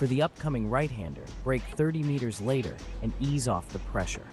For the upcoming right-hander, brake 30 meters later and ease off the pressure.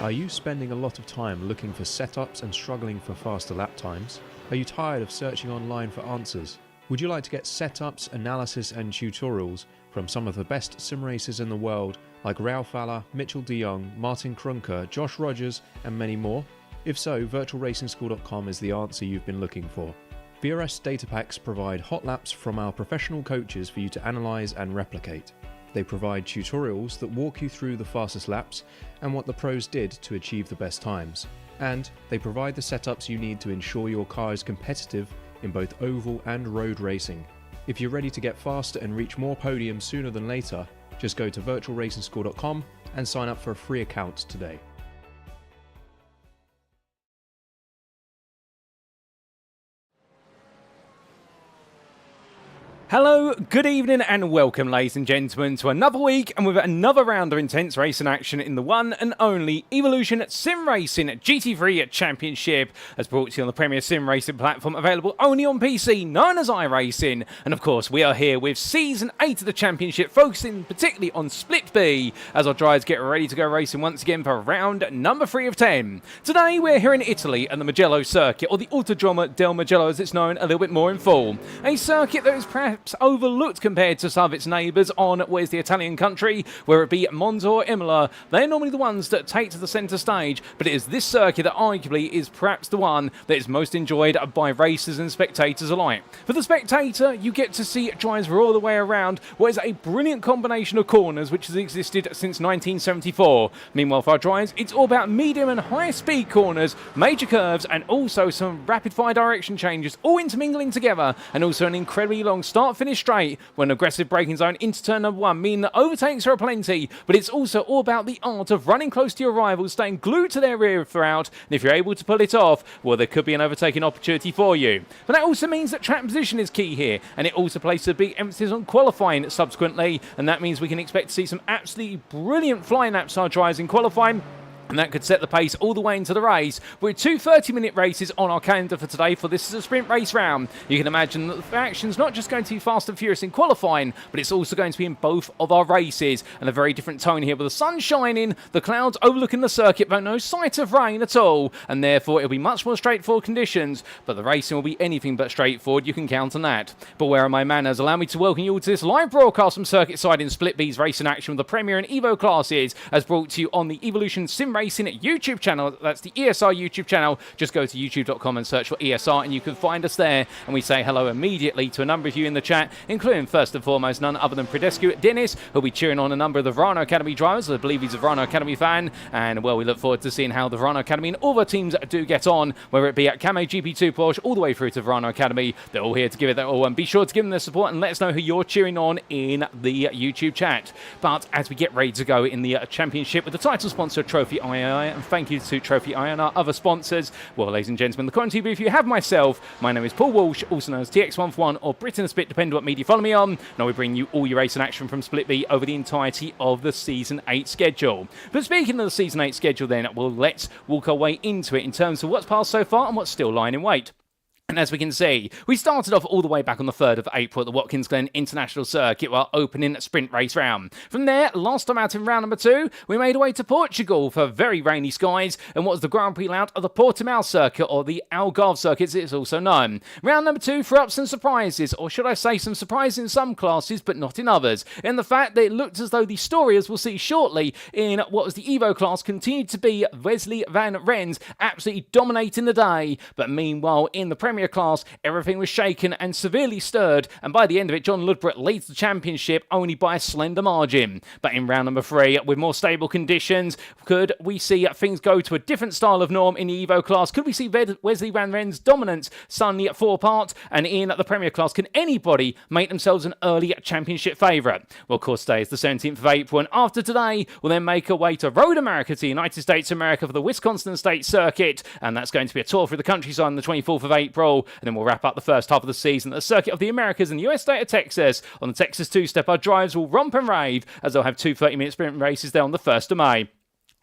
Are you spending a lot of time looking for setups and struggling for faster lap times? Are you tired of searching online for answers? Would you like to get setups, analysis and tutorials from some of the best sim racers in the world like Ralph Alla, Mitchell de Jong, Martin Krunker, Josh Rogers and many more? If so, virtualracingschool.com is the answer you've been looking for. VRS data packs provide hot laps from our professional coaches for you to analyse and replicate. They provide tutorials that walk you through the fastest laps and what the pros did to achieve the best times. And they provide the setups you need to ensure your car is competitive in both oval and road racing. If you're ready to get faster and reach more podiums sooner than later, just go to virtualracingschool.com and sign up for a free account today. Hello, good evening and welcome ladies and gentlemen to another week and with another round of intense racing action in the one and only Evolution Sim Racing GT3 Championship, as brought to you on the premier sim racing platform available only on PC known as iRacing. And of course we are here with Season 8 of the Championship, focusing particularly on Split B as our drivers get ready to go racing once again for round number 3 of 10. Today we're here in Italy at the Mugello circuit, or the Autodromo del Mugello as it's known a little bit more in full. A circuit that is perhaps overlooked compared to some of its neighbours on where's the Italian country, where it be Monza or Imola. They're normally the ones that take to the centre stage, but it is this circuit that arguably is perhaps the one that is most enjoyed by racers and spectators alike. For the spectator, you get to see drivers all the way around what is a brilliant combination of corners which has existed since 1974. Meanwhile for our drivers, it's all about medium and high speed corners, major curves and also some rapid fire direction changes all intermingling together, and also an incredibly long start-finish straight with an aggressive braking zone into turn number 1, meaning that overtakes are plenty, but it's also all about the art of running close to your rivals, staying glued to their rear throughout, and if you're able to pull it off, well, there could be an overtaking opportunity for you. But that also means that track position is key here, and it also places a big emphasis on qualifying subsequently, and that means we can expect to see some absolutely brilliant flying laps our drivers in qualifying. And that could set the pace all the way into the race. With two 30-minute races on our calendar for today, for this is a sprint race round. You can imagine that the action's not just going to be fast and furious in qualifying, but it's also going to be in both of our races. And a very different tone here with the sun shining, the clouds overlooking the circuit, but no sight of rain at all. And therefore, it'll be much more straightforward conditions. But the racing will be anything but straightforward, you can count on that. But where are my manners? Allow me to welcome you all to this live broadcast from Circuit Side in Split B's racing action with the Premier and Evo classes, as brought to you on the Evolution Sim Racing YouTube channel. That's the ESR YouTube channel. Just go to youtube.com and search for ESR and you can find us there. And we say hello immediately to a number of you in the chat, including first and foremost none other than Predescu Dennis, who'll be cheering on a number of the Verano Academy drivers. I believe he's a Verano Academy fan, and well, we look forward to seeing how the Verano Academy and all the teams do get on, whether it be at Camo GP2 Porsche all the way through to Verano Academy. They're all here to give it their all, and be sure to give them their support and let us know who you're cheering on in the YouTube chat. But as we get ready to go in the championship with the title sponsor Trophy II, and thank you to Trophy II and our other sponsors. Well, ladies and gentlemen, the commentary booth you have myself. My name is Paul Walsh, also known as TX141 or Britain Split, depending what media you follow me on. Now we bring you all your racing action from Split B over the entirety of the Season 8 schedule. But speaking of the Season 8 schedule then, well, let's walk our way into it in terms of what's passed so far and what's still lying in wait. And as we can see, we started off all the way back on the 3rd of April at the Watkins Glen International Circuit while opening sprint race round. From there, last time out in round number 2, we made our way to Portugal for very rainy skies and what was the Grand Prix layout of the Portimao Circuit, or the Algarve Circuit as it's also known. Round number 2 for up some surprises, or should I say some surprises in some classes but not in others, in the fact that it looked as though the story, as we'll see shortly, in what was the Evo class continued to be Wesley Van Rens absolutely dominating the day. But meanwhile, in the Premier Premier class, everything was shaken and severely stirred, and by the end of it, Jon Ludbrook leads the championship only by a slender margin. But in round number 3, with more stable conditions, could we see things go to a different style of norm in the Evo class? Could we see Wesley Van Ren's dominance suddenly at 4 part? And in the Premier class, can anybody make themselves an early championship favourite? Well, of course, today is the 17th of April, and after today, we'll then make our way to Road America, to the United States of America for the Wisconsin State Circuit, and that's going to be a tour through the countryside on the 24th of April, and then we'll wrap up the first half of the season at the Circuit of the Americas in the US state of Texas. On the Texas two-step, our drivers will romp and rave, as they'll have 2 30-minute sprint races there on the 1st of May.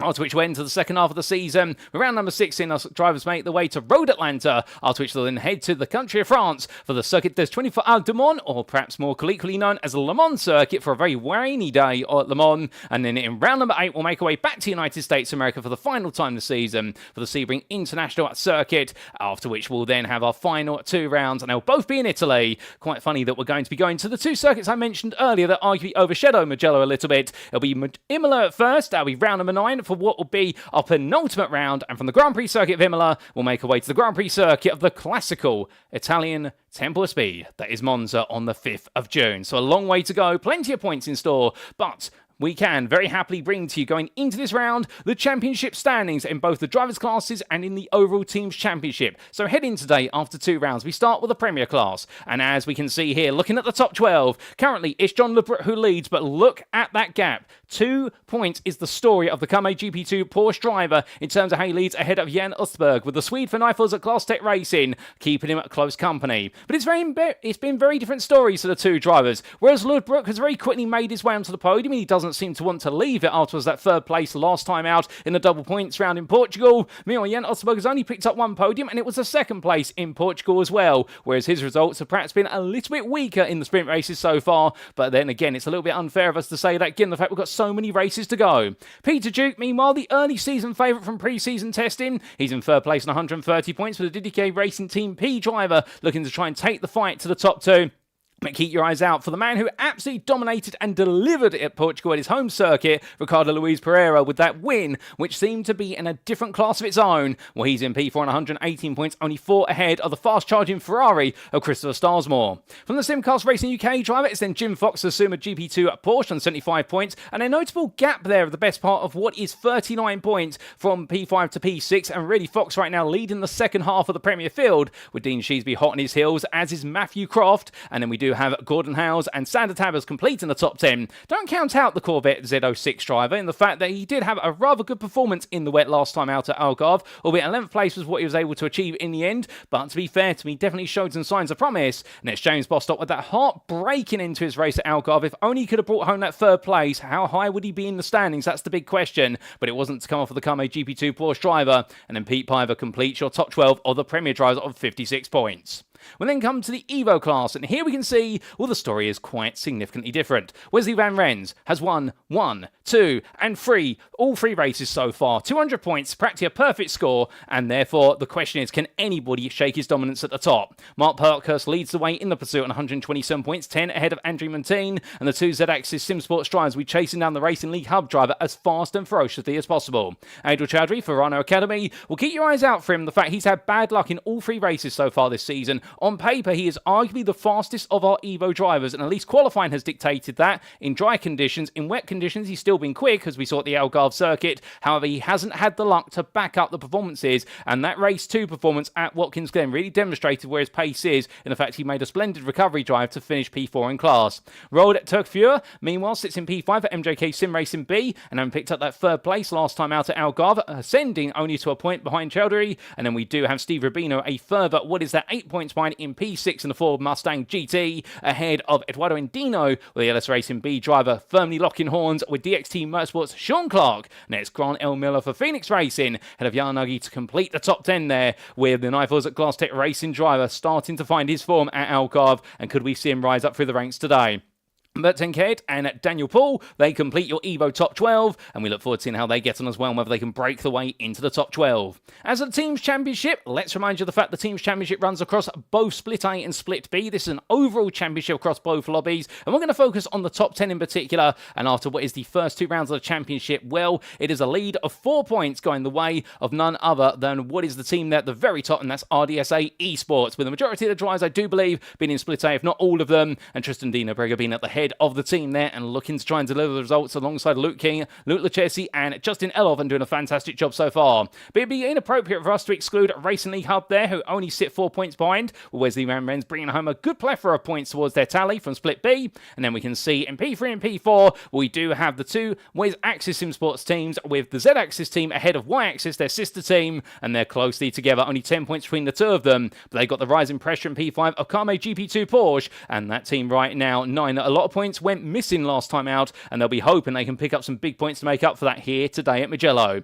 After which we're into the second half of the season. Round number 16, our drivers make their way to Road Atlanta, after which they'll then head to the country of France for the Circuit des 24 Heures du Mans, or perhaps more colloquially known as the Le Mans Circuit, for a very rainy day at Le Mans. And then in round number 8, we'll make our way back to the United States of America for the final time this season for the Sebring International Circuit, after which we'll then have our final 2 rounds, and they'll both be in Italy. Quite funny that we're going to be going to the 2 circuits I mentioned earlier that arguably overshadow Mugello a little bit. It'll be Imola at first, that'll be round number 9 for what will be our penultimate round, and from the Grand Prix Circuit of Imola, we'll make our way to the Grand Prix Circuit of the classical Italian Temple of Speed, that is Monza, on the 5th of June. So a long way to go, plenty of points in store, but we can very happily bring to you, going into this round, the championship standings in both the drivers' classes and in the overall teams championship. So heading today, after 2 rounds, we start with the Premier class. And as we can see here, looking at the top 12, currently it's Jon Ludbrook who leads, but look at that gap. 2 points is the story of the Kame GP2 Porsche driver in terms of how he leads ahead of Jan Östberg, with the Swede for Nifels at Class Tech Racing keeping him at close company. But it's been very different stories for the 2 drivers. Whereas Ludbrook has very quickly made his way onto the podium, he doesn't seem to want to leave it after that 3rd place last time out in the double points round in Portugal. Meanwhile, Jan Östberg has only picked up 1 podium, and it was a 2nd place in Portugal as well, whereas his results have perhaps been a little bit weaker in the sprint races so far. But then again, it's a little bit unfair of us to say that, given the fact we've got so many races to go. Peter Duke, meanwhile, the early season favourite from pre-season testing, he's in 3rd place on 130 points for the DDK Racing Team P driver, looking to try and take the fight to the top 2. But keep your eyes out for the man who absolutely dominated and delivered at Portugal at his home circuit, Ricard Luiz Pereira, with that win, which seemed to be in a different class of its own. Well, he's in P4 on 118 points, only 4 ahead of the fast-charging Ferrari of Christopher Starsmore. From the Simcast Racing UK driver, it's then Jim Fox, the Suma GP2 at Porsche on 75 points, and a notable gap there of the best part of what is 39 points from P5 to P6, and really Fox right now leading the second half of the Premier field, with Dean Sheesby hot on his heels, as is Matthew Croft, and then we do have Gordon Howes and Sander Tabbers complete in the top 10. Don't count out the Corvette Z06 driver in the fact that he did have a rather good performance in the wet last time out at Algarve, albeit 11th place was what he was able to achieve in the end, but to be fair to me, definitely showed some signs of promise. And it's James Bostock with that heart-breaking into his race at Algarve. If only he could have brought home that 3rd place, how high would he be in the standings? That's the big question, but it wasn't to come off of the Kame GP2 Porsche driver. And then Pete Piver completes your top 12 of the Premier drivers of 56 points. We'll then come to the Evo class, and here we can see, well, the story is quite significantly different. Wesley Van Rens has won 1, 2, and 3, all 3 races so far. 200 points, practically a perfect score, and therefore the question is, can anybody shake his dominance at the top? Mark Parkhurst leads the way in the pursuit on 127 points, 10 ahead of Andrew Montaigne, and the 2 Z-Axis Sim Sports drivers will be chasing down the Racing League Hub driver as fast and ferociously as possible. Adil Chowdhury for Renault Academy, will keep your eyes out for him. The fact he's had bad luck in all 3 races so far this season. On paper, he is arguably the fastest of our Evo drivers, and at least qualifying has dictated that. In dry conditions, in wet conditions, he's still been quick, as we saw at the Algarve circuit. However, he hasn't had the luck to back up the performances, and that race 2 performance at Watkins Glen really demonstrated where his pace is, in the fact he made a splendid recovery drive to finish P4 in class. Road at Turkfjord, meanwhile, sits in P5 at MJK Sim Racing B, and then picked up that 3rd place last time out at Algarve, ascending only to a point behind Chowdhury. And then we do have Steve Rubino a further, 8 points behind in P6 in the Ford Mustang GT, ahead of Eduardo Endino, with the LS Racing B driver firmly locking horns with DXT Motorsports Sean Clark. Next, Grant L. Miller for Phoenix Racing, ahead of Yarnagi to complete the top 10 there, with the Nifels at Glass Tech Racing driver starting to find his form at Algarve, and could we see him rise up through the ranks today? But Tenked and Daniel Paul, they complete your Evo top 12, and we look forward to seeing how they get on as well, and whether they can break the way into the top 12. As for the Teams Championship, let's remind you of the fact the Teams Championship runs across both Split A and Split B. This is an overall championship across both lobbies, and we're going to focus on the top 10 in particular. And after what is the first 2 rounds of the championship, well, it is a lead of 4 points going the way of none other than what is the team there at the very top, and that's RDSA Esports, with the majority of the drivers, I do believe, being in Split A, if not all of them, and Tristan Dino Brega being at the head of the team there and looking to try and deliver the results alongside Luke King, Luke Lachesi, and Justin Elov, and doing a fantastic job so far. But it'd be inappropriate for us to exclude Racing League Hub there, who only sit 4 points behind, with Wesley Ramrens bringing home a good plethora of points towards their tally from Split B. And then we can see in P3 and P4, we do have the 2 Wes Axis Sim Sports teams, with the Z Axis team ahead of Y Axis, their sister team, and they're closely together, only 10 points between the 2 of them. But they got the rising pressure in P5 of Carme GP2 Porsche, and that team right now, 9. A lot of points went missing last time out, and they'll be hoping they can pick up some big points to make up for that here today at Mugello.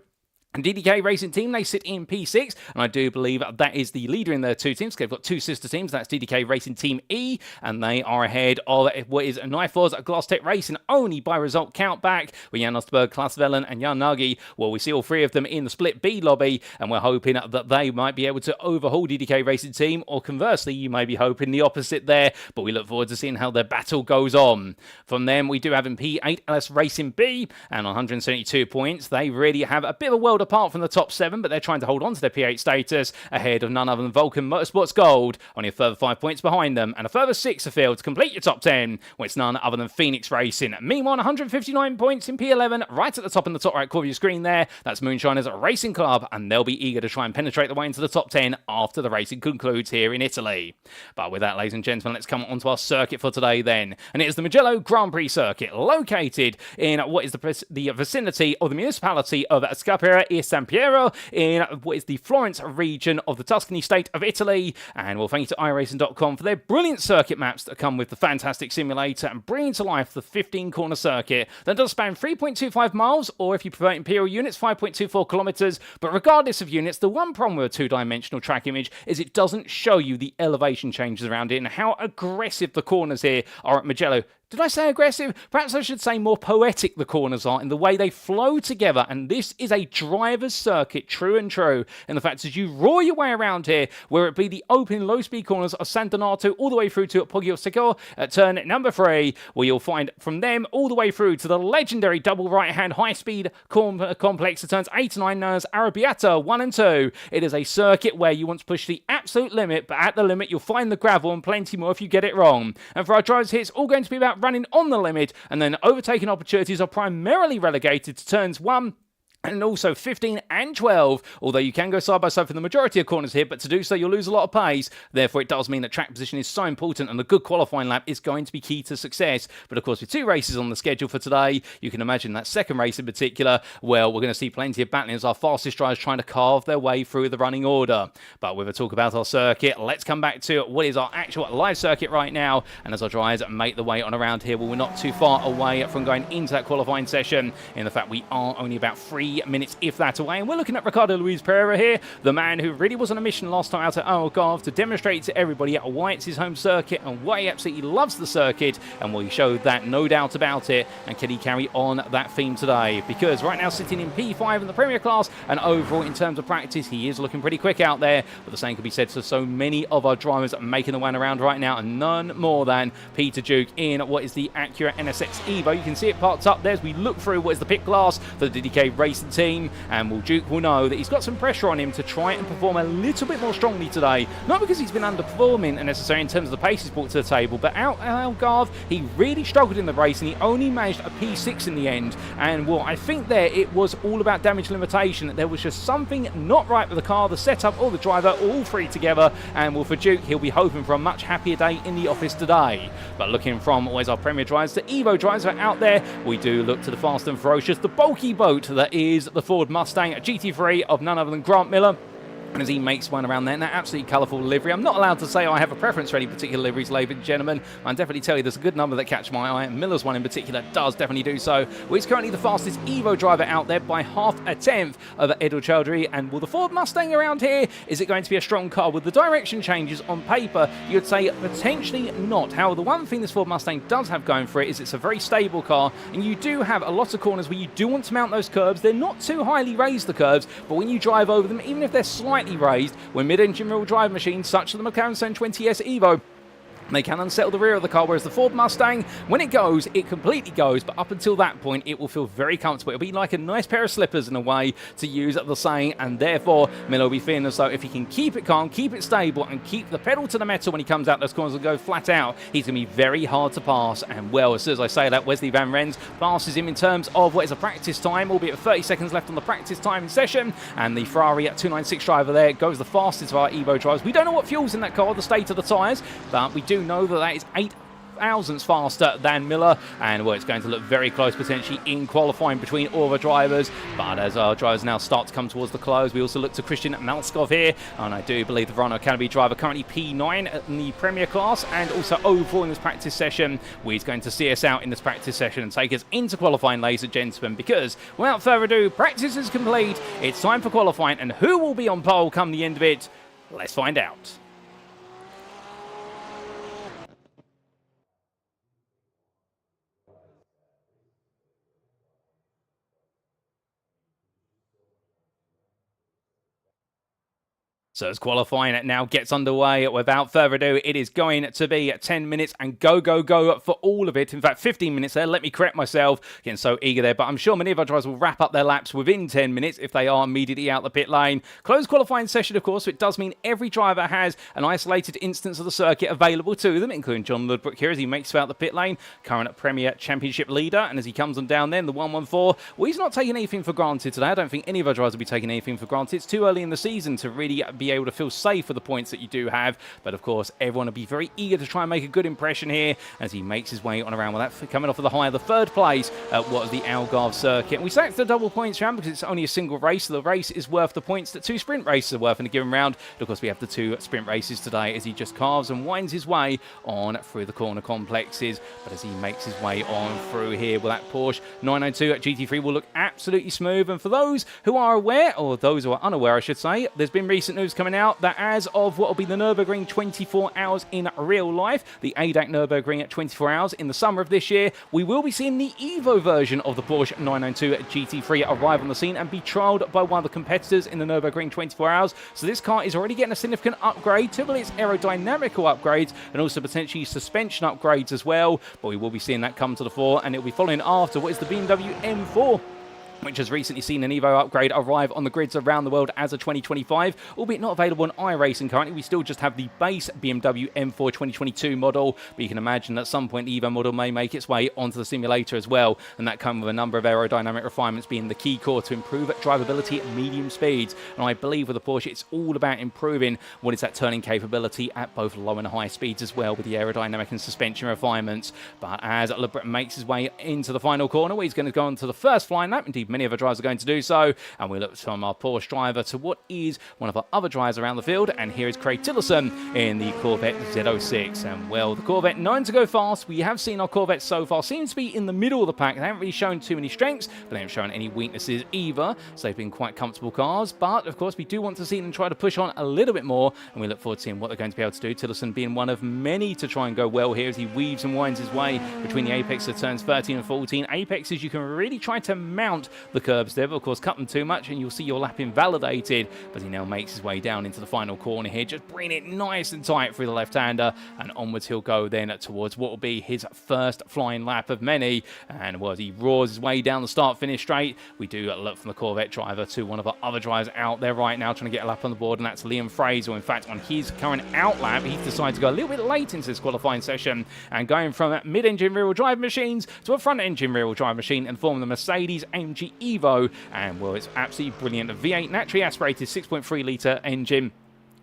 And DDK Racing Team, they sit in P6, and I do believe that is the leader in their 2 teams. They've got 2 sister teams. That's DDK Racing Team E, and they are ahead of what is Nifos Glass Tech Racing, only by result count back, with Jan Östberg, Klaas Vellen, and Jan Nagy. Well, we see all 3 of them in the Split B lobby, and we're hoping that they might be able to overhaul DDK Racing Team, or conversely, you may be hoping the opposite there, but we look forward to seeing how their battle goes on. From them, we do have in P8 LS Racing B, and on 172 points, they really have a bit of a world apart from the top 7, but they're trying to hold on to their P8 status ahead of none other than Vulcan Motorsports Gold, only a further 5 points behind them, and a further 6 afield to complete your top 10, where it's none other than Phoenix Racing. Meanwhile, 159 points in P11, right at the top in the top right corner of your screen there, that's Moonshiners Racing Club, and they'll be eager to try and penetrate the way into the top 10 after the racing concludes here in Italy. But with that, ladies and gentlemen, let's come on to our circuit for today then, and it is the Mugello Grand Prix circuit, located in what is the vicinity of the municipality of Scapiera e San Piero, in what is the Florence region of the Tuscany state of Italy. And well, thank you to iRacing.com for their brilliant circuit maps that come with the fantastic simulator and bringing to life the 15-corner circuit that does span 3.25 miles, or if you prefer imperial units, 5.24 kilometers. But regardless of units, the one problem with a 2-dimensional track image is it doesn't show you the elevation changes around it and how aggressive the corners here are at Mugello. Did I say aggressive? Perhaps I should say more poetic the corners are in the way they flow together, and this is a driver's circuit, true and true, in the fact as you roar your way around here, where it be the open low-speed corners of San Donato all the way through to Poggio Secco at turn number 3, where you'll find from them all the way through to the legendary double right-hand high-speed complex at turns 8 and 9 known as Arrabbiata 1 and 2. It is a circuit where you want to push the absolute limit, but at the limit you'll find the gravel and plenty more if you get it wrong. And for our drivers here, it's all going to be about running on the limit, and then overtaking opportunities are primarily relegated to turns 1 and also 15 and 12, although you can go side by side for the majority of corners here, but to do so you'll lose a lot of pace. Therefore it does mean that track position is so important, and a good qualifying lap is going to be key to success. But of course, with 2 races on the schedule for today, you can imagine that second race in particular, well, we're going to see plenty of battling as our fastest drivers trying to carve their way through the running order. But with a talk about our circuit, let's come back to what is our actual live circuit right now, and as our drivers make the way on around here, well, we're not too far away from going into that qualifying session, in the fact we are only about 3 minutes, if that, away. And we're looking at Ricard Luiz Pereira here, the man who really was on a mission last time out at Algarve to demonstrate to everybody why it's his home circuit and why he absolutely loves the circuit, and well, he showed that, no doubt about it. And can he carry on that theme today? Because right now sitting in P5 in the Premier class, and overall in terms of practice, he is looking pretty quick out there. But the same could be said for so many of our drivers making the one around right now, and none more than Peter Duke in what is the Acura NSX Evo. You can see it parked up there as we look through what is the pit glass for the DDK Racing Team, and well, Duke will know that he's got some pressure on him to try and perform a little bit more strongly today. Not because he's been underperforming necessarily in terms of the pace he's brought to the table, but out at Algarve, he really struggled in the race and he only managed a P6 in the end. And well, I think there it was all about damage limitation. There was just something not right with the car, the setup, or the driver, all 3 together. And well, for Duke, he'll be hoping for a much happier day in the office today. But looking from always our Premier drivers to Evo drivers that are out there, we do look to the fast and ferocious, the bulky boat that is the Ford Mustang GT3 of none other than Grant Miller. as he makes one around there in that absolutely colourful livery. I'm not allowed to say I have a preference for any particular liveries, ladies and gentlemen. I can definitely tell you there's a good number that catch my eye. Miller's one in particular does definitely do so. Well, he's currently the fastest Evo driver out there by half a tenth over Edel Chowdhury. And will the Ford Mustang around here, is it going to be a strong car? With the direction changes on paper, you'd say potentially not. However, the one thing this Ford Mustang does have going for it is it's a very stable car, and you do have a lot of corners where you do want to mount those curbs. They're not too highly raised, the curbs, but when you drive over them, even if they're slightly raised, when mid-engine rear drive machines such as the McLaren 720S Evo, they can unsettle the rear of the car, whereas the Ford Mustang, when it goes, it completely goes, but up until that point, it will feel very comfortable. It'll be like a nice pair of slippers in a way, to use the saying, and therefore, Miller will be feeling as though if he can keep it calm, keep it stable, and keep the pedal to the metal when he comes out those corners and go flat out, he's going to be very hard to pass. And well, as soon as I say that, Wesley Van Rens passes him in terms of what is a practice time, albeit 30 seconds left on the practice time in session, and the Ferrari at 296 driver there goes the fastest of our Evo drivers. We don't know what fuel's in that car, the state of the tyres, but we do know that that is 8 thousandths faster than Miller, and well, it's going to look very close potentially in qualifying between all the drivers. But as our drivers now start to come towards the close, we also look to Christian Malskov here, and I do believe the Verano Academy driver, currently P9 in the Premier class and also 04 in this practice session, he's going to see us out in this practice session and take us into qualifying, ladies and gentlemen, because without further ado, practice is complete, it's time for qualifying, and who will be on pole come the end of it? Let's find out. So as qualifying now gets underway, without further ado, it is going to be 10 minutes and go for all of it. In fact, 15 minutes there. Let me correct myself. Getting so eager there. But I'm sure many of our drivers will wrap up their laps within 10 minutes if they are immediately out the pit lane. Closed qualifying session, of course, so it does mean every driver has an isolated instance of the circuit available to them, including Jon Ludbrook here as he makes it out the pit lane. Current Premier Championship leader. And as he comes on down then, the 114, well, he's not taking anything for granted today. I don't think any of our drivers will be taking anything for granted. It's too early in the season to really be able to feel safe for the points that you do have, but of course everyone will be very eager to try and make a good impression here as he makes his way on around with that, coming off of the high of the third place at what is the Algarve circuit. And we say it's the double points round because it's only a single race, so the race is worth the points that 2 sprint races are worth in a given round. And of course we have the 2 sprint races today as he just carves and winds his way on through the corner complexes. But as he makes his way on through here, well, that Porsche 992 at GT3 will look absolutely smooth. And for those who are aware, or those who are unaware I should say, there's been recent news coming out that as of what will be the Nürburgring 24 hours in real life, the ADAC Nürburgring at 24 hours in the summer of this year, we will be seeing the Evo version of the Porsche 992 GT3 arrive on the scene and be trialled by one of the competitors in the Nürburgring 24 hours. So this car is already getting a significant upgrade to its aerodynamical upgrades and also potentially suspension upgrades as well. But we will be seeing that come to the fore, and it will be following after what is the BMW M4, which has recently seen an Evo upgrade arrive on the grids around the world as of 2025, albeit not available on iRacing currently. We still just have the base BMW M4 2022 model, but you can imagine at some point the Evo model may make its way onto the simulator as well, and that comes with a number of aerodynamic refinements being the key core to improve drivability at medium speeds. And I believe with the Porsche, it's all about improving what is that turning capability at both low and high speeds as well with the aerodynamic and suspension refinements. But as Ludbrook makes his way into the final corner, where he's going to go on to the first flying lap, indeed many of our drivers are going to do so, and we look from our Porsche driver to what is one of our other drivers around the field, and here is Craig Tillerson in the Corvette Z06. And well, the Corvette known to go fast. We have seen our Corvette so far seems to be in the middle of the pack. They haven't really shown too many strengths, but they haven't shown any weaknesses either, so they've been quite comfortable cars. But of course we do want to see them try to push on a little bit more, and we look forward to seeing what they're going to be able to do. Tillerson being one of many to try and go well here as he weaves and winds his way between the apex of turns 13 and 14. Apexes you can really try to mount the curbs there, but of course cut them too much and you'll see your lap invalidated. But he now makes his way down into the final corner here, just bringing it nice and tight through the left-hander, and onwards he'll go then towards what will be his first flying lap of many. And as he roars his way down the start-finish straight, we do look from the Corvette driver to one of our other drivers out there right now trying to get a lap on the board, and that's Liam Fraser. In fact, on his current out lap, he's decided to go a little bit late into this qualifying session and going from mid-engine rear-wheel drive machines to a front-engine rear-wheel drive machine and forming the Mercedes AMG Evo. And well, it's absolutely brilliant. A V8 naturally aspirated 6.3 litre engine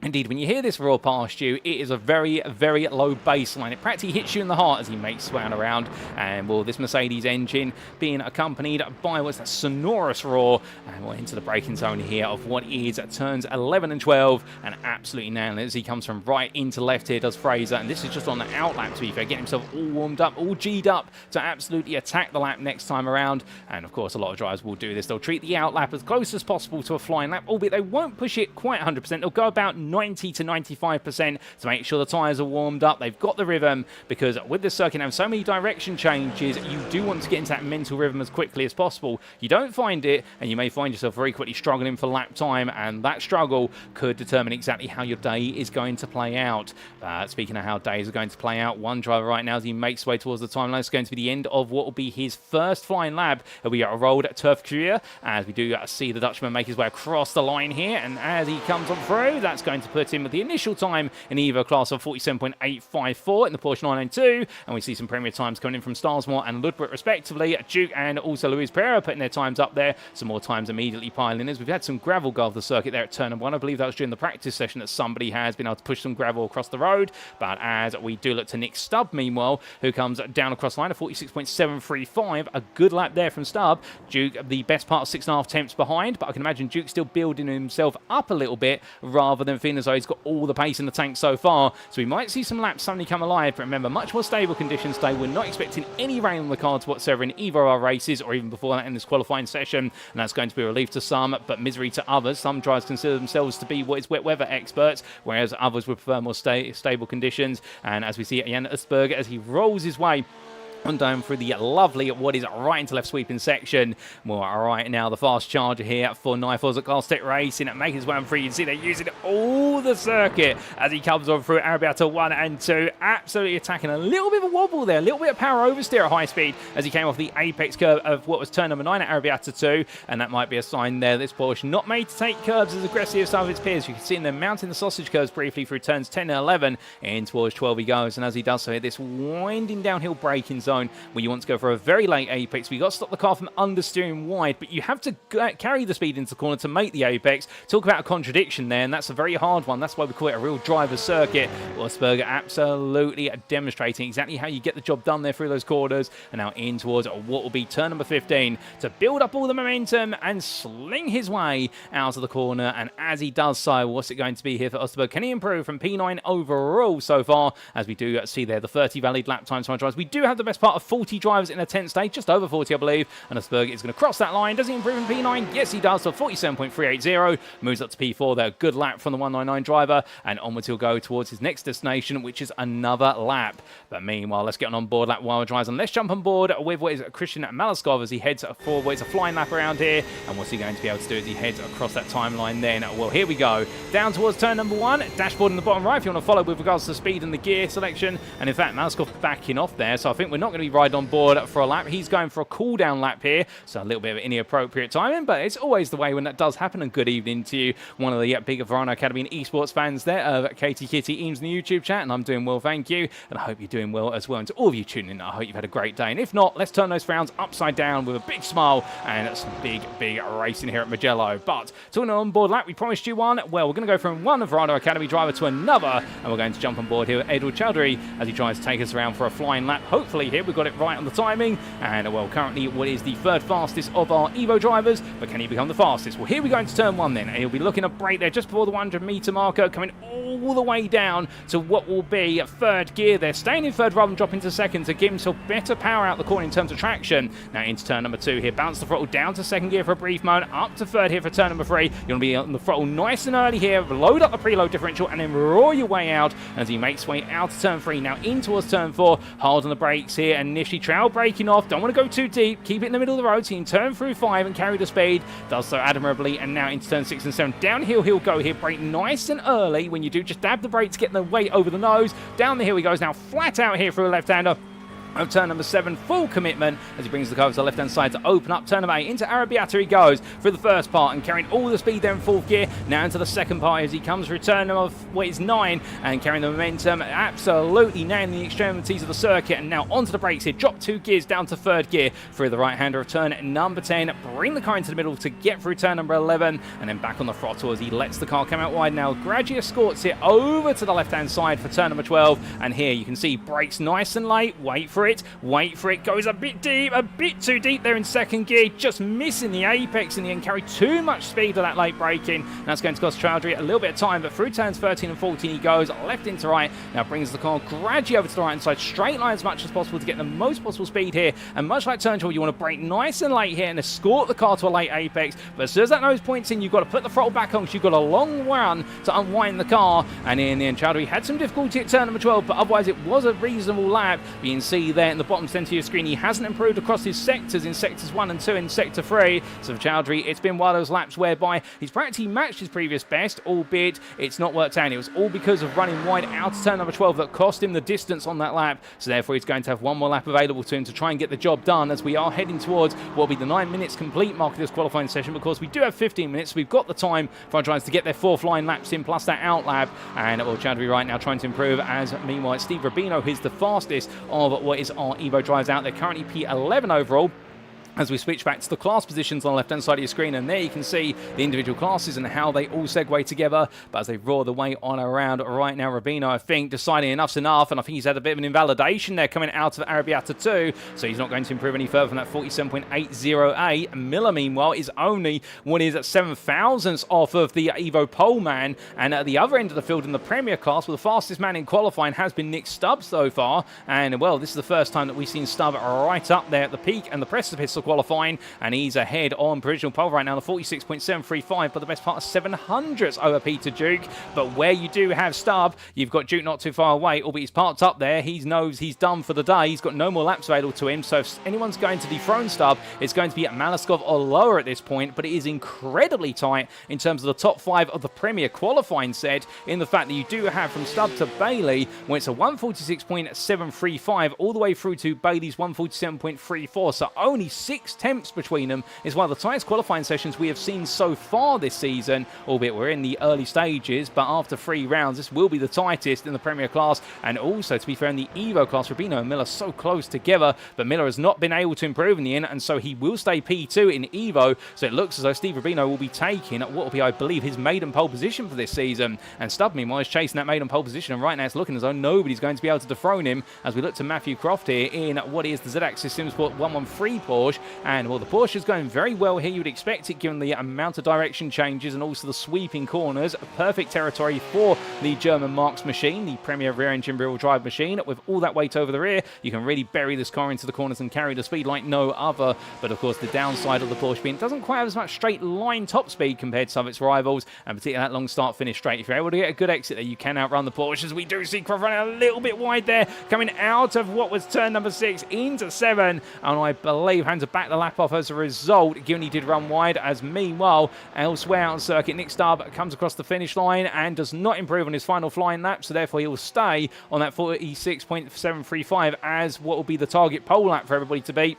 Indeed, when you hear this roar past you, it is a very, very low baseline. It practically hits you in the heart as he makes his way around. And well, this Mercedes engine being accompanied by what's that sonorous roar. And we're into the braking zone here of what is turns 11 and 12. And absolutely nailing it as he comes from right into left here, does Fraser. And this is just on the outlap, to be fair. Getting himself all warmed up, all G'd up to absolutely attack the lap next time around. And of course, a lot of drivers will do this. They'll treat the outlap as close as possible to a flying lap, albeit they won't push it quite 100%. They'll go about 90 to 95% to make sure the tyres are warmed up. They've got the rhythm, because with this circuit having so many direction changes, you do want to get into that mental rhythm as quickly as possible. You don't find it, and you may find yourself very quickly struggling for lap time, and that struggle could determine exactly how your day is going to play out. Speaking of how days are going to play out, one driver right now, as he makes his way towards the timeline, is going to be the end of what will be his first flying lap. We got a rolled turf career, as we do see the Dutchman make his way across the line here, and as he comes on through, that's going to put him with the initial time in the Evo class of 47.854 in the Porsche 992, and we see some premier times coming in from Starsmore and Ludbrook respectively. Duke and also Luiz Pereira putting their times up there. Some more times immediately piling in as we've had some gravel go off the circuit there at turn number 1. I believe that was during the practice session that somebody has been able to push some gravel across the road. But as we do look to Nick Stubb, meanwhile, who comes down across the line of 46.735, a good lap there from Stubb. Duke the best part of 6.5 tenths behind, but I can imagine Duke still building himself up a little bit rather than feeling as though he's got all the pace in the tank so far. So we might see some laps suddenly come alive, but remember, much more stable conditions today. We're not expecting any rain on the cards whatsoever in either of our races, or even before that in this qualifying session, and that's going to be a relief to some, but misery to others. Some drivers consider themselves to be what is wet weather experts, whereas others would prefer more stable conditions. And as we see Jan Östberg as he rolls his way on down through the lovely, what is right into left sweeping section. Well, right now, the fast charger here for Nifels at Class Tech Racing, making his way on through. You can see they're using all the circuit as he comes on through Arabiata 1 and 2. Absolutely attacking. A little bit of a wobble there, a little bit of power oversteer at high speed as he came off the apex curve of what was turn number 9 at Arabiata 2. And that might be a sign there. This Porsche not made to take curves as aggressive as some of its peers. You can see them mounting the sausage curves briefly through turns 10 and 11. In towards 12 he goes. And as he does so, this winding downhill braking zone where you want to go for a very late apex. We got to stop the car from understeering wide, but you have to carry the speed into the corner to make the apex. Talk about a contradiction there, and that's a very hard one. That's why we call it a real driver's circuit. Östberg absolutely demonstrating exactly how you get the job done there through those corners, and now in towards what will be turn number 15 to build up all the momentum and sling his way out of the corner. And as he does so, what's it going to be here for Östberg? Can he improve from P9 overall so far? As we do see there the 30 valid lap times for our drivers. We do have the best part of 40 drivers in a 10th stage, just over 40 I believe, and Östberg is going to cross that line. Does he improve in P9? Yes he does, so 47.380, moves up to P4 there. Good lap from the 199 driver, and onwards he'll go towards his next destination, which is another lap. But meanwhile, let's get on board lap while we're driving. Let's jump on board with what is Christian Malaskov as he heads forward. It's a flying lap around here, and what's he going to be able to do as he heads across that timeline then? Well, here we go, down towards turn number 1, dashboard in the bottom right if you want to follow with regards to speed and the gear selection. And in fact, Malaskov backing off there, so I think we're not going to be riding on board for a lap. He's going for a cool down lap here, so a little bit of inappropriate timing, but it's always the way when that does happen. And good evening to you, one of the bigger Verona Academy and esports fans there of Katie Kitty Eames in the YouTube chat, and I'm doing well, thank you, and I hope you're doing well as well. And to all of you tuning in, I hope you've had a great day, and if not, let's turn those frowns upside down with a big smile and some big racing here at Mugello. But talking on board lap, we promised you one. Well, we're going to go from one Verona Academy driver to another, and we're going to jump on board here with Edward Chowdhury as he tries to take us around for a flying lap. Hopefully here we've got it right on the timing. And well, currently what is the third fastest of our Evo drivers, but can he become the fastest? Well, here we go into turn 1 then, and he'll be looking to break there just before the 100 meter marker, coming all the way down to what will be third gear there, staying in third rather than dropping to second to give himself better power out the corner in terms of traction. Now into turn number 2 here, bounce the throttle down to second gear for a brief moment, up to third here for turn number 3. You're going to be on the throttle nice and early here, load up the preload differential and then roar your way out as he makes way out to turn 3. Now in towards turn 4, hard on the brakes here, and initially trail braking off, don't want to go too deep, keep it in the middle of the road so you can turn through 5 and carry the speed. Does so admirably, and now into turn 6 and 7. Downhill he'll go here, brake nice and early. When you do, just dab the brake to get the weight over the nose. Down the hill he goes now, flat out here through a left-hander. of turn number 7, full commitment as he brings the car to the left-hand side to open up turn number 8. Into Arrabbiata he goes for the first part and carrying all the speed there in 4th gear. Now into the second part as he comes through turn number 9 and carrying the momentum, absolutely nailing the extremities of the circuit. And now onto the brakes here, drop 2 gears down to 3rd gear through the right-hander of turn number 10. Bring the car into the middle to get through turn number 11 and then back on the throttle as he lets the car come out wide. Now gradually escorts it over to the left-hand side for turn number 12. And here you can see brakes nice and late, wait for it, goes a bit deep, a bit too deep there in 2nd gear, just missing the apex in the end, carry too much speed with that late braking. That's going to cost Chowdhury a little bit of time, but through turns 13 and 14 he goes, left into right, now brings the car gradually over to the right hand side, straight line as much as possible to get the most possible speed here, and much like turn 12, you want to brake nice and late here and escort the car to a late apex, but as soon as that nose points in, you've got to put the throttle back on because you've got a long run to unwind the car, and in the end Chowdhury had some difficulty at turn number 12, but otherwise it was a reasonable lap. You can see there in the bottom center of your screen, he hasn't improved across his sectors in sectors 1 and 2 and sector 3. So for Chowdhury, it's been one of those laps whereby he's practically matched his previous best, albeit it's not worked out. It was all because of running wide out of turn number 12 that cost him the distance on that lap. So therefore, he's going to have one more lap available to him to try and get the job done as we are heading towards what will be the 9 minutes complete mark of this qualifying session, because we do have 15 minutes. So we've got the time for our drivers to get their 4th line laps in, plus that out lap. And well, Chowdhury right now trying to improve, as meanwhile, Steve Rubino is the fastest of what is our Evo drives out there, currently P11 overall. As we switch back to the class positions on the left-hand side of your screen, and there you can see the individual classes and how they all segue together. But as they roar the way on around right now, Rubino, I think, deciding enough's enough, and I think he's had a bit of an invalidation there coming out of Arrabbiata 2, so he's not going to improve any further from that 47.808. Miller, meanwhile, is only 7 thousandths off of the Evo pole man, and at the other end of the field in the Premier class, well, the fastest man in qualifying has been Nick Stubbs so far, and well, this is the first time that we've seen Stubb right up there at the peak and the precipice of qualifying, and he's ahead on provisional pole right now, the 46.735, but the best part of 700ths over Peter Duke. But where you do have Stubb, you've got Duke not too far away, albeit he's parked up there. He knows he's done for the day. He's got no more laps available to him, so if anyone's going to dethrone Stubb, it's going to be at Malaskov or lower at this point, but it is incredibly tight in terms of the top 5 of the Premier qualifying set, in the fact that you do have from Stubb to Bailey, when it's a 146.735 all the way through to Bailey's 147.34, so only 6/10 between them. Is one of the tightest qualifying sessions we have seen so far this season, albeit we're in the early stages, but after 3 rounds this will be the tightest in the Premier class. And also, to be fair, in the Evo class, Rubino and Miller so close together, but Miller has not been able to improve in the end, and so he will stay P2 in Evo. So it looks as though Steve Rubino will be taking what will be, I believe, his maiden pole position for this season, and Stubb meanwhile is chasing that maiden pole position, and right now it's looking as though nobody's going to be able to dethrone him as we look to Matthew Croft here in what is the Z-Axis Simsport 113 Porsche. And well, the Porsche is going very well here. You'd expect it given the amount of direction changes and also the sweeping corners. Perfect territory for the German Marks machine, the Premier rear engine rear drive machine. With all that weight over the rear, you can really bury this car into the corners and carry the speed like no other. But of course, the downside of the Porsche being it doesn't quite have as much straight line top speed compared to some of its rivals, and particularly that long start finish straight. If you're able to get a good exit there, you can outrun the Porsche, as we do see Croft running a little bit wide there, coming out of what was turn number 6 into 7, and I believe having to back the lap off as a result, given he did run wide. As meanwhile, elsewhere on circuit, Nick Stubb comes across the finish line and does not improve on his final flying lap, so therefore he will stay on that 46.735 as what will be the target pole lap for everybody to beat.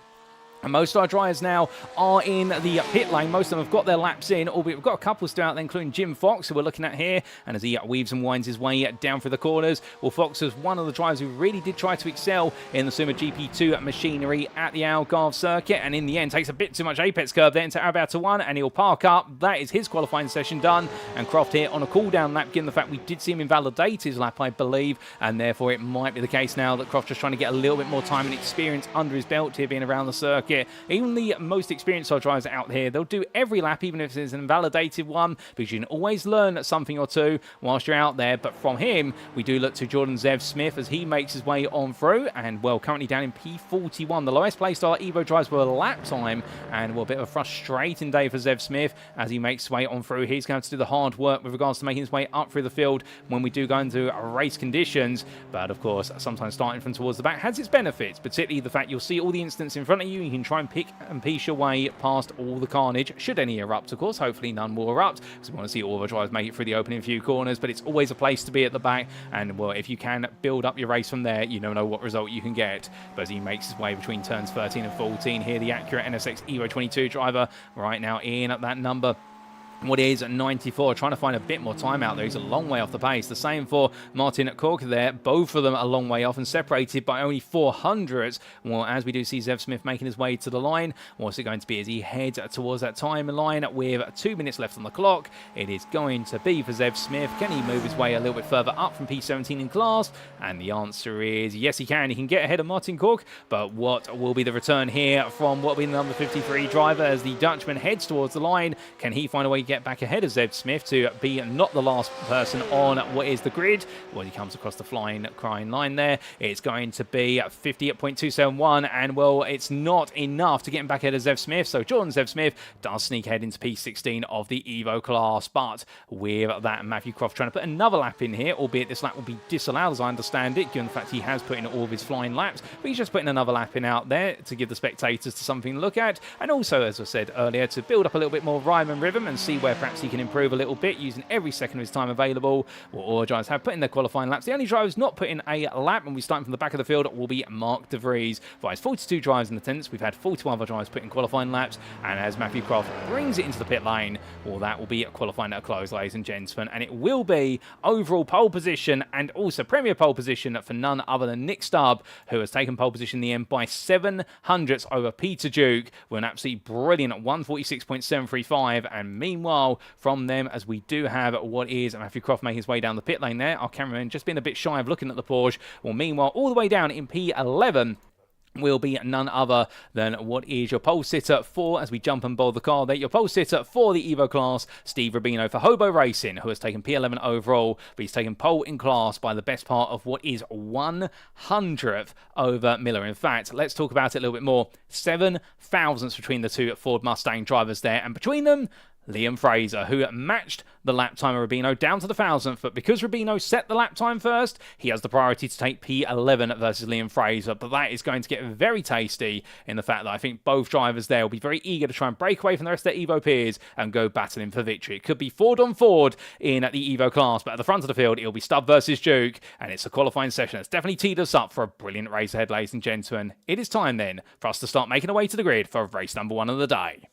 And most of our drivers now are in the pit lane. Most of them have got their laps in, albeit we've got a couple still out there, including Jim Fox, who we're looking at here. And as he weaves and winds his way down through the corners, well, Fox is one of the drivers who really did try to excel in the Suma GP2 machinery at the Algarve circuit, and in the end takes a bit too much apex curve there into Arrabbiata 1, and he'll park up. That is his qualifying session done. And Croft here on a cool-down lap, given the fact we did see him invalidate his lap, I believe, and therefore it might be the case now that Croft just trying to get a little bit more time and experience under his belt here, being around the circuit. Even the most experienced drivers out here, they'll do every lap, even if it's an invalidated one, because you can always learn something or two whilst you're out there. But from him, we do look to Jordan Zev Smith as he makes his way on through, and well, currently down in P41. The lowest placed our Evo drives were a lap time, and well, a bit of a frustrating day for Zev Smith as he makes his way on through. He's going to have to do the hard work with regards to making his way up through the field when we do go into race conditions. But of course, sometimes starting from towards the back has its benefits, particularly the fact you'll see all the incidents in front of you. You can can try and pick and piece your way past all the carnage, should any erupt, of course. Hopefully none will erupt, because we want to see all the drivers make it through the opening few corners, but it's always a place to be at the back, and well, if you can build up your race from there, you never know what result you can get. But as he makes his way between turns 13 and 14 here, the accurate NSX Evo 22 driver right now in at that number. What is 94, trying to find a bit more time out there. He's a long way off the pace. The same for Martin Kork there. Both of them a long way off and separated by only 400. Well, as we do see Zev Smith making his way to the line, what's it going to be as he heads towards that timeline with 2 minutes left on the clock? It is going to be for Zev Smith. Can he move his way a little bit further up from P17 in class? And the answer is yes, he can. He can get ahead of Martin Kork, but what will be the return here from what will be the number 53 driver as the Dutchman heads towards the line? Can he find a way to get back ahead of Zev Smith to be not the last person on what is the grid? Well, he comes across the crying line there. It's going to be 50.271, and well, it's not enough to get him back ahead of Zev Smith. So Jordan Zev Smith does sneak ahead into P16 of the Evo class, but with that, Matthew Croft trying to put another lap in here, albeit this lap will be disallowed as I understand it, given the fact he has put in all of his flying laps, but he's just putting another lap in out there to give the spectators to something to look at, and also, as I said earlier, to build up a little bit more rhyme and rhythm and see where perhaps he can improve a little bit using every second of his time available. Well, all the drivers have put in their qualifying laps. The only driver who's not put in a lap, and we start from the back of the field, will be Mark De Vries. Via 42 drivers in attendance, we've had 41 other drivers put in qualifying laps, and as Matthew Croft brings it into the pit lane, well, that will be qualifying at a close, ladies and gentlemen, and it will be overall pole position and also Premier pole position for none other than Nick Stubb, who has taken pole position in the end by 700ths over Peter Duke with an absolutely brilliant 146.735, and meanwhile, from them, as we do have what is Matthew Croft making his way down the pit lane there. Our cameraman just being a bit shy of looking at the Porsche. Well, meanwhile, all the way down in P11 will be none other than what is your pole sitter for, as we jump and board the car there, your pole sitter for the Evo class, Steve Rubino for Hobo Racing, who has taken P11 overall, but he's taken pole in class by the best part of what is 100th over Miller. In fact, let's talk about it a little bit more. 7 thousandths between the two Ford Mustang drivers there, and between them, Liam Fraser, who matched the lap time of Rubino down to the 1,000th, but because Rubino set the lap time first, he has the priority to take P11 versus Liam Fraser, but that is going to get very tasty in the fact that I think both drivers there will be very eager to try and break away from the rest of their Evo peers and go battling for victory. It could be Ford on Ford in the Evo class, but at the front of the field, it'll be Stubb versus Duke, and it's a qualifying session that's definitely teed us up for a brilliant race ahead, ladies and gentlemen. It is time then for us to start making our way to the grid for race number 1 of the day.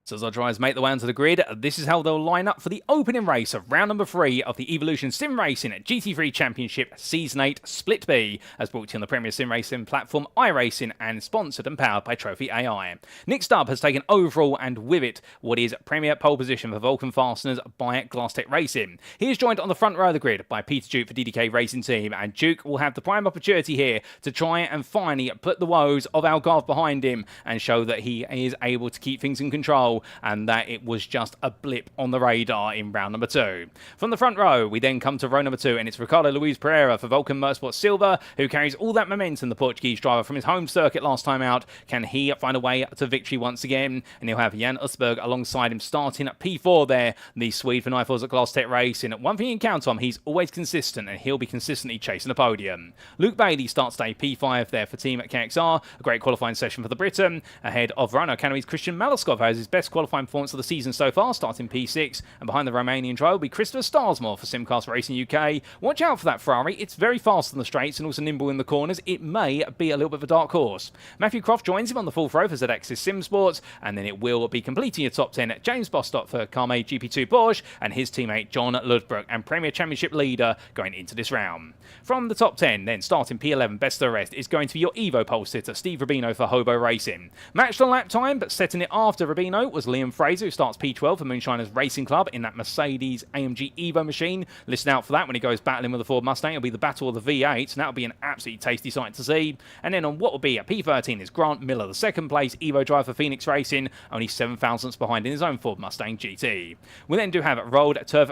So as our drivers make their way onto the grid, this is how they'll line up for the opening race of round number 3 of the Evolution Sim Racing GT3 Championship Season 8 Split B, as brought to you on the Premier Sim Racing platform iRacing and sponsored and powered by Trophy AI. Nick Stubb has taken overall and with it what is Premier pole position for Vulcan Fasteners by GlassTech Racing. He is joined on the front row of the grid by Peter Duke for DDK Racing Team, and Duke will have the prime opportunity here to try and finally put the woes of Algarve behind him and show that he is able to keep things in control, and that it was just a blip on the radar in round number 2. From the front row, we then come to row number 2, and it's Ricard Luiz Pereira for Vulcan Motorsport Silver, who carries all that momentum, the Portuguese driver, from his home circuit last time out. Can he find a way to victory once again? And he'll have Jan Östberg alongside him, starting at P4 there, the Swede for Nifels at GlassTech Racing. One thing you can count on, he's always consistent, and he'll be consistently chasing the podium. Luke Bailey starts day P5 there for Team at KXR, a great qualifying session for the Briton, ahead of Verona Academy's Christian Malaskov, who has his best qualifying performance of the season so far, starting P6, and behind the Romanian driver will be Christopher Starsmore for Simcast Racing UK. Watch out for that Ferrari, it's very fast on the straights and also nimble in the corners. It may be a little bit of a dark horse. Matthew Croft joins him on the full throw for ZX's Sim Sports, and then it will be completing your top 10 James Bostock for Carme GP2 Porsche and his teammate Jon Ludbrook, and Premier Championship leader going into this round. From the top 10, then starting P11, best of the rest, is going to be your Evo pole sitter, Steve Rubino for Hobo Racing. Matched on lap time, but setting it after Rubino was Liam Fraser, who starts P12 for Moonshiners Racing Club in that Mercedes AMG Evo machine. Listen out for that when he goes battling with the Ford Mustang. It'll be the battle of the V8, and that'll be an absolutely tasty sight to see. And then on what will be a P13 is Grant Miller, the second place Evo driver for Phoenix Racing, only 7 thousandths behind in his own Ford Mustang GT. We then do have Roald Turf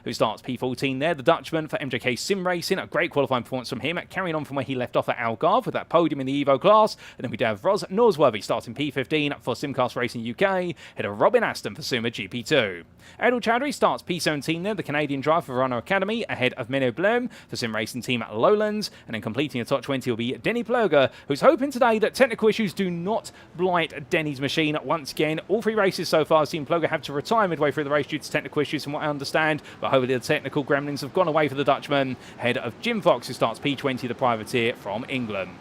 who starts P14 there, the Dutchman for MJK Sim Racing, a great qualifying performance from him, carrying on from where he left off at Algarve with that podium in the Evo class. And then we do have Ros Norsworthy starting P15 for Simcast Racing UK, Academy, ahead of Robin Aston for Suma GP2. Adil Chowdhury starts P17 there, the Canadian driver for Renault Academy, ahead of Menno Blum for Sim Racing Team at Lowlands, and then completing the top 20 will be Denny Plöger, who's hoping today that technical issues do not blight Denny's machine once again. All 3 races so far have seen Plöger have to retire midway through the race due to technical issues from what I understand, but hopefully the technical gremlins have gone away for the Dutchman, ahead of Jim Fox, who starts P20, the privateer from England.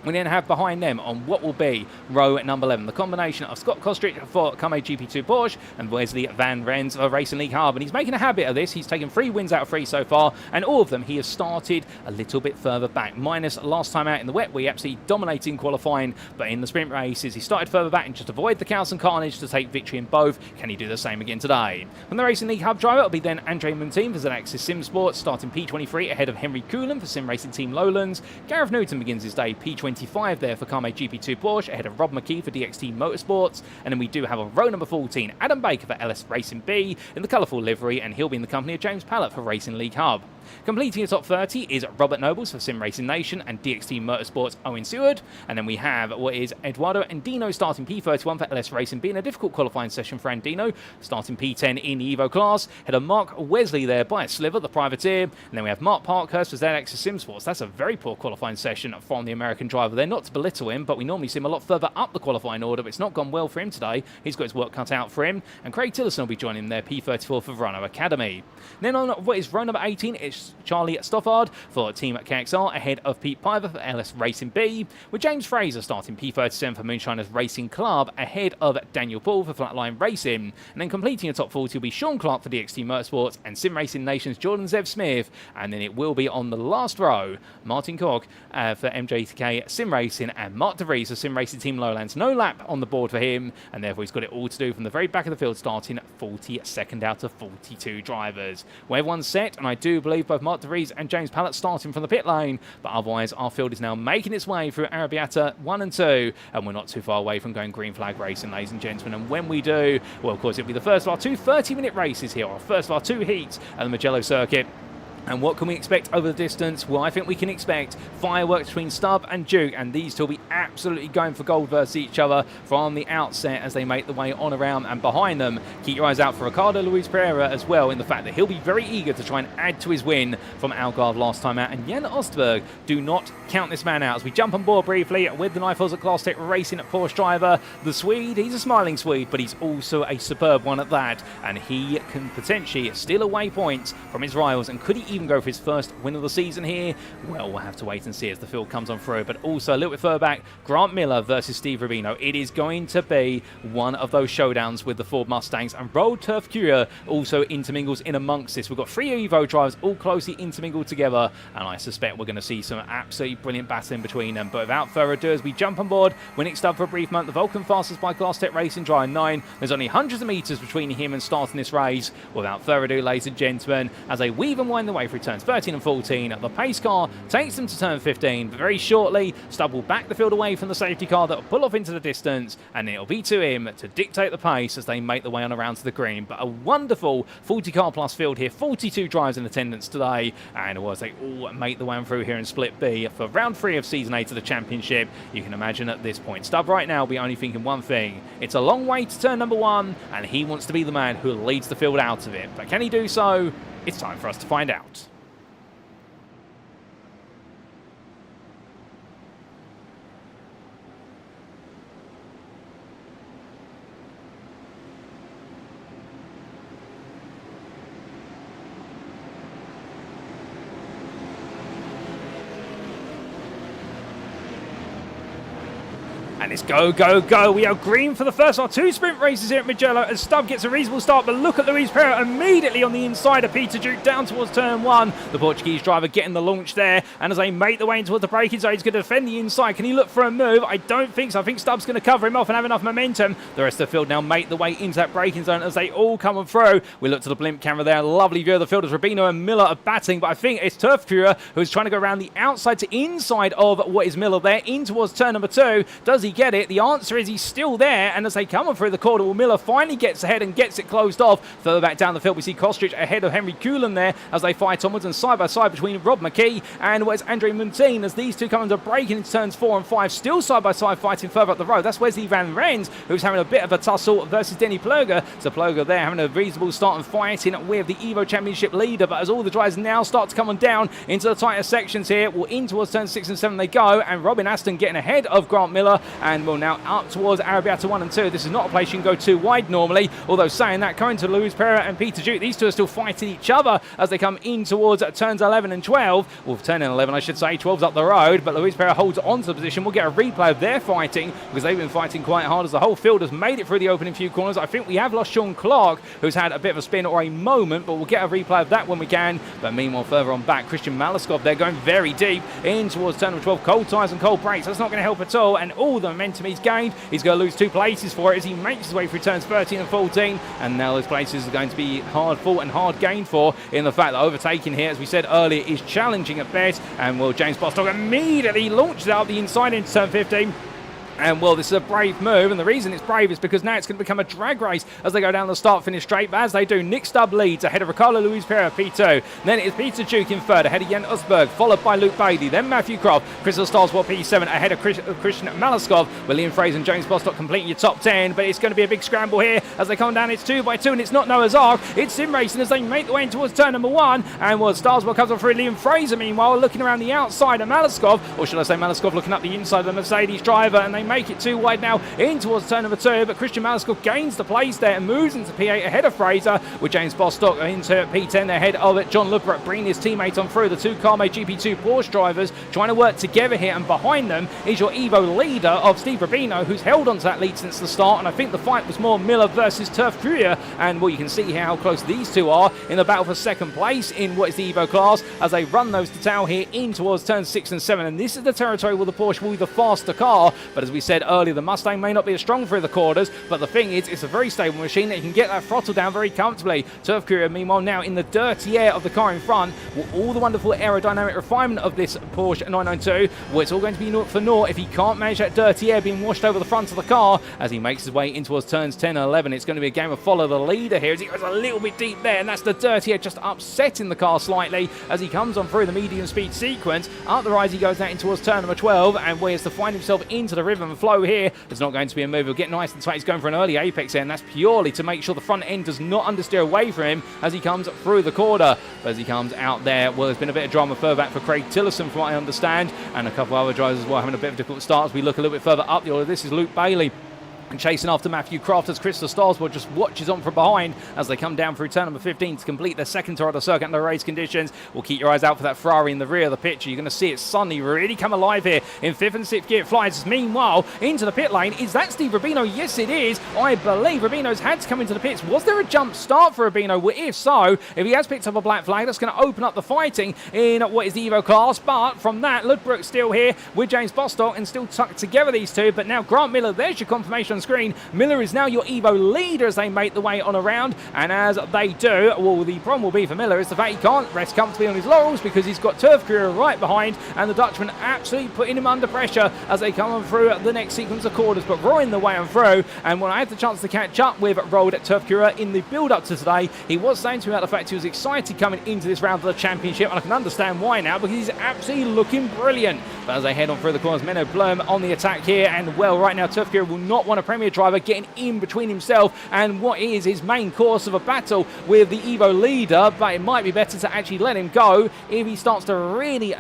We then have behind them on what will be row number 11, the combination of Scott Kostrich for Kame GP2 Porsche and Wesley Van Rens for Racing League Hub. And he's making a habit of this. He's taken 3 wins out of 3 so far, and all of them he has started a little bit further back. Minus last time out in the wet, where he absolutely dominated in qualifying, but in the sprint races, he started further back and just avoid the chaos and carnage to take victory in both. Can he do the same again today? From the Racing League Hub driver, it'll be then Andre Muntean for Zanaxis Sim Sports, starting P23 ahead of Henry Coolan for Sim Racing Team Lowlands. Gareth Newton begins his day P25 there for Kame GP2 Porsche, ahead of Rob McKee for DXT Motorsports. And then we do have a row number 14, Adam Baker for LS Racing B in the colourful livery, and he'll be in the company of James Pallett for Racing League Hub. Completing the top 30 is Robert Nobles for Sim Racing Nation and DXT Motorsports Owen Seward. And then we have what is Eduardo Andino starting P31 for LS Racing B in a difficult qualifying session for Andino, starting P10 in the Evo class. Head of Mark Wesley there by a sliver, the privateer. And then we have Mark Parkhurst for ZX Sim Sports. That's a very poor qualifying session from the American driver there. Not to belittle him, but we normally see him a lot further up the qualifying order, but it's not gone well for him today. He's got his work cut out for him. And Craig Tillerson will be joining him there, P34 for Renault Academy. And then on what is row number 18, it's Charlie Stoffard for Team KXR, ahead of Pete Piver for LS Racing B, with James Fraser starting P37 for Moonshiners Racing Club, ahead of Daniel Paul for Flatline Racing. And then completing the top 40 will be Sean Clark for DXT Motorsports and Sim Racing Nation's Jordan Zev Smith. And then it will be on the last row, Martin Koch for MJTK Sim Racing and Mark De Vries for Sim Racing Team Lowlands. No lap on the board for him, and therefore he's got it all to do from the very back of the field, starting 42nd out of 42 drivers. Well, everyone's set, and I do believe both Mark De Vries and James Pallett starting from the pit lane, but otherwise our field is now making its way through Arrabbiata 1 and 2, and we're not too far away from going green flag racing, ladies and gentlemen. And when we do, well, of course, it'll be the first of our 2 30-minute races here, or first of our 2 heats at the Mugello circuit. And what can we expect over the distance? Well, I think we can expect fireworks between Stubb and Duke, and these two will be absolutely going for gold versus each other from the outset as they make the way on around. And behind them, keep your eyes out for Ricard Luiz Pereira as well, in the fact that he'll be very eager to try and add to his win from Algarve last time out. And Jan Östberg, do not count this man out. As we jump on board briefly with the Nyfels at Class Tech Racing at Porsche driver, the Swede, he's a smiling Swede, but he's also a superb one at that. And he can potentially steal away points from his rivals, and could he even go for his first win of the season here? Well, we'll have to wait and see as the field comes on through. But also a little bit further back, Grant Miller versus Steve Rubino. It is going to be one of those showdowns with the Ford Mustangs, and Road Turf Curia also intermingles in amongst this. We've got 3 Evo drivers all closely intermingled together, and I suspect we're going to see some absolutely brilliant battling between them. But without further ado, as we jump on board, winning Stubb for a brief moment, the Vulcan fastest by Class Tech Racing Drive 9. There's only hundreds of metres between him and starting this race. Without further ado, ladies and gentlemen, as they weave and wind the way through turns 13 and 14, the pace car takes them to turn 15. But very shortly, Stubb will back the field away from the safety car that will pull off into the distance, and it'll be to him to dictate the pace as they make the way on around to the green. But a wonderful 40 car plus field here, 42 drivers in attendance today, and as they all make the way on through here in Split B for round 3 of Season 8 of the Championship. You can imagine at this point, Stubb right now will be only thinking one thing: it's a long way to turn number 1, and he wants to be the man who leads the field out of it. But can he do so? It's time for us to find out. And it's go, go, go. We are green for the first of our 2 sprint races here at Mugello as Stubb gets a reasonable start. But look at Luiz Pereira immediately on the inside of Peter Duke down towards turn 1. The Portuguese driver getting the launch there. And as they make the way in towards the braking zone, he's going to defend the inside. Can he look for a move? I don't think so. I think Stubb's going to cover him off and have enough momentum. The rest of the field now make the way into that braking zone as they all come on through. We look to the blimp camera there. Lovely view of the field as Rubino and Miller are batting. But I think it's Turf Furia who's trying to go around the outside to inside of what is Miller there in towards turn number 2. Does he get it? The answer is he's still there, and as they come on through the corner, well, Miller finally gets ahead and gets it closed off. Further back down the field, we see Kostrich ahead of Henry Kulan there as they fight onwards, and side by side between Rob McKee and where's Andre Muntean as these two come into breaking into turns 4 and 5, still side by side fighting further up the road. That's Wesley Van Rens who's having a bit of a tussle versus Denny Plöger. So Plöger there having a reasonable start and fighting with the Evo Championship leader, but as all the drivers now start to come on down into the tighter sections here, well, in towards turns 6 and 7 they go, and Robin Aston getting ahead of Grant Miller, and will now up towards Arabiata 1 and 2. This is not a place you can go too wide normally, although saying that, coming to Luiz Pereira and Peter Duke, these two are still fighting each other as they come in towards turns 11 and 12. Well, turn 11 I should say, 12's up the road, but Luiz Pereira holds on to the position. We'll get a replay of their fighting because they've been fighting quite hard as the whole field has made it through the opening few corners. I think we have lost Sean Clark, who's had a bit of a spin or a moment, but we'll get a replay of that when we can. But meanwhile, further on back, Christian Malaskov, they're going very deep in towards turn 12. Cold tyres and cold brakes, that's not going to help at all, and all the momentum he's gained, he's going to lose 2 places for it as he makes his way through turns 13 and 14, and now those places are going to be hard fought and hard gained for, in the fact that overtaking here, as we said earlier, is challenging at best. And well, James Bostock immediately launched out the inside into turn 15. And well, this is a brave move, and the reason it's brave is because now it's going to become a drag race as they go down the start-finish straight. But as they do, Nick Stubb leads ahead of Ricardo Luiz Pereira, P2. Then it is Peter Duke in third, ahead of Jan Östberg, followed by Luke Bailey. Then Matthew Croft, Crystal Starswell, P7, ahead of Christian Malaskov, with Liam Fraser and James Bostock completing your top 10. But it's going to be a big scramble here as they come down. It's 2 by 2, and it's not Noah's Ark. It's Sim Racing as they make the way in towards turn number 1. And well, Starswell comes on through Liam Fraser, meanwhile, looking around the outside of Malaskov, or should I say Malaskov looking up the inside of the Mercedes driver, and they make it 2 wide now in towards turn number 2, but Christian Malaskov gains the place there and moves into P8 ahead of Fraser, with James Bostock into P10 ahead of it. Jon Ludbrook bringing his teammate on through. The 2 Carme GP2 Porsche drivers trying to work together here, and behind them is your Evo leader of Steve Rubino, who's held onto that lead since the start, and I think the fight was more Miller versus Turf Courier, and well, you can see here how close these two are in the battle for second place in what is the Evo class as they run those to tail here in towards turns 6 and 7, and this is the territory where the Porsche will be the faster car, but as we said earlier, the Mustang may not be as strong through the quarters, but the thing is, it's a very stable machine that you can get that throttle down very comfortably. Turf Courier, meanwhile, now in the dirty air of the car in front, with all the wonderful aerodynamic refinement of this Porsche 992, well, it's all going to be naught for naught if he can't manage that dirty air being washed over the front of the car as he makes his way in towards turns 10 and 11. It's going to be a game of follow the leader here as he goes a little bit deep there, and that's the dirty air just upsetting the car slightly as he comes on through the medium speed sequence. Up the rise he goes out in towards turn number 12, and where he has to find himself into the rhythm and flow here. It's not going to be a move. He'll get nice and tight. He's going for an early apex here, and that's purely to make sure the front end does not understeer away from him as he comes through the corner. But as he comes out there, well, there's been a bit of drama further back for Craig Tillerson from what I understand, and a couple of other drivers as well having a bit of a difficult start as we look a little bit further up the order. This is Luke Bailey and chasing after Matthew Croft as Crystal Starswell just watches on from behind as they come down through turn number 15 to complete their second tour of the circuit under race conditions. We'll keep your eyes out for that Ferrari in the rear of the picture. You're going to see it suddenly really come alive here in 5th and 6th gear. It flies. Meanwhile, into the pit lane. Is that Steve Rubino? Yes, it is. I believe Rubino's had to come into the pits. Was there a jump start for Rubino? Well, if so, if he has picked up a black flag, that's going to open up the fighting in what is the Evo class. But from that, Ludbrook still here with James Bostock and still tucked together these two. But now Grant Miller, there's your confirmation on screen. Miller is now your Evo leader as they make the way on around, and as they do, well, the problem will be for Miller is the fact he can't rest comfortably on his laurels because he's got Turf Courier right behind, and the Dutchman absolutely putting him under pressure as they come on through the next sequence of quarters, but roaring the way on through. And when I had the chance to catch up with Roald at Turf Courier in the build-up to today, he was saying to me about the fact he was excited coming into this round of the championship, and I can understand why now because he's absolutely looking brilliant. But as they head on through the corners, Menno Blum on the attack here, and well, right now Turf Courier will not want a Premier driver getting in between himself and what is his main course of a battle with the Evo leader, but it might be better to actually let him go if he starts to really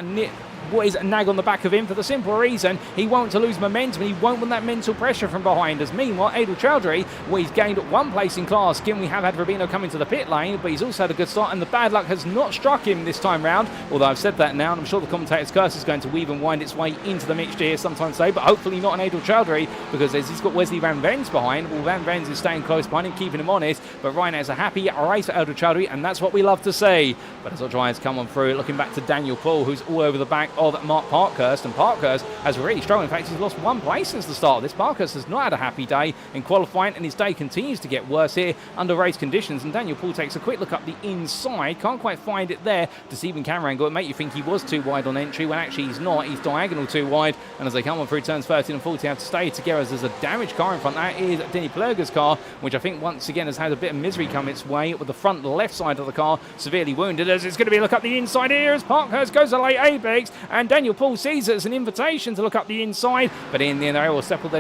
what is a nag on the back of him, for the simple reason he won't to lose momentum. He won't want that mental pressure from behind. As meanwhile, Adel Chowdhury, well, he's gained 1 place in class. Given we have had Rubino come into the pit lane, but he's also had a good start, and the bad luck has not struck him this time round. Although I've said that now, and I'm sure the commentator's curse is going to weave and wind its way into the mixture here sometime today, but hopefully not on Adel Chowdhury, because as he's got Wesley Van Vens behind, well, Van Vens is staying close behind him, keeping him honest. But right now it's a happy race for Adel Chowdhury, and that's what we love to see. But as our drivers come on through, looking back to Daniel Paul, who's all over the back of Mark Parkhurst, and Parkhurst has really struggled. In fact, he's lost 1 place since the start of this. Parkhurst has not had a happy day in qualifying, and his day continues to get worse here under race conditions. And Daniel Paul takes a quick look up the inside, can't quite find it there. Deceiving camera angle, it make you think he was too wide on entry, when actually he's not. He's diagonal too wide, and as they come on through turns 13 and 14, they have to stay together as there's a damaged car in front. That is Denny Plurger's car, which I think once again has had a bit of misery come its way, with the front left side of the car severely wounded, as it's going to be a look up the inside here as Parkhurst goes to late apex, and Daniel Paul sees it as an invitation to look up the inside, but in the end they will settle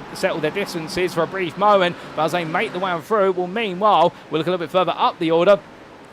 their distances for a brief moment. But as they make the way through, well, meanwhile we'll look a little bit further up the order.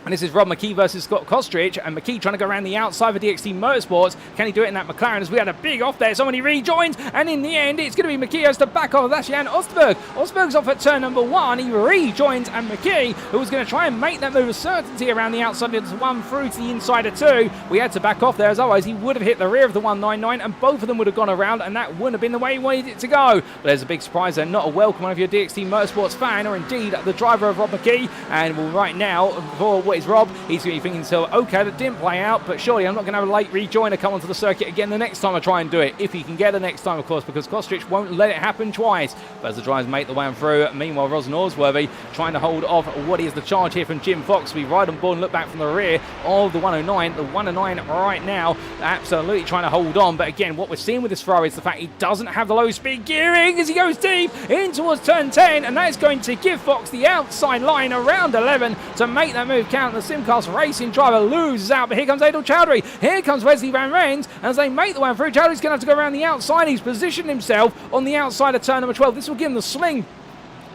And this is Rob McKee versus Scott Kostrich, and McKee trying to go around the outside for DXT Motorsports. Can he do it in that McLaren, as we had a big off there? Somebody rejoins, and in the end it's going to be McKee has to back off. That's Jan Östberg. Östberg's off at turn number 1. He rejoins, and McKee, who was going to try and make that move of certainty around the outside of 1 through to the inside of 2. We had to back off there, as otherwise he would have hit the rear of the 199, and both of them would have gone around, and that wouldn't have been the way he wanted it to go. But there's a big surprise there, not a welcome one if you're a DXT Motorsports fan, or indeed the driver of Rob McKee. And well, right now, for what is Rob, he's going to be thinking to himself, okay, that didn't play out, but surely I'm not going to have a late rejoiner come onto the circuit again the next time I try and do it. If he can get it next time, of course, because Kostrich won't let it happen twice. But as the drivers make the way on through, meanwhile, Rosen Osworthy trying to hold off what is the charge here from Jim Fox. We ride on board and look back from the rear of the 109. The 109 right now, absolutely trying to hold on. But again, what we're seeing with this Ferrari is the fact he doesn't have the low speed gearing as he goes deep in towards turn 10, and that is going to give Fox the outside line around 11 to make that move count. The Simcast Racing driver loses out, but here comes Adel Chowdhury. Here comes Wesley Van Rens, and as they make the way through, Chowdhury's going to have to go around the outside. He's positioned himself on the outside of turn number 12. This will give him the swing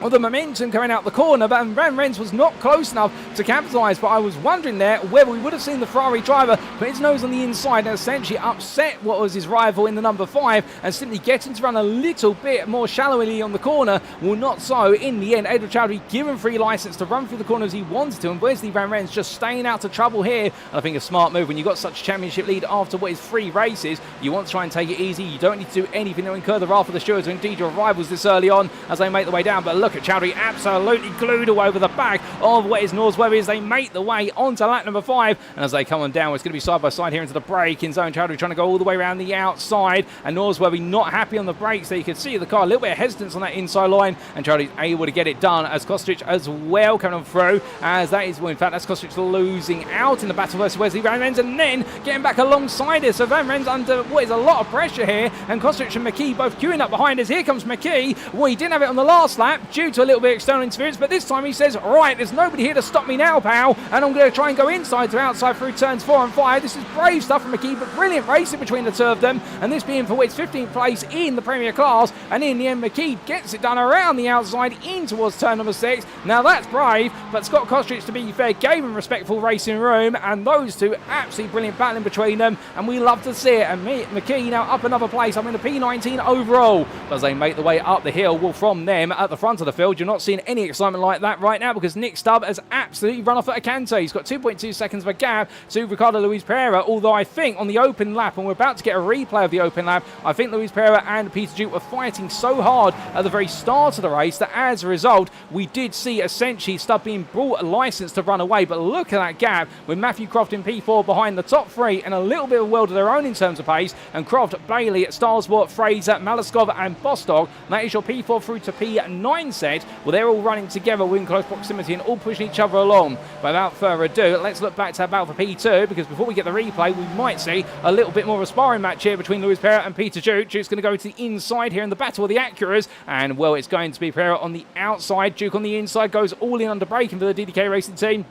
of the momentum coming out the corner, but Van Rens was not close enough to capitalise. But I was wondering there whether we would have seen the Ferrari driver put his nose on the inside and essentially upset what was his rival in the number 5 and simply get him to run a little bit more shallowly on the corner. Well, not so. In the end, Adel Chowdhury given free licence to run through the corner as he wanted to, and Wesley Van Rens just staying out of trouble here. And I think a smart move when you've got such a championship lead after what is 3 races. You want to try and take it easy. You don't need to do anything to incur the wrath of the stewards or indeed your rivals this early on as they make the way down. But look at Chowdhury absolutely glued all over the back of what is Norsworthy as they make the way onto lap number 5. And as they come on down, it's going to be side by side here into the braking zone. Chowdhury trying to go all the way around the outside, and Norsworthy not happy on the brakes. So you can see the car a little bit of hesitance on that inside line, and Chowdhury's able to get it done as Kostrich as well coming on through. As that is, well, in fact, that's Kostrich losing out in the battle versus Wesley Van Rens, and then getting back alongside it. So Van Rens under what is a lot of pressure here, and Kostrich and McKee both queuing up behind us. Here comes McKee. Well, he didn't have it on the last lap due to a little bit of external interference, but this time he says, right, there's nobody here to stop me now, pal, and I'm going to try and go inside to outside through turns 4 and 5. This is brave stuff from McKee, but brilliant racing between the two of them, and this being for its 15th place in the Premier class. And in the end, McKee gets it done around the outside in towards turn number 6. Now that's brave, but Scott Kostrich, to be fair, gave him respectful racing room, and those two absolutely brilliant battling between them, and we love to see it. And McKee now up another place. I'm in the P19 overall, but as they make the way up the hill, well, from them at the front of the field, you're not seeing any excitement like that right now, because Nick Stubb has absolutely run off at a canter. He's got 2.2 seconds of a gap to Ricard Luiz Pereira, although I think on the open lap, and we're about to get a replay of the open lap, I think Luiz Pereira and Peter Duke were fighting so hard at the very start of the race that as a result, we did see essentially Stubb being brought a license to run away. But look at that gap with Matthew Croft in P4 behind the top 3 and a little bit of a world of their own in terms of pace, and Croft, Bailey, Starswart, Fraser, Malaskov and Bostock. That is your P4 through to P9 set. Well, they're all running together within close proximity and all pushing each other along. But without further ado, let's look back to our battle for P2, because before we get the replay, we might see a little bit more of a sparring match here between Luiz Pereira and Peter Duke. Duke's going to go to the inside here in the battle of the Acuras, and well, it's going to be Pereira on the outside. Duke on the inside goes all in under braking for the DDK Racing team.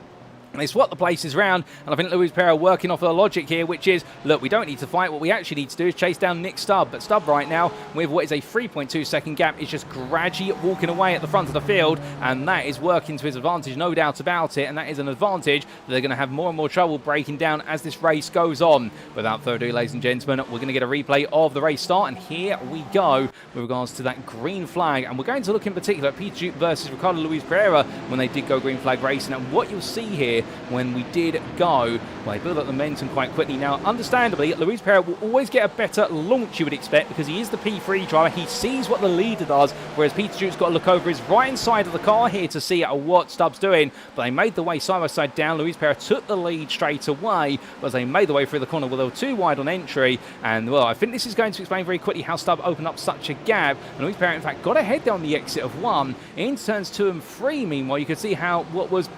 And they swap the places round, and I think Luiz Pereira working off the logic here, which is, look, we don't need to fight. What we actually need to do is chase down Nick Stubb. But Stubb right now, with what is a 3.2 second gap, is just gradually walking away at the front of the field, and that is working to his advantage, no doubt about it, and that is an advantage that they're going to have more and more trouble breaking down as this race goes on. Without further ado, ladies and gentlemen, we're going to get a replay of the race start, and here we go with regards to that green flag, and we're going to look in particular at Peter Duke versus Ricard Luiz Pereira when they did go green flag racing. And what you'll see here here when we did go. Well, they build up the momentum quite quickly. Now, understandably, Luiz Pereira will always get a better launch, you would expect, because he is the P3 driver. He sees what the leader does, whereas Peter Duke's got to look over his right-hand side of the car here to see what Stubbs doing. But they made the way side by side down. Luiz Pereira took the lead straight away, but as they made the way through the corner, well, they were too wide on entry. And, well, I think this is going to explain very quickly how Stubb opened up such a gap. And Luiz Pereira, in fact, got ahead there on the exit of 1. In turns 2 and 3, meanwhile, you could see how what was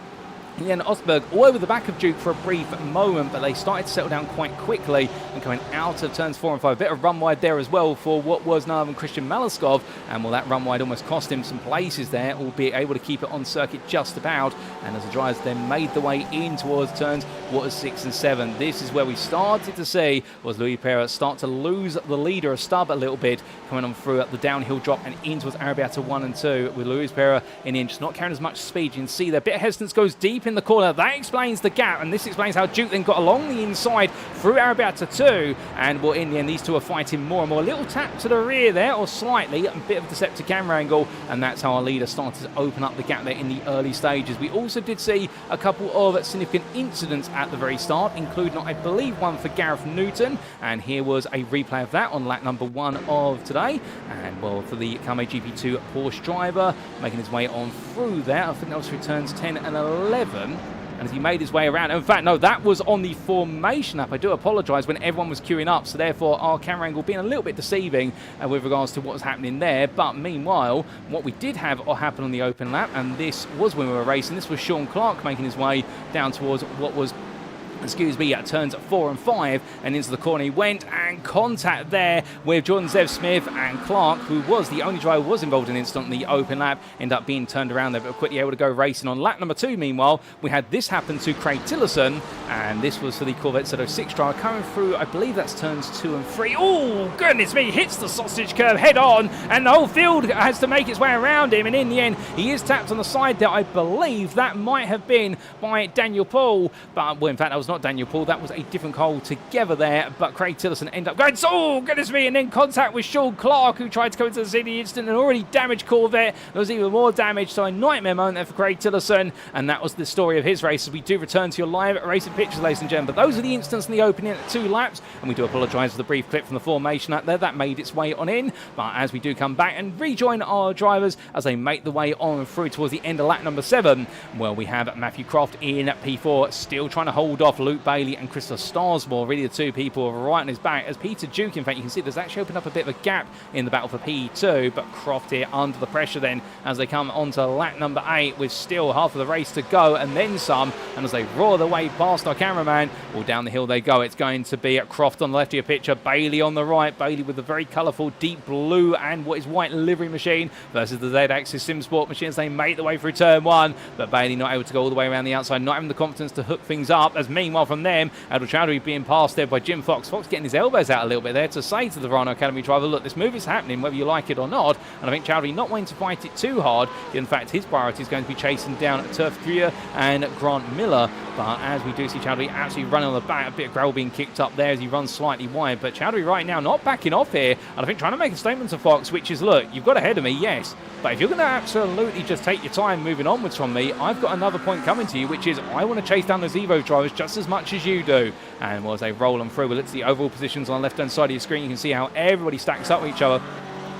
Jan Östberg all over the back of Duke for a brief moment, but they started to settle down quite quickly and coming out of turns 4 and 5. A bit of run wide there as well for what was none other than Christian Malaskov, and well, that run wide almost cost him some places there, albeit able to keep it on circuit just about. And as the drivers then made the way in towards turns 6 and 7, this is where we started to see was Luiz Pereira start to lose the leader of Stubb a little bit, coming on through the downhill drop and in towards Arrabbiata 1 and 2, with Luiz Pereira in the end just not carrying as much speed. You can see there, a bit of hesitance goes deep in the corner. That explains the gap, and this explains how Duke then got along the inside through Arrabbiata 2, and well, in the end these two are fighting more and more. A little tap to the rear there, or slightly, a bit of a deceptive camera angle, and that's how our leader started to open up the gap there in the early stages. We also did see a couple of significant incidents at the very start, including, I believe, one for Gareth Newton, and here was a replay of that on lap number 1 of today. And well, for the Kame GP2 Porsche driver, making his way on through there, I think that was through turns 10 and 11. And as he made his way around, in fact, no, that was on the formation lap. I do apologise, when everyone was queuing up, so therefore our camera angle being a little bit deceiving with regards to what was happening there. But meanwhile, what we did have happen on the open lap, and this was when we were racing, this was Sean Clark making his way down towards what was at turns 4 and 5, and into the corner he went, and contact there with Jordan Zev Smith and Clark, who was the only driver who was involved in the incident in the open lap, ended up being turned around there, but quickly able to go racing on lap number 2. Meanwhile, we had this happen to Craig Tillerson, and this was for the Corvette Z06 driver coming through, I believe that's turns 2 and 3. Oh, goodness me, hits the sausage curve head on, and the whole field has to make its way around him, and in the end, he is tapped on the side there. I believe that might have been by Daniel Paul, but, well, in fact, that was not Daniel Paul, that was a different car altogether there, but Craig Tillerson ended up going, oh goodness me, and then contact with Sean Clark, who tried to come into the city instant and already damaged Corvette. There was even more damage, so a nightmare moment there for Craig Tillerson, and that was the story of his race. As we do return to your live racing pictures, ladies and gentlemen, but those are the incidents in the opening at 2 laps, and we do apologise for the brief clip from the formation out there that made its way on in, but as we do come back and rejoin our drivers as they make the way on through towards the end of lap number 7, well, we have Matthew Croft in P4 still trying to hold off Luke Bailey and Christopher Starsmore, really the two people right on his back, as Peter Duke, in fact, you can see there's actually opened up a bit of a gap in the battle for P2, but Croft here under the pressure then as they come onto lap number 8 with still half of the race to go and then some, and as they roar their way past our cameraman, well, down the hill they go. It's going to be Croft on the left of your picture, Bailey on the right, Bailey with the very colourful deep blue and what is white livery machine versus the Z-Axis SimSport machine as they make the way through turn 1, but Bailey not able to go all the way around the outside, not having the confidence to hook things up, as meanwhile from them, Adil Chowdhury being passed there by Jim Fox. Fox getting his elbows out a little bit there to say to the Verano Academy driver, look, this move is happening whether you like it or not, and I think Chowdhury not wanting to fight it too hard. In fact, his priority is going to be chasing down Turf Greer and Grant Miller, but as we do see Chowdhury absolutely running on the back, a bit of gravel being kicked up there as he runs slightly wide, but Chowdhury right now not backing off here, and I think trying to make a statement to Fox, which is, look, you've got ahead of me, yes, but if you're going to absolutely just take your time moving onwards from me, I've got another point coming to you, which is I want to chase down those Evo drivers just as much as you do. And well, as they roll them through, well, it's the overall positions on the left-hand side of your screen. You can see how everybody stacks up with each other.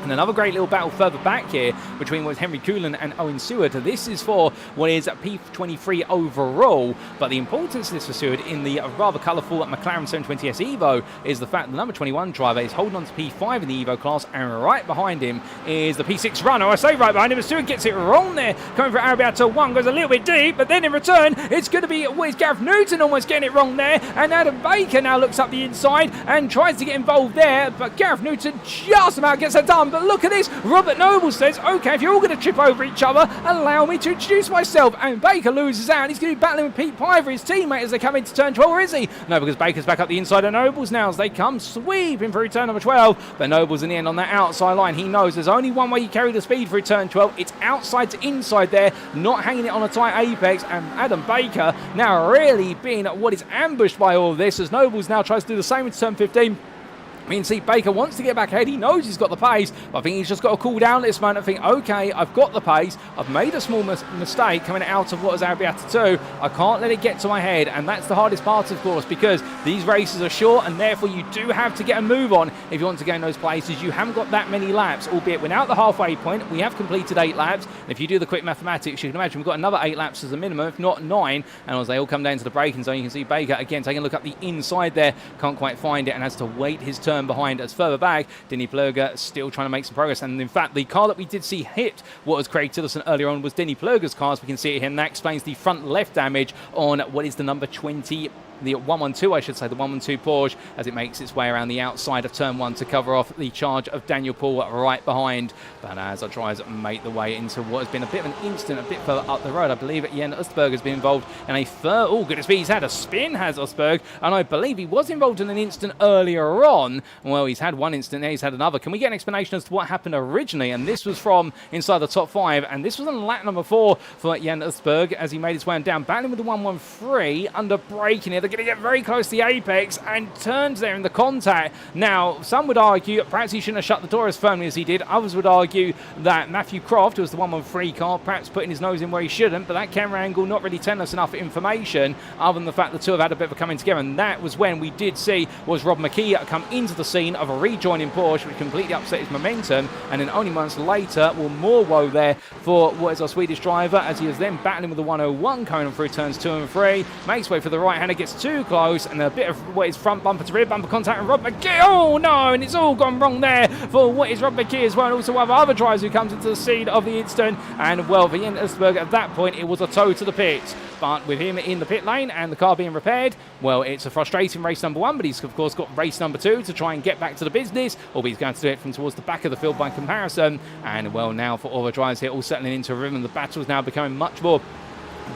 And another great little battle further back here between what is Henry Coolan and Owen Seward. This is for what is P23 overall, but the importance of this for Seward in the rather colourful McLaren 720S Evo is the fact that the number 21 driver is holding on to P5 in the Evo class, and right behind him is the P6 runner. I say right behind him, Seward gets it wrong there, coming for Arrabbiata 1, goes a little bit deep, but then in return, it's going to be, what is Gareth Newton almost getting it wrong there, and Adam Baker now looks up the inside and tries to get involved there, but Gareth Newton just about gets it done. But look at this, Robert Noble says, okay, if you're all going to trip over each other, allow me to introduce myself. And Baker loses out, and he's going to be battling with Pete Piver, his teammate, as they come into turn 12, or is he? No, because Baker's back up the inside of Nobles now as they come sweeping through turn number 12, but Nobles in the end on that outside line. He knows there's only one way you carry the speed through turn 12, it's outside to inside there, not hanging it on a tight apex, and Adam Baker now really being what is ambushed by all of this, as Nobles now tries to do the same into turn 15. We can see Baker wants to get back ahead. He knows he's got the pace, but I think he's just got to cool down at this moment and think, okay, I've got the pace. I've made a small mistake coming out of what is Arabiata 2. I can't let it get to my head, and that's the hardest part, of course, because these races are short, and therefore you do have to get a move on if you want to gain those places. You haven't got that many laps, albeit without the halfway point. We have completed 8 laps, and if you do the quick mathematics, you can imagine we've got another 8 laps as a minimum, if not 9, and as they all come down to the braking zone, you can see Baker, again, taking a look up the inside there, can't quite find it, and has to wait his turn behind as further back. Denny Plurger still trying to make some progress, and in fact the car that we did see hit what was Craig Tillotson earlier on was Denny Plurger's car, as we can see it here, and that explains the front left damage on what is the number 20, the 112, I should say, the 112 Porsche, as it makes its way around the outside of turn 1 to cover off the charge of Daniel Paul right behind. But as our drivers make the way into what has been a bit of an incident a bit further up the road, I believe Jan Östberg has been involved in a oh goodness me, he's had a spin, has Östberg, and I believe he was involved in an incident earlier on. Well, he's had one incident, now he's had another. Can we get an explanation as to what happened originally? And this was from inside the top 5, and this was on lap number 4 for Jan Östberg as he made his way down, battling with the 113, under braking it. They're going to get very close to the apex and turns there in the contact. Now, some would argue perhaps he shouldn't have shut the door as firmly as he did. Others would argue that Matthew Croft, who was the 113 car, perhaps putting his nose in where he shouldn't, but that camera angle not really telling us enough information other than the fact the two have had a bit of a coming together, and that was when we did see was Rob McKee come into the scene of a rejoining Porsche, which completely upset his momentum, and then only months later, well, more woe there for what is our Swedish driver, as he is then battling with the 101 coming through turns 2 and 3, makes way for the right-hander, gets too close, and a bit of what is front bumper to rear bumper contact, and Rob McKee, oh no, and it's all gone wrong there for what is Rob McKee as well, and also one of other drivers who comes into the scene of the incident, and well, for Jan Östberg at that point, it was a tow to the pits. But with him in the pit lane and the car being repaired, well, it's a frustrating race number 1, but he's of course got race number 2 to try and get back to the business, or he's going to do it from towards the back of the field by comparison. And well, now for all the drivers here all settling into a rhythm, the battle is now becoming much more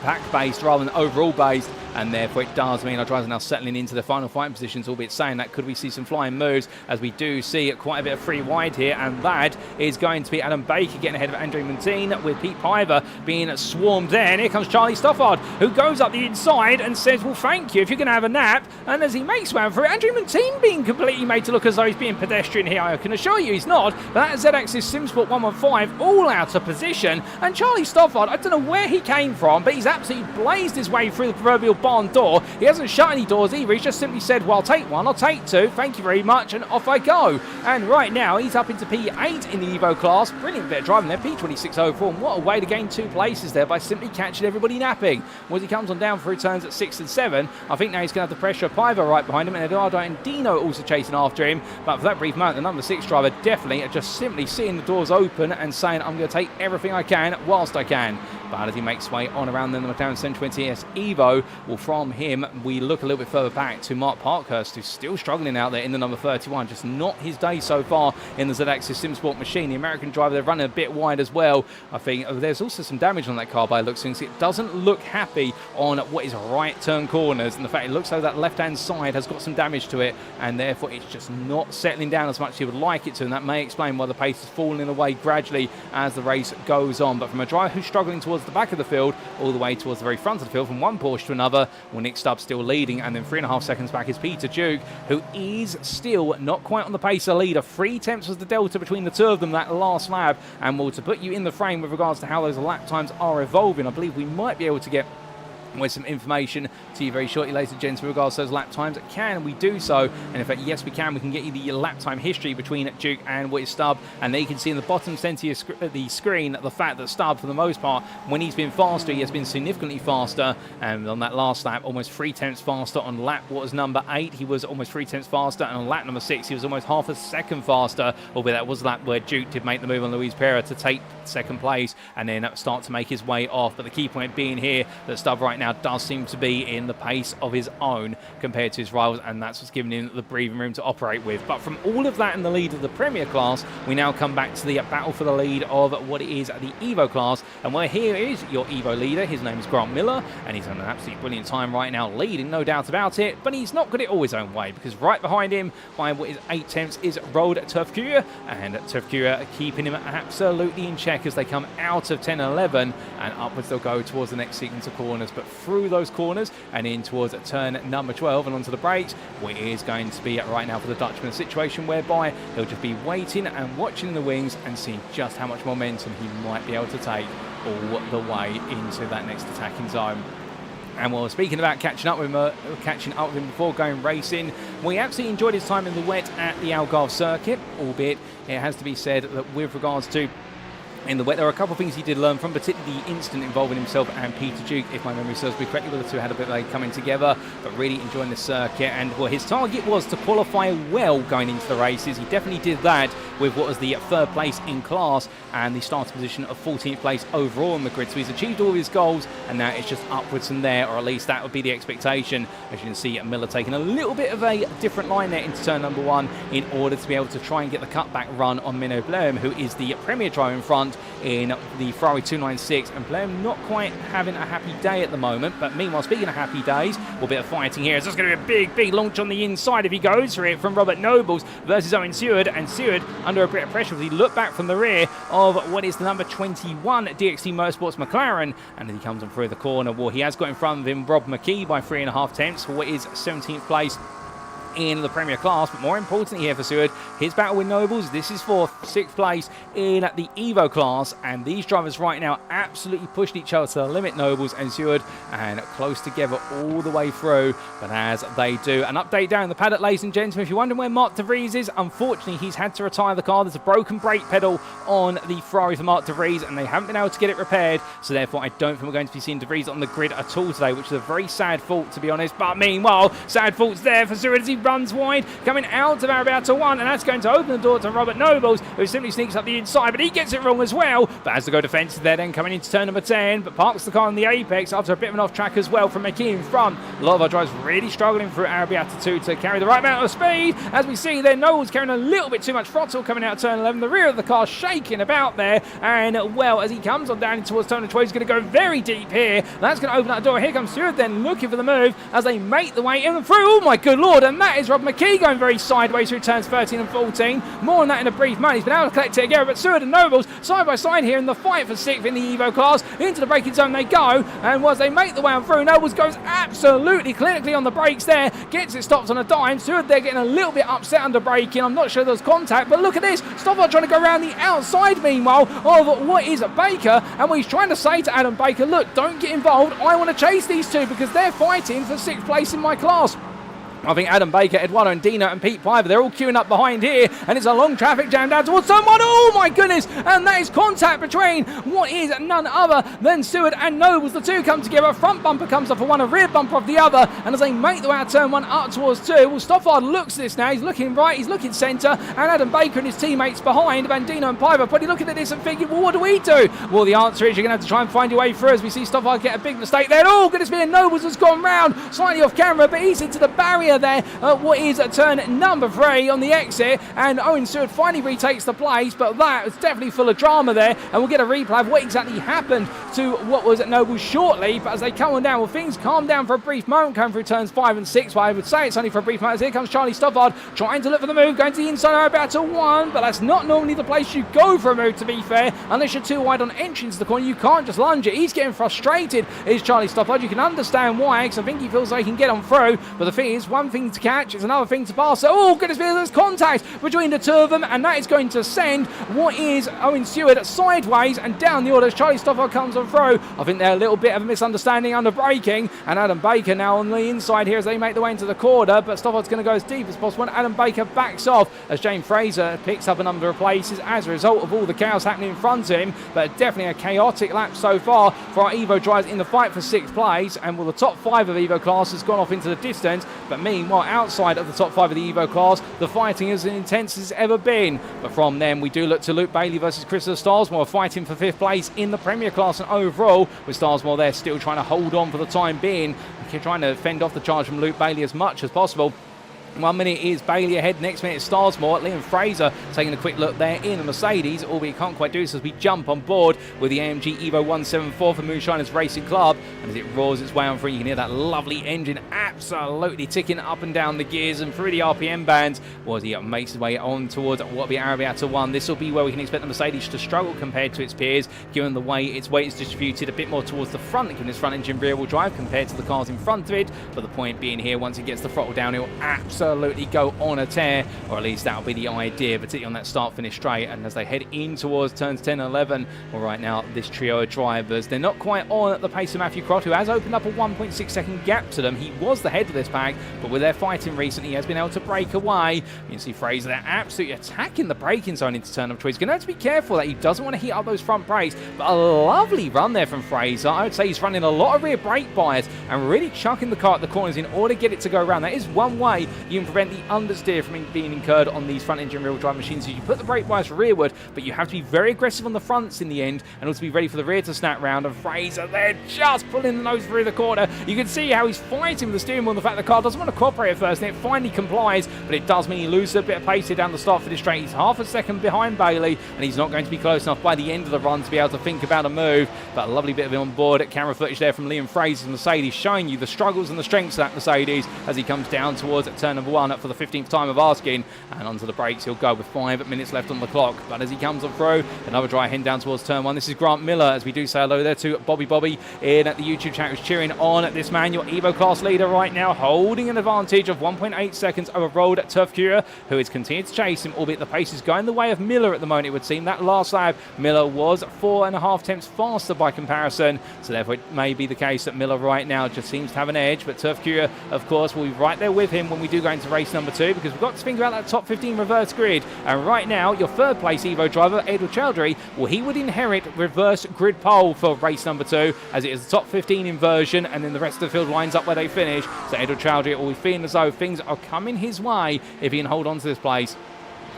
pack-based rather than overall-based, and therefore it does mean our drivers are now settling into their final fighting positions, albeit saying that could we see some flying moves, as we do see quite a bit of free wide here, and that is going to be Adam Baker getting ahead of Andre Montine, with Pete Piver being swarmed there, and here comes Charlie Stoffard, who goes up the inside and says, well, thank you if you're going to have a nap, and as he makes way for it, Andre Montine being completely made to look as though he's being pedestrian here. I can assure you he's not, but that Z-Axis Simsport 115 all out of position, and Charlie Stoffard, I don't know where he came from, but he's absolutely blazed his way through the proverbial barn door. He hasn't shut any doors either. He's just simply said, well, I'll take 1, I'll take 2, thank you very much, and off I go. And right now, he's up into P8 in the Evo class. Brilliant bit of driving there, P2604, and what a way to gain 2 places there by simply catching everybody napping. As he comes on down through turns at 6 and 7, I think now he's going to have the pressure of Piver right behind him, and Eduardo and Dino also chasing after him. But for that brief moment, the number 6 driver definitely just simply seeing the doors open and saying, I'm going to take everything I can whilst I can. But as he makes way on around the McLaren 720S Evo, well, from him, we look a little bit further back to Mark Parkhurst, who's still struggling out there in the number 31. Just not his day so far in the Z-Axis Simsport machine. The American driver, they're running a bit wide as well. I think there's also some damage on that car by looks of things. It doesn't look happy on what is right turn corners, and the fact it looks like that left-hand side has got some damage to it, and therefore it's just not settling down as much as you would like it to, and that may explain why the pace is falling away gradually as the race goes on. But from a driver who's struggling towards the back of the field all the way towards the very front of the field, from one Porsche to another, well, Nick Stubbs still leading, and then 3.5 seconds back is Peter Duke, who is still not quite on the pace of leader. 3 tenths was the delta between the two of them that last lap, and well, to put you in the frame with regards to how those lap times are evolving, I believe we might be able to get with some information to you very shortly, ladies and gents, with regards to those lap times. Can we do so? And in fact, yes, we can. We can get you the lap time history between Duke and Whit Stubb, and there you can see in the bottom center of the screen the fact that Stubb, for the most part, when he's been faster, he has been significantly faster, and on that last lap, almost 3 tenths faster. On lap, what was number 8, he was almost 3 tenths faster, and on lap number 6, he was almost half a second faster, albeit that was the lap where Duke did make the move on Luiz Pereira to take second place, and then start to make his way off. But the key point being here that Stubb right now does seem to be in the pace of his own compared to his rivals, and that's what's giving him the breathing room to operate with. But from all of that in the lead of the Premier class, we now come back to the battle for the lead of what it is at the Evo class, and where here is your Evo leader. His name is Grant Miller, and he's on an absolutely brilliant time right now, leading, no doubt about it, but he's not got it all his own way, because right behind him by what is 8 tenths is Road Turfkura, and Turfkura keeping him absolutely in check as they come out of 10 and 11, and upwards they'll go towards the next sequence of corners. But through those corners and in towards turn number 12 and onto the brakes, where it is going to be right now for the Dutchman a situation whereby he'll just be waiting and watching the wings and seeing just how much momentum he might be able to take all the way into that next attacking zone. And while speaking about catching up with him before going racing, we absolutely enjoyed his time in the wet at the Algarve circuit, albeit it has to be said that with regards to in the wet, there are a couple of things he did learn from, particularly the incident involving himself and Peter Duke, if my memory serves me correctly, where the two had a bit of coming together, but really enjoying the circuit. And well, his target was to qualify well going into the races. He definitely did that with what was the third place in class and the starting position of 14th place overall on the grid. So he's achieved all of his goals, and now it's just upwards from there, or at least that would be the expectation. As you can see, Miller taking a little bit of a different line there into turn number 1 in order to be able to try and get the cutback run on Menno Bleum, who is the premier driver in front in the Ferrari 296, and Bleum not quite having a happy day at the moment. But meanwhile, speaking of happy days, a bit of fighting here. It's just going to be a big launch on the inside if he goes for it from Robert Nobles versus Owen Seward, and Seward under a bit of pressure as he looked back from the rear of what is the number 21 DXT Motorsports McLaren, and as he comes on through the corner, well, he has got in front of him Rob McKee by 3.5 tenths for what is 17th place in the Premier class. But more importantly here for Seward, his battle with Nobles, this is for 6th place in the Evo class, and these drivers right now absolutely pushed each other to the limit, Nobles and Seward, and close together all the way through. But as they do, an update down in the paddock, ladies and gentlemen, if you're wondering where Mark De Vries is, unfortunately he's had to retire the car. There's a broken brake pedal on the Ferrari for Mark De Vries, and they haven't been able to get it repaired, so therefore I don't think we're going to be seeing De Vries on the grid at all today, which is a very sad fault, to be honest. But meanwhile, sad faults there for Seward as he runs wide, coming out of Arabia 1, and that's going to open the door to Robert Nobles, who simply sneaks up the inside, but he gets it wrong as well. But has to go defensive there, then coming into turn number 10, but parks the car on the apex after a bit of an off track as well from McKee in front. A lot of our drivers really struggling through Arabia 2 to carry the right amount of speed. As we see there, Nobles carrying a little bit too much throttle coming out of turn 11, the rear of the car shaking about there, and well, as he comes on down towards turn 12, he's going to go very deep here. That's going to open that door. Here comes Stewart then looking for the move as they make the way in and through. Oh my good lord, and that is Rob McKee going very sideways through turns 13 and 14. More on that in a brief moment. He's been able to collect it together, but Seward and Nobles side by side here in the fight for 6th in the Evo class. Into the braking zone they go, and as they make the way on through, Nobles goes absolutely clinically on the brakes there, gets it stopped on a dime. Seward there getting a little bit upset under braking. I'm not sure there was contact, but look at this. Stoffel trying to go around the outside meanwhile of what is Baker, and what he's trying to say to Adam Baker, look, don't get involved. I want to chase these two because they're fighting for 6th place in my class. I think Adam Baker, Eduardo Andino and Pete Piper, they're all queuing up behind here, and it's a long traffic jam down towards someone. Oh my goodness, and that is contact between what is none other than Seward and Nobles. The two come together, front bumper comes off of one, a rear bumper off the other, and as they make the way out of turn 1 up towards 2, well, Stoffard looks at this now, he's looking right, he's looking centre, and Adam Baker and his teammates behind, Andino and Piper, probably looking at this and thinking, well, what do we do? Well, the answer is you're going to have to try and find your way through, as we see Stoffard get a big mistake there. Oh goodness me, and Nobles has gone round, slightly off camera, but he's into the barrier there. What is turn number 3 on the exit, and Owen Seward finally retakes the place, but that was definitely full of drama there, and we'll get a replay of what exactly happened to what was at Noble shortly. But as they come on down, well, things calm down for a brief moment coming through turns 5 and 6, but I would say it's only for a brief moment. As here comes Charlie Stoffard trying to look for the move, going to the inside of about to 1, but that's not normally the place you go for a move, to be fair, unless you're too wide on entry into the corner. You can't just lunge it. He's getting frustrated, is Charlie Stoffard. You can understand why, because I think he feels like he can get on through, but the thing is, one thing to catch, it's another thing to pass. So, oh goodness me, there's contact between the two of them, and that is going to send what is Owen Seward sideways and down the order as Charlie Stoffard comes on through. I think they're a little bit of a misunderstanding under braking, and Adam Baker now on the inside here as they make the way into the corner, but Stoffard's going to go as deep as possible, and Adam Baker backs off as James Fraser picks up a number of places as a result of all the chaos happening in front of him. But definitely a chaotic lap so far for our Evo drivers in the fight for 6th place, and well, the top 5 of Evo class has gone off into the distance, but meanwhile outside of the top 5 of the Evo class, the fighting is as intense as it's ever been. But from them we do look to Luke Bailey versus Christopher Starsmore fighting for 5th place in the Premier class and overall, with Starsmore there still trying to hold on for the time being, trying to fend off the charge from Luke Bailey as much as possible. 1 minute is Bailey ahead, next minute Starsmore. Liam Fraser taking a quick look there in a Mercedes, albeit can't quite do so as we jump on board with the AMG Evo 174 for Moonshiners Racing Club. And as it roars its way on through, you can hear that lovely engine absolutely ticking up and down the gears and through the RPM bands as he makes his way on towards what will be Arabiata 1. This will be where we can expect the Mercedes to struggle compared to its peers, given the way its weight is distributed a bit more towards the front, given its front engine rear wheel drive compared to the cars in front of it. But the point being here, once it gets the throttle down, it will absolutely go on a tear, or at least that'll be the idea, particularly on that start finish straight. And as they head in towards turns 10 and 11, well, right now this trio of drivers, they're not quite on at the pace of Matthew Crott, who has opened up a 1.6 second gap to them. He was the head of this pack, but with their fighting recently, he has been able to break away. You can see Fraser there absolutely attacking the braking zone into turn number 2. He's going to have to be careful that he doesn't want to heat up those front brakes, but a lovely run there from Fraser. I would say he's running a lot of rear brake bias and really chucking the car at the corners in order to get it to go around. That is one way you can prevent the understeer from being incurred on these front engine rear drive machines. So you put the brake bias rearward, but you have to be very aggressive on the fronts in the end and also be ready for the rear to snap round. And Fraser there just pulling the nose through the corner. You can see how he's fighting with the steering wheel and the fact the car doesn't want to cooperate at first, and it finally complies, but it does mean he loses a bit of pace here down the start for the straight. He's half a second behind Bailey, and he's not going to be close enough by the end of the run to be able to think about a move. But a lovely bit of it on board at camera footage there from Liam Fraser's Mercedes, showing you the struggles and the strengths of that Mercedes as he comes down towards turn number 1 for the 15th time of asking, and onto the brakes he'll go with 5 minutes left on the clock. But as he comes on through, another dry heading down towards turn 1. This is Grant Miller, as we do say hello there to Bobby in at the YouTube chat, who's cheering on this man, your Evo class leader right now, holding an advantage of 1.8 seconds over Road Turf Courier, who is continuing to chase him, albeit the pace is going the way of Miller at the moment, it would seem. That last lap, Miller was 4.5 tenths faster by comparison, so therefore it may be the case that Miller right now just seems to have an edge. But Turf Courier, of course, will be right there with him when we do go into race number 2, because we've got to think about that top 15 reverse grid. And right now, your third place Evo driver, Edward Chowdhury, well, he would inherit reverse grid pole for race number 2, as it is the top 15 inversion, and then the rest of the field lines up where they finish. So Edward Chowdhury will be feeling as though things are coming his way if he can hold on to this place.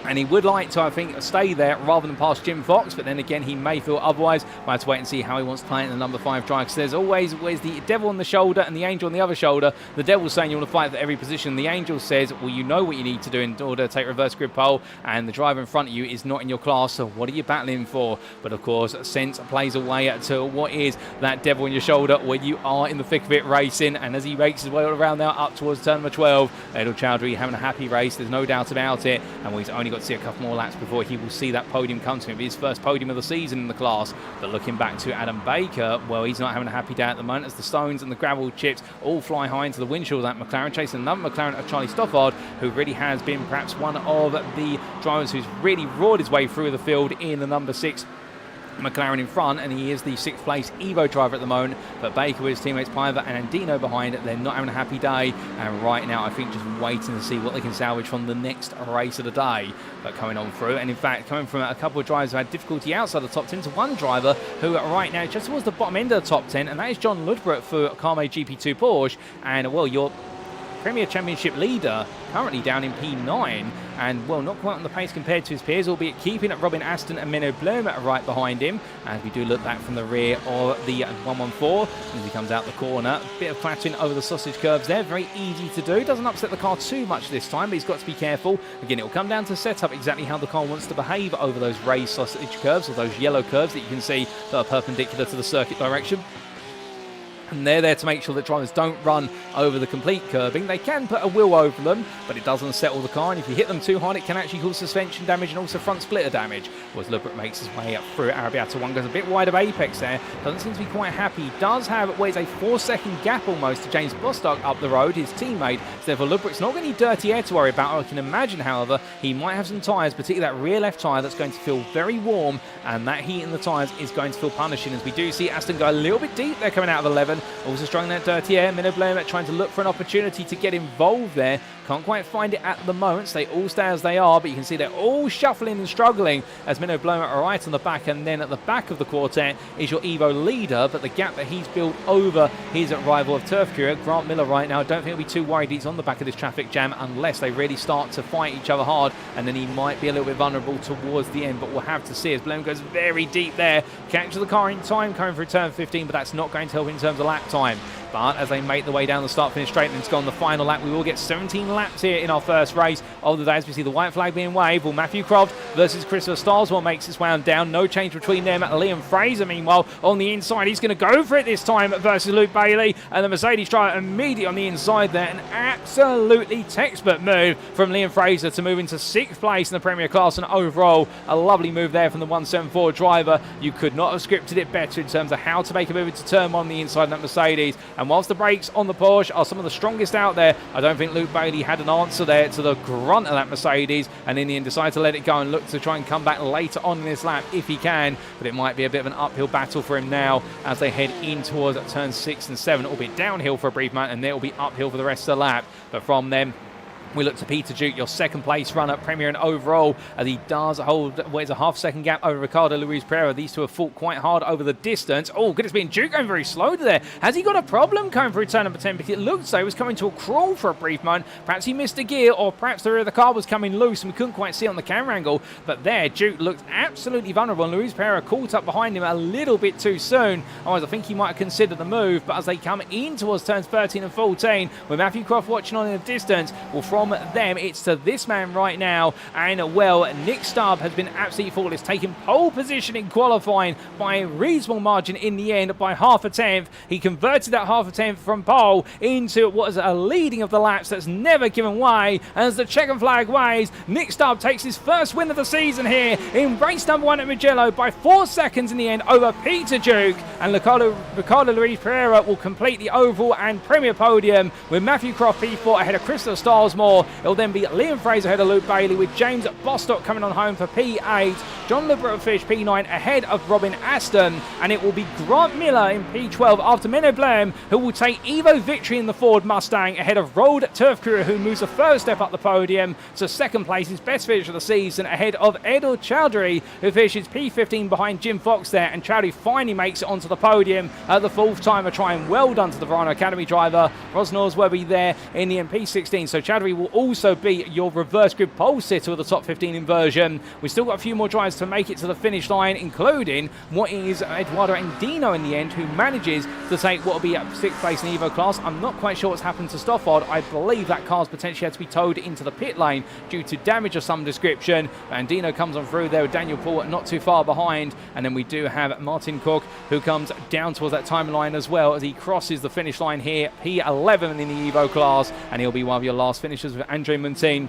And he would like to, I think, stay there rather than pass Jim Fox, but then again, he may feel otherwise. We'll have to wait and see how he wants to play it in the number 5 drive, because there's always the devil on the shoulder and the angel on the other shoulder. The devil's saying you want to fight for every position. The angel says, well, you know what you need to do in order to take reverse grid pole, and the driver in front of you is not in your class, so what are you battling for? But of course, sense plays away to what is that devil on your shoulder when you are in the thick of it racing. And as he makes his way all around now up towards turn number 12, Edward Chowdhury having a happy race, there's no doubt about it, and he's only got to see a couple more laps before he will see that podium come to him. It'll be his first podium of the season in the class. But looking back to Adam Baker, well, he's not having a happy day at the moment, as the stones and the gravel chips all fly high into the windshield of that McLaren, chasing another McLaren of Charlie Stoffard, who really has been perhaps one of the drivers who's really roared his way through the field in the number 6 McLaren in front, and he is the 6th place Evo driver at the moment. But Baker with his teammates Piver and Andino behind, they're not having a happy day, and right now I think just waiting to see what they can salvage from the next race of the day. But coming on through, and in fact coming from a couple of drivers who had difficulty outside the top 10 to one driver who right now just towards the bottom end of the top 10, and that is Jon Ludbrook for Carme GP2 Porsche. And well, your Premier Championship leader currently down in P9, and well, not quite on the pace compared to his peers, albeit keeping at Robin Aston and Menno Blum right behind him. As we do look back from the rear of the 114 as he comes out the corner, a bit of clattering over the sausage curbs there, very easy to do, doesn't upset the car too much this time, but he's got to be careful. Again, it will come down to setup exactly how the car wants to behave over those raised sausage curves, or those yellow curves that you can see that are perpendicular to the circuit direction. And they're there to make sure that drivers don't run over the complete curbing. They can put a wheel over them, but it doesn't settle the car, and if you hit them too hard, it can actually cause suspension damage and also front splitter damage. Whereas Ludbrook makes his way up through Arabiata 1, goes a bit wide of apex there, doesn't seem to be quite happy. He does have what is a 4-second gap almost to James Bostock up the road, his teammate. So therefore Ludbrook's not going to need dirty air to worry about. I can imagine, however, he might have some tyres, particularly that rear left tyre, that's going to feel very warm, and that heat in the tyres is going to feel punishing, as we do see Aston go a little bit deep there coming out of 11. Also struggling that dirty air. Menno Blum trying to look for an opportunity to get involved there. Can't quite find it at the moment, so they all stay as they are, but you can see they're all shuffling and struggling as Menno Blum are right on the back, and then at the back of the quartet is your Evo leader, but the gap that he's built over his rival of Turf Courier, Grant Miller, right now, I don't think he'll be too worried he's on the back of this traffic jam unless they really start to fight each other hard, and then he might be a little bit vulnerable towards the end, but we'll have to see as Blum goes very deep there, catches the car in time coming through turn 15, but that's not going to help in terms of lap time. But as they make the way down the start-finish straight and it's gone the final lap, we will get 17 laps here in our first race of the day as we see the white flag being waved. Well, Matthew Croft versus Christopher Starswell makes its way on down. No change between them. Liam Fraser, meanwhile, on the inside. He's going to go for it this time versus Luke Bailey. And the Mercedes driver immediately on the inside there. An absolutely textbook move from Liam Fraser to move into 6th place in the Premier Class. And overall, a lovely move there from the 174 driver. You could not have scripted it better in terms of how to make a move into turn 1 on the inside of that Mercedes. And whilst the brakes on the Porsche are some of the strongest out there, I don't think Luke Bailey had an answer there to the grunt of that Mercedes, and in the end decided to let it go and look to try and come back later on in this lap if he can. But it might be a bit of an uphill battle for him now as they head in towards turn 6 and 7. It will be downhill for a brief moment and then it will be uphill for the rest of the lap. But from them, we look to Peter Duke, your second place runner, Premier and overall, as he does hold what is a half-second gap over Ricard Luiz Pereira. These two have fought quite hard over the distance. Oh, goodness me, Duke going very slow there. Has he got a problem coming through turn number 10? Because it looked as though he was coming to a crawl for a brief moment. Perhaps he missed a gear, or perhaps the rear of the car was coming loose and we couldn't quite see it on the camera angle. But there, Duke looked absolutely vulnerable, and Luiz Pereira caught up behind him a little bit too soon. Otherwise, I think he might have considered the move. But as they come in towards turns 13 and 14, with Matthew Croft watching on in the distance, well, from them, it's to this man right now. And, well, Nick Stubb has been absolutely flawless, taking pole position in qualifying by a reasonable margin in the end by half a tenth. He converted that half a tenth from pole into what is a leading of the laps that's never given way. And as the checkered flag waves, Nick Stubb takes his first win of the season here in race number 1 at Mugello by 4 seconds in the end over Peter Duke. And Ricardo Luiz Pereira will complete the oval and Premier podium with Matthew Croft P4 ahead of Christopher Starsmore. It'll then be Liam Fraser ahead of Luke Bailey, with James Bostock coming on home for P8. Jon Ludbrook P9 ahead of Robin Aston. And it will be Grant Miller in P12 after Menno Blem, who will take Evo victory in the Ford Mustang ahead of Road Turf Crew, who moves a first step up the podium to second place, his best finish of the season, ahead of Edel Chowdhury, who finishes P15 behind Jim Fox there. And Chowdhury finally makes it onto the podium at the 4th time of trying. Well done to the Verano Academy driver. Rosnors will be there in the MP16. So Chowdhury will also be your reverse grid pole sitter of the top 15 inversion. We've still got a few more drivers to make it to the finish line, including what is Eduardo Andino in the end, who manages to take what will be at 6th place in the Evo class. I'm not quite sure what's happened to Stoffard. I believe that car's potentially had to be towed into the pit lane due to damage of some description. Andino comes on through there with Daniel Paul not too far behind. And then we do have Martin Cook, who comes down towards that timeline as well as he crosses the finish line here, P11 in the Evo class. And he'll be one of your last finishers with Andre Montaigne.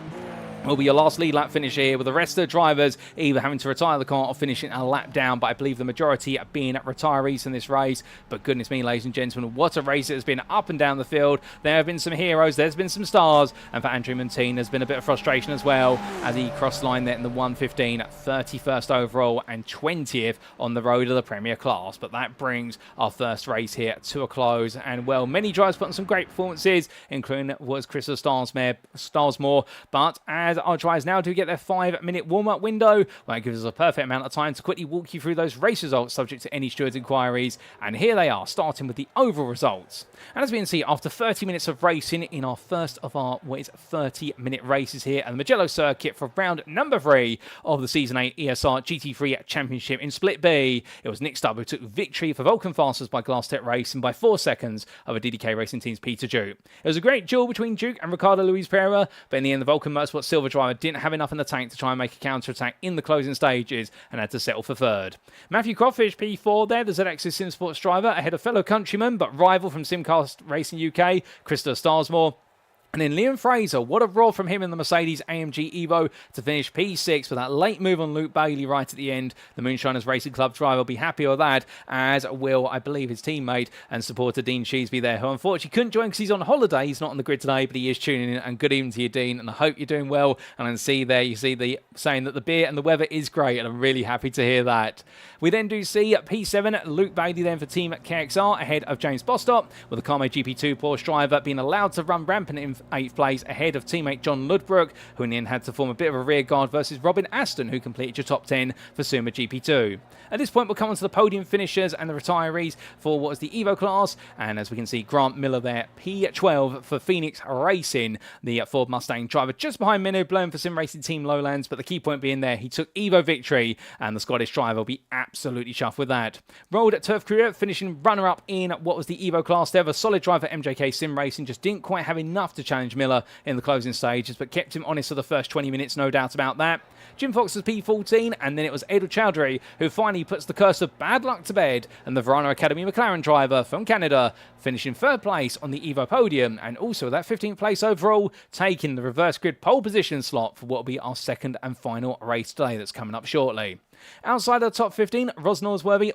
Will be your last lead lap finish here, with the rest of the drivers either having to retire the car or finishing a lap down. But I believe the majority are being retirees in this race. But goodness me, ladies and gentlemen, what a race it has been up and down the field. There have been some heroes, there's been some stars, and for Andrew Montaigne there's been a bit of frustration as well as he crossed line there in the 1:15, 31st overall and 20th on the road of the Premier class. But that brings our first race here to a close. And, well, many drivers put on some great performances, including was Christopher Starsmore. But as our drivers now do get their 5-minute warm-up window, well, that gives us a perfect amount of time to quickly walk you through those race results subject to any steward's inquiries. And here they are, starting with the oval results. And as we can see, after 30 minutes of racing in our first of our 30-minute races here at the Mugello circuit for round number 3 of the Season 8 ESR GT3 Championship in Split B, it was Nick Stubb who took victory for Vulcan Fasters by Glass Tech Racing by 4 seconds over DDK Racing Team's Peter Duke. It was a great duel between Duke and Ricardo Luiz Pereira, but in the end the Vulcan Motorsport Silver driver didn't have enough in the tank to try and make a counter-attack in the closing stages and had to settle for 3rd. Matthew Crawfish P4 there, the ZX's SimSports driver, ahead of fellow countryman but rival from Simcast Racing UK, Christopher Starsmore. And then Liam Fraser, what a roar from him in the Mercedes AMG Evo to finish P6 for that late move on Luke Bailey right at the end. The Moonshiners Racing Club driver will be happy with that, as will, I believe, his teammate and supporter Dean Sheesby there, who unfortunately couldn't join because he's on holiday. He's not on the grid today, but he is tuning in. And good evening to you, Dean, and I hope you're doing well. And I can see there, you see the saying that the beer and the weather is great, and I'm really happy to hear that. We then do see P7, Luke Bailey then for Team KXR ahead of James Bostock, with the Carmo GP2 Porsche driver being allowed to run rampant 8th place ahead of teammate Jon Ludbrook, who in the end had to form a bit of a rear guard versus Robin Aston, who completed your top 10 for Suma GP2. At this point, we'll come on to the podium finishers and the retirees for what was the Evo class, and as we can see, Grant Miller there, P12 for Phoenix Racing, the Ford Mustang driver, just behind Menno Blom for Sim Racing Team Lowlands, but the key point being there, he took Evo victory, and the Scottish driver will be absolutely chuffed with that. Rolled at Turf Korea, finishing runner-up in what was the Evo class there. A solid driver MJK Sim Racing, just didn't quite have enough to challenge Miller in the closing stages, but kept him honest for the first 20 minutes, no doubt about that. Jim Fox was P14, and then it was Adel Chowdhury who finally puts the curse of bad luck to bed, and the Verano Academy McLaren driver from Canada finishing 3rd place on the Evo podium, and also that 15th place overall, taking the reverse grid pole position slot for what will be our second and final race today that's coming up shortly. Outside of the top 15, Ros Norsworthy,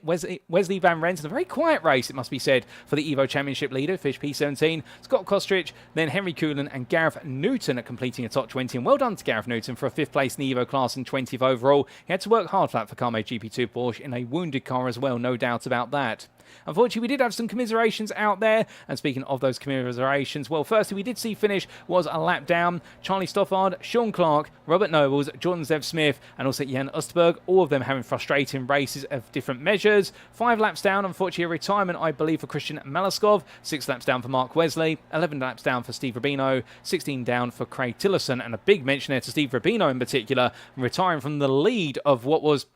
Wesley Van Rent, in a very quiet race, it must be said, for the Evo Championship leader, Fish P17, Scott Kostrich, then Henry Coolan and Gareth Newton are completing a top 20, and well done to Gareth Newton for a 5th place in the Evo class and 20th overall. He had to work hard for that for Carme GP2 Porsche in a wounded car as well, no doubt about that. Unfortunately, we did have some commiserations out there, and speaking of those commiserations, well, firstly, we did see finish was a lap down. Charlie Stoffard, Sean Clark, Robert Nobles, Jordan Zev Smith, and also Jan Östberg, all of them having frustrating races of different measures. 5 laps down, unfortunately, a retirement, I believe, for Christian Malaskov. 6 laps down for Mark Wesley, 11 laps down for Steve Rubino, 16 down for Craig Tillotson, and a big mention there to Steve Rubino in particular, retiring from the lead of what was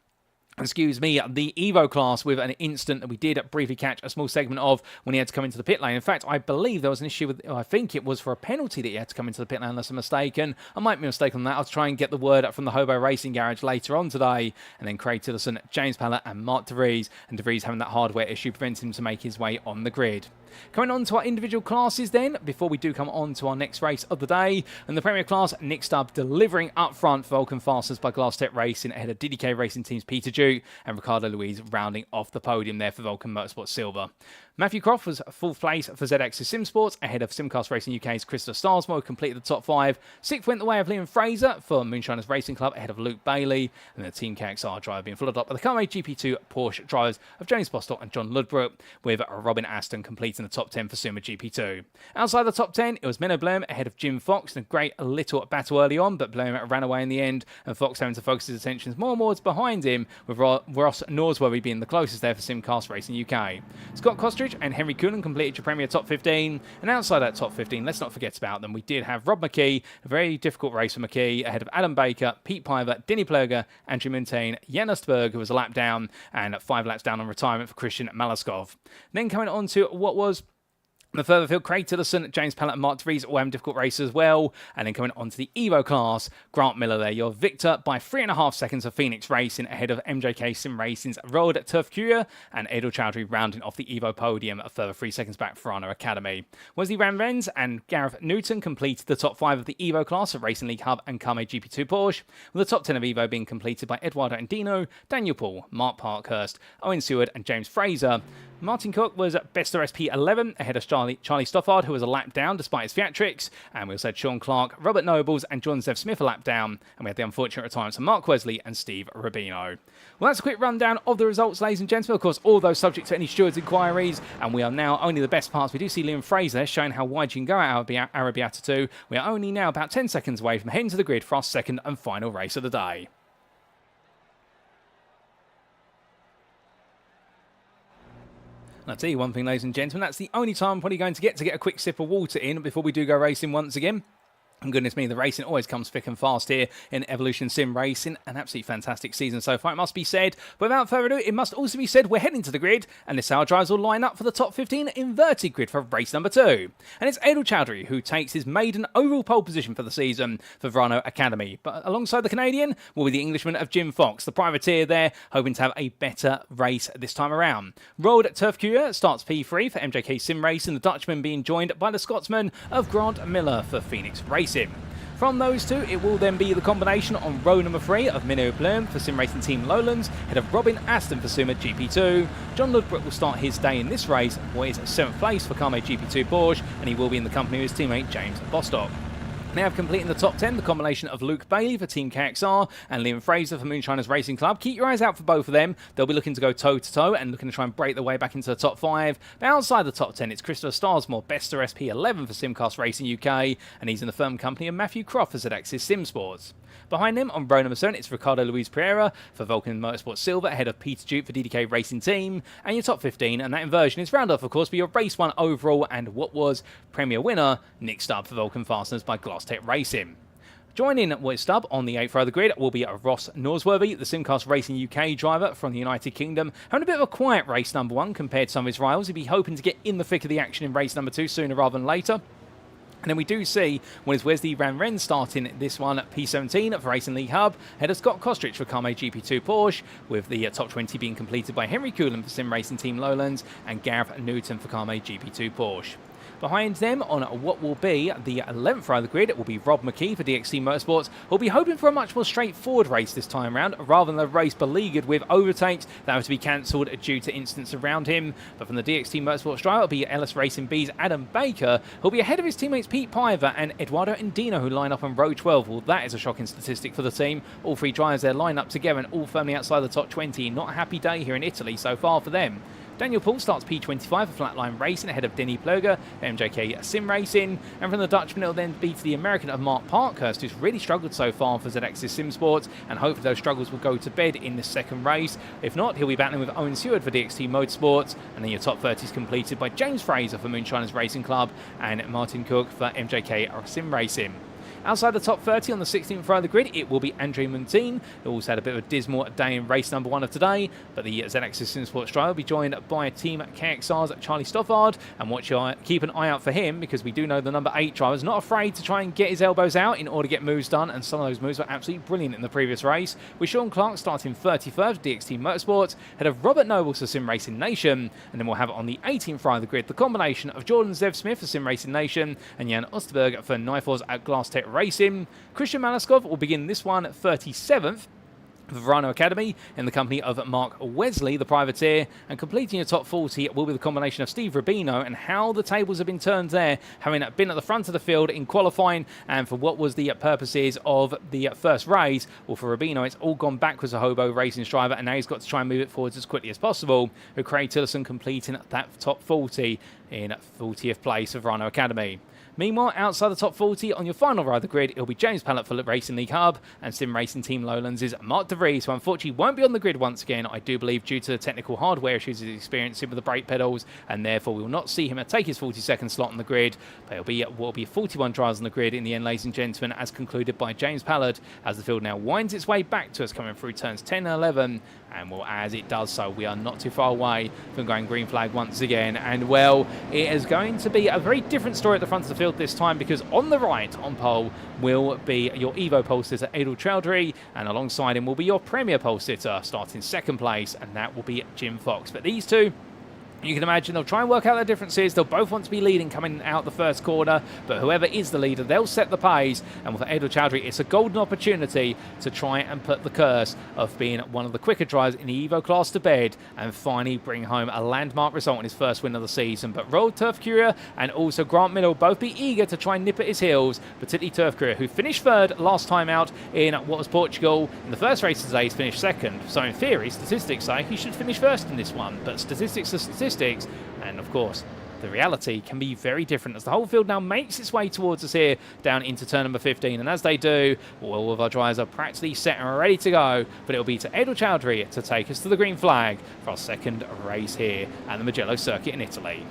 the Evo class with an incident that we did briefly catch a small segment of when he had to come into the pit lane. In fact, I believe there was an issue with, I think it was for a penalty that he had to come into the pit lane, unless I'm mistaken. I might be mistaken on that. I'll try and get the word up from the Hobo Racing Garage later on today. And then Craig Tillotson, James Pallett and Mark De Vries, and De Vries having that hardware issue preventing him to make his way on the grid. Coming on to our individual classes then, before we do come on to our next race of the day. And the Premier class, Nick Stubb delivering up front for Vulcan Fasters by Glass Tech Racing ahead of DDK Racing Team's Peter Duke and Ricardo Luiz rounding off the podium there for Vulcan Motorsport Silver. Matthew Croft was 4th place for ZX's SimSports ahead of Simcast Racing UK's Christopher Starsmo, who completed the top 5. 6th went the way of Liam Fraser for Moonshiners Racing Club ahead of Luke Bailey, and the Team KXR driver being followed up by the Carme GP2 Porsche drivers of James Bostock and Jon Ludbrook, with Robin Aston completing the top 10 for Suma GP2. Outside the top 10, it was Menno Blom ahead of Jim Fox, and a great little battle early on, but Blom ran away in the end, and Fox having to focus his attentions more and more behind him, with Ross Norsworthy being the closest there for Simcast Racing UK. Scott Kostrich and Henry Coolan completed your Premier top 15, and outside that top 15, let's not forget about them. We did have Rob McKee, a very difficult race for McKee, ahead of Adam Baker, Pete Piver, Denny Plurger, Andrew Montaigne, Jan Östberg, who was a lap down, and 5 laps down on retirement for Christian Malaskov. Then coming on to what was the further field, Craig Tillotson, James Pallett and Mark De Vries all having difficult races as well. And then coming on to the Evo class, Grant Miller there, your victor by 3.5 seconds of Phoenix Racing ahead of MJK Sim Racing's Road at Turf Curia, and Adel Chowdhury rounding off the Evo podium a further 3 seconds back for Honor Academy. Wesley Van Rens and Gareth Newton completed the top 5 of the Evo class of Racing League Hub and Carme GP2 Porsche, with the top 10 of Evo being completed by Eduardo Andino, Daniel Paul, Mark Parkhurst, Owen Seward and James Fraser. Martin Cook was best SP11 ahead of Charlie Stoffard, who was a lap down despite his theatrics. And we also had Sean Clark, Robert Nobles and John Zev Smith a lap down. And we had the unfortunate retirements of Mark Wesley and Steve Rubino. Well, that's a quick rundown of the results, ladies and gentlemen. Of course, all those subject to any stewards' inquiries. And we are now only the best parts. We do see Liam Fraser showing how wide you can go at Arabiata 2. We are only now about 10 seconds away from heading to the grid for our second and final race of the day. And I'll tell you one thing, ladies and gentlemen, that's the only time I'm probably going to get a quick sip of water in before we do go racing once again. And goodness me, the racing always comes thick and fast here in Evolution Sim Racing. An absolutely fantastic season so far, it must be said. But without further ado, it must also be said we're heading to the grid, and this our drivers will line up for the top 15 inverted grid for race number 2. And it's Adel Chowdhury who takes his maiden overall pole position for the season for Verano Academy. But alongside the Canadian will be the Englishman of Jim Fox, the privateer there, hoping to have a better race this time around. Road at Turf Curia starts P3 for MJK Sim Racing, the Dutchman being joined by the Scotsman of Grant Miller for Phoenix Racing. From those two, it will then be the combination on row number 3 of Menno Blom for Sim Racing Team Lowlands, head of Robin Aston for Suma GP2. Jon Ludbrook will start his day in this race, where he's 7th place for Carme GP2 Porsche, and he will be in the company of his teammate James Bostock. Now completing the top 10, the combination of Luke Bailey for Team KXR and Liam Fraser for Moonshiners Racing Club. Keep your eyes out for both of them. They'll be looking to go toe-to-toe and looking to try and break their way back into the top 5. But outside the top 10, it's Christopher Starsmore, Bester SP11 for Simcast Racing UK, and he's in the firm company of Matthew Croft for ZX's Sim Sports. Behind them, on row number 7, it's Ricard Luiz Pereira for Vulcan Motorsport Silver, ahead of Peter Duke for DDK Racing Team. And your top 15, and that inversion is round off, of course, by your Race 1 overall and what was Premier winner, Nick Stubb for Vulcan Fasteners by Glass Tech Racing. Joining White Stubb on the 8th row of the grid will be Ross Norsworthy, the Simcast Racing UK driver from the United Kingdom, having a bit of a quiet race number 1 compared to some of his rivals. He'd be hoping to get in the thick of the action in race number 2 sooner rather than later. And then we do see when it's Wesley Van Ren starting this one at P17 for Racing League Hub, ahead of Scott Kostrich for Carme GP2 Porsche, with the top 20 being completed by Henry Coolan for Sim Racing Team Lowlands and Gareth Newton for Carme GP2 Porsche. Behind them, on what will be the 11th row of the grid, it will be Rob McKee for DXT Motorsports, who'll be hoping for a much more straightforward race this time around, rather than a race beleaguered with overtakes that have to be cancelled due to incidents around him. But from the DXT Motorsports drive, it'll be Ellis Racing B's Adam Baker, who'll be ahead of his teammates Pete Piver and Eduardo Indino, who line up on row 12. Well, that is a shocking statistic for the team. All three drivers there line up together and all firmly outside the top 20. Not a happy day here in Italy so far for them. Daniel Poole starts P25 for Flatline Racing ahead of Denny Plöger, MJK Sim Racing, and from the Dutchman it'll then be to the American of Mark Parkhurst, who's really struggled so far for ZX's Sim Sports, and hopefully those struggles will go to bed in this second race. If not, he'll be battling with Owen Seward for DXT Motorsports, and then your top 30 is completed by James Fraser for Moonshiners Racing Club and Martin Cook for MJK Sim Racing. Outside the top 30 on the 16th row of the grid, it will be Andre Montine, who also had a bit of a dismal day in race number 1 of today, but the ZX Sim Sports driver will be joined by Team KXR's Charlie Stoffard, and keep an eye out for him, because we do know the number 8 driver is not afraid to try and get his elbows out in order to get moves done, and some of those moves were absolutely brilliant in the previous race, with Sean Clark starting 31st, DXT Motorsports, ahead of Robert Nobles for Sim Racing Nation, and then we'll have on the 18th row of the grid the combination of Jordan Zev Smith for Sim Racing Nation, and Jan Östberg for Nyfors at Glass Tech Racing. Christian Malaskov will begin this one at 37th for Verano Academy in the company of Mark Wesley, the privateer, and completing your top 40 will be the combination of Steve Rubino, and how the tables have been turned there, having been at the front of the field in qualifying and for what was the purposes of the first race. Well, for Rubino, it's all gone backwards a Hobo Racing driver, and now he's got to try and move it forwards as quickly as possible, with Craig Tillison completing that top 40 in 40th place for Verano Academy. Meanwhile, outside the top 40, on your final row of the grid, it'll be James Pallett for Racing League Hub, and Sim Racing Team Lowlands is Mark De Vries, who unfortunately won't be on the grid once again, I do believe, due to the technical hardware issues he's experiencing with the brake pedals, and therefore we will not see him take his 42nd slot on the grid, but it'll be 41 drivers on the grid in the end, ladies and gentlemen, as concluded by James Pallett, as the field now winds its way back to us, coming through turns 10 and 11, and well, as it does so, we are not too far away from going green flag once again, and well, it is going to be a very different story at the front of the field this time, because on the right, on pole, will be your Evo pole sitter, Adel Chowdhury, and alongside him will be your Premier pole sitter, starting second place, and that will be Jim Fox. But these two, you can imagine they'll try and work out their differences. They'll both want to be leading coming out the first corner, but whoever is the leader, they'll set the pace. And with Adel Chowdhury, it's a golden opportunity to try and put the curse of being one of the quicker drivers in the Evo class to bed and finally bring home a landmark result in his first win of the season. But Royal Turf Courier and also Grant Miller will both be eager to try and nip at his heels, particularly Turf Courier, who finished third last time out in what was Portugal. In the first race today, he's finished second. So in theory, statistics say he should finish first in this one, but statistics are statistics. And of course, the reality can be very different as the whole field now makes its way towards us here down into turn number 15. And as they do, all of our drivers are practically set and ready to go. But it'll be to Adel Chowdhury to take us to the green flag for our second race here at the Mugello circuit in Italy.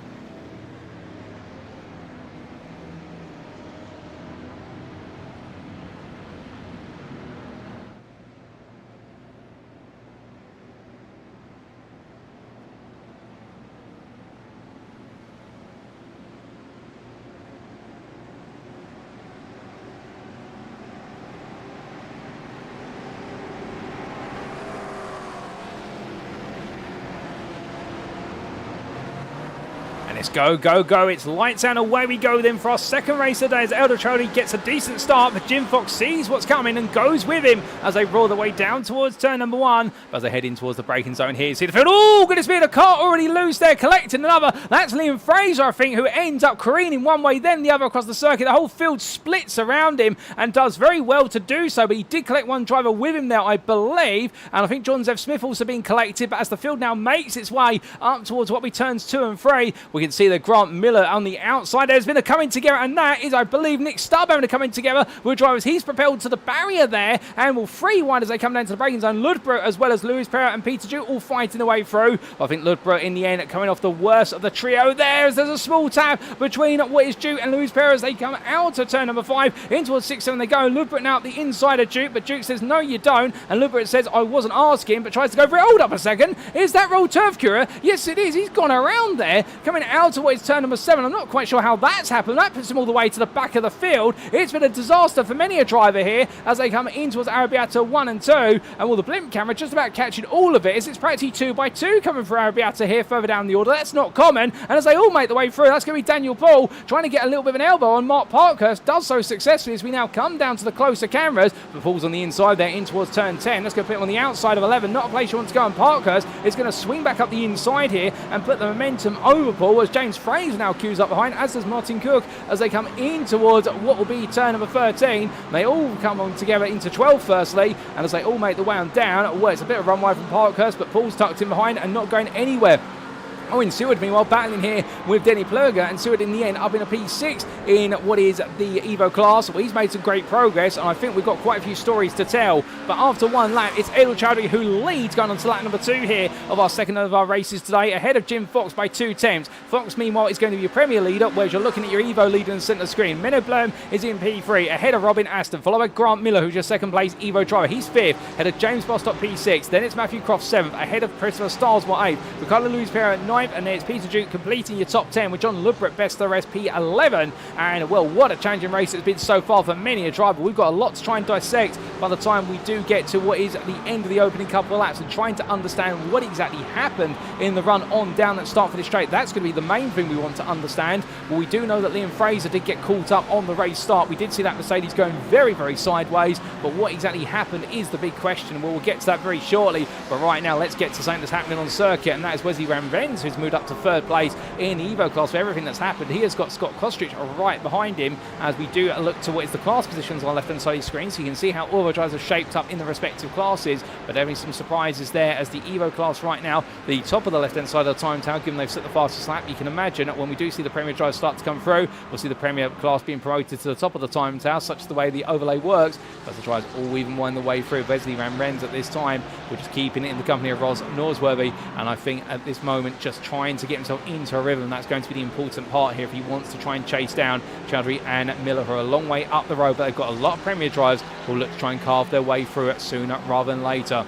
Let's go, go, go. It's lights out. Away we go then for our second race today as Autodromo gets a decent start, but Jim Fox sees what's coming and goes with him as they roll their way down towards turn number 1. But as they head in towards the braking zone here, you see the field. Oh, goodness me, the car already loose there, collecting another. That's Liam Fraser, I think, who ends up careening one way, then the other across the circuit. The whole field splits around him and does very well to do so, but he did collect one driver with him there, I believe. And I think John Zev Smith also being collected, but as the field now makes its way up towards what we turns 2 and 3, we can see the Grant Miller on the outside. There's been a coming together, and that is, I believe, Nick Stubb having a coming together with drivers. He's propelled to the barrier there and will free wide as they come down to the braking zone. Ludbrook as well as Luiz Pereira and Peter Duke all fighting their way through. I think Ludbrook in the end coming off the worst of the trio there, as there's a small tap between what is Duke and Luiz Pereira as they come out of turn number 5 in towards 6-7 they go. Ludbrook now at the inside of Duke, but Duke says no you don't, and Ludbrook says I wasn't asking, but tries to go for it. Hold up a second, is that roll turf curer? Yes it is, he's gone around there coming out of what is turn number 7. I'm not quite sure how that's happened. That puts him all the way to the back of the field. It's been a disaster for many a driver here as they come in towards Arrabbiata 1 and 2, and well, the blimp camera just about catching all of it as it's practically 2 by 2 coming for Arrabbiata here further down the order. That's not common, and as they all make their way through, that's going to be Daniel Paul trying to get a little bit of an elbow on Mark Parkhurst. Does so successfully as we now come down to the closer cameras, but Paul's on the inside there in towards turn 10. Let's go put him on the outside of 11, not a place you want to go, and Parkhurst is going to swing back up the inside here and put the momentum over Paul as James Fraser now queues up behind, as does Martin Cook as they come in towards what will be turn number 13. They all come on together into 12 firstly, and as they all make the way on down, well, it's a bit of a runway from Parkhurst, but Paul's tucked in behind and not going anywhere. Owen Seward, meanwhile, battling here with Denny Plurger, and Seward in the end up in a P6 in what is the Evo class. Well, he's made some great progress, and I think we've got quite a few stories to tell. But after one lap, it's Adil Chowdhury who leads going on to lap number 2 here of our second of our races today, ahead of Jim Fox by 2 tenths. Fox, meanwhile, is going to be your Premier leader, whereas you're looking at your Evo leader in the centre screen. Menno Blum is in P3, ahead of Robin Aston, followed by Grant Miller, who's your second place Evo driver. He's 5th, ahead of James Bostock P6. Then it's Matthew Croft 7th, ahead of Christopher Starsmore 8th. Ricard Luiz Pereira 9th, and then it's Peter Duke completing your top 10 with Jon Ludbrook best of the rest P11. And well, what a challenging race it's been so far for many a driver. We've got a lot to try and dissect by the time we do get to what is the end of the opening couple of laps, and trying to understand what exactly happened in the run on down that start for this straight. That's going to be the main thing we want to understand. Well, we do know that Liam Fraser did get caught up on the race start. We did see that Mercedes going very, very sideways, but what exactly happened is the big question. Well, we'll get to that very shortly, but right now let's get to something that's happening on circuit, and that is Wesley Ramvenz, who's moved up to 3rd place in the Evo class for everything that's happened. He has got Scott Kostrich right behind him as we do look to what is the class positions on the left hand side of the screen, so you can see how all the drivers are shaped up in the respective classes. But there are some surprises there as the Evo class right now, the top of the left hand side of the time tower, given they've set the fastest lap. You can imagine when we do see the Premier drivers start to come through, we'll see the Premier class being promoted to the top of the time tower, such is the way the overlay works, but the drivers all even wind the way through. Wesley Ramvenz at this time, we're just keeping it in the company of Ros Norsworthy, and I think at this moment just trying to get himself into a rhythm. That's going to be the important part here if he wants to try and chase down Chowdhury and Miller, who are a long way up the road, but they've got a lot of Premier drivers who will look to try and carve their way through it sooner rather than later.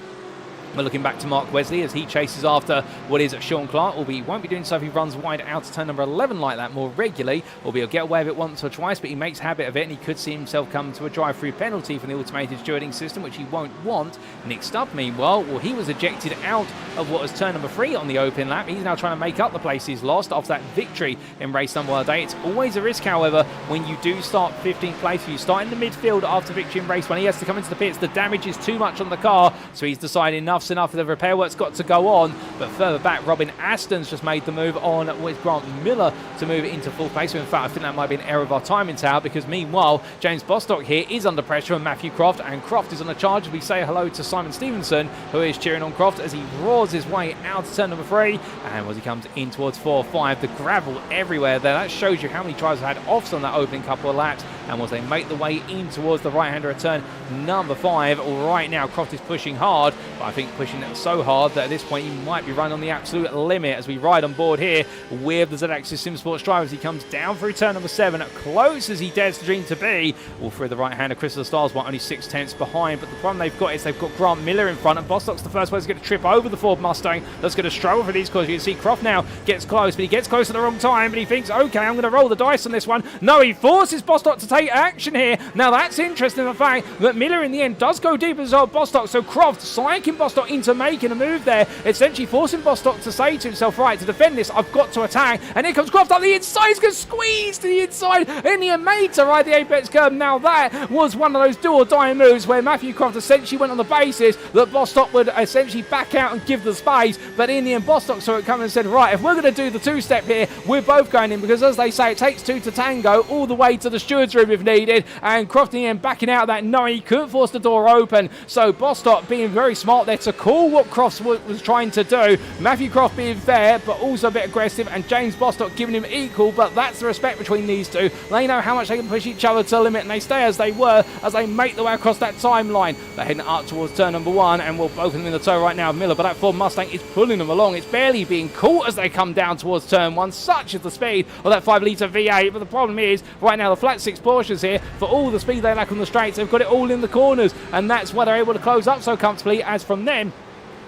We're looking back to Mark Wesley as he chases after what is Sean Clark, albeit he won't be doing so if he runs wide out to turn number 11 like that more regularly, albeit he'll get away with it once or twice, but he makes habit of it, and he could see himself come to a drive-through penalty from the automated stewarding system, which he won't want. Nick Stubb, meanwhile, well, he was ejected out of what was turn number 3 on the open lap. He's now trying to make up the place he's lost after that victory in race number 1 day. It's always a risk, however, when you do start 15th place, you start in the midfield after victory in race 1. He has to come into the pits. The damage is too much on the car, so he's decided enough's enough. The repair work's got to go on, but further back, Robin Aston's just made the move on with Grant Miller to move into 4th place. So in fact, I think that might be an error of our timing tower, because meanwhile, James Bostock here is under pressure from Matthew Croft, and Croft is on a charge. We say hello to Simon Stevenson, who is cheering on Croft as he roars his way out to turn number 3, and as he comes in towards 4-5, the gravel everywhere there. That shows you how many drivers had offs on that opening couple of laps, and as they make the way in towards the right-hander at turn number 5, right now Croft is pushing hard, but I think pushing it so hard that at this point he might be running on the absolute limit as we ride on board here with the Z-Axis Sim Sports driver as he comes down through turn number 7, close as he dares to dream to be. All through the right-hander, Crystal Stars were only 6 tenths behind, but the problem they've got is they've got Grant Miller in front, and Bostock's the first one to get a trip over the Ford Mustang. That's going to struggle for these cars. You can see Croft now gets close, but he gets close at the wrong time, but he thinks, okay, I'm going to roll the dice on this one. No, he forces Bostock to take overtake action here. Now that's interesting, the fact that Miller in the end does go deep as well, Bostock, so Croft psyching Bostock into making a move there, essentially forcing Bostock to say to himself, right, to defend this, I've got to attack, and here comes Croft up the inside, he's going to squeeze to the inside, in the end made to ride the apex curb. Now that was one of those do or die moves where Matthew Croft essentially went on the basis that Bostock would essentially back out and give the space, but in the end Bostock saw it coming and said, right, if we're going to do the two-step here, we're both going in, because as they say, it takes two to tango, all the way to the steward's room if needed, and Croft in the end backing out of that, knowing he couldn't force the door open, so Bostock being very smart there to call what Croft was trying to do, Matthew Croft being fair, but also a bit aggressive, and James Bostock giving him equal, but that's the respect between these two. They know how much they can push each other to the limit, and they stay as they were, as they make their way across that timeline. They're heading up towards turn number 1, and we're both in the toe right now, Miller, but that Ford Mustang is pulling them along. It's barely being caught as they come down towards turn 1, such is the speed of that 5-litre V8, but the problem is, right now, the flat 6 Porsches here, for all the speed they lack on the straights, they've got it all in the corners, and that's why they're able to close up so comfortably, as from them,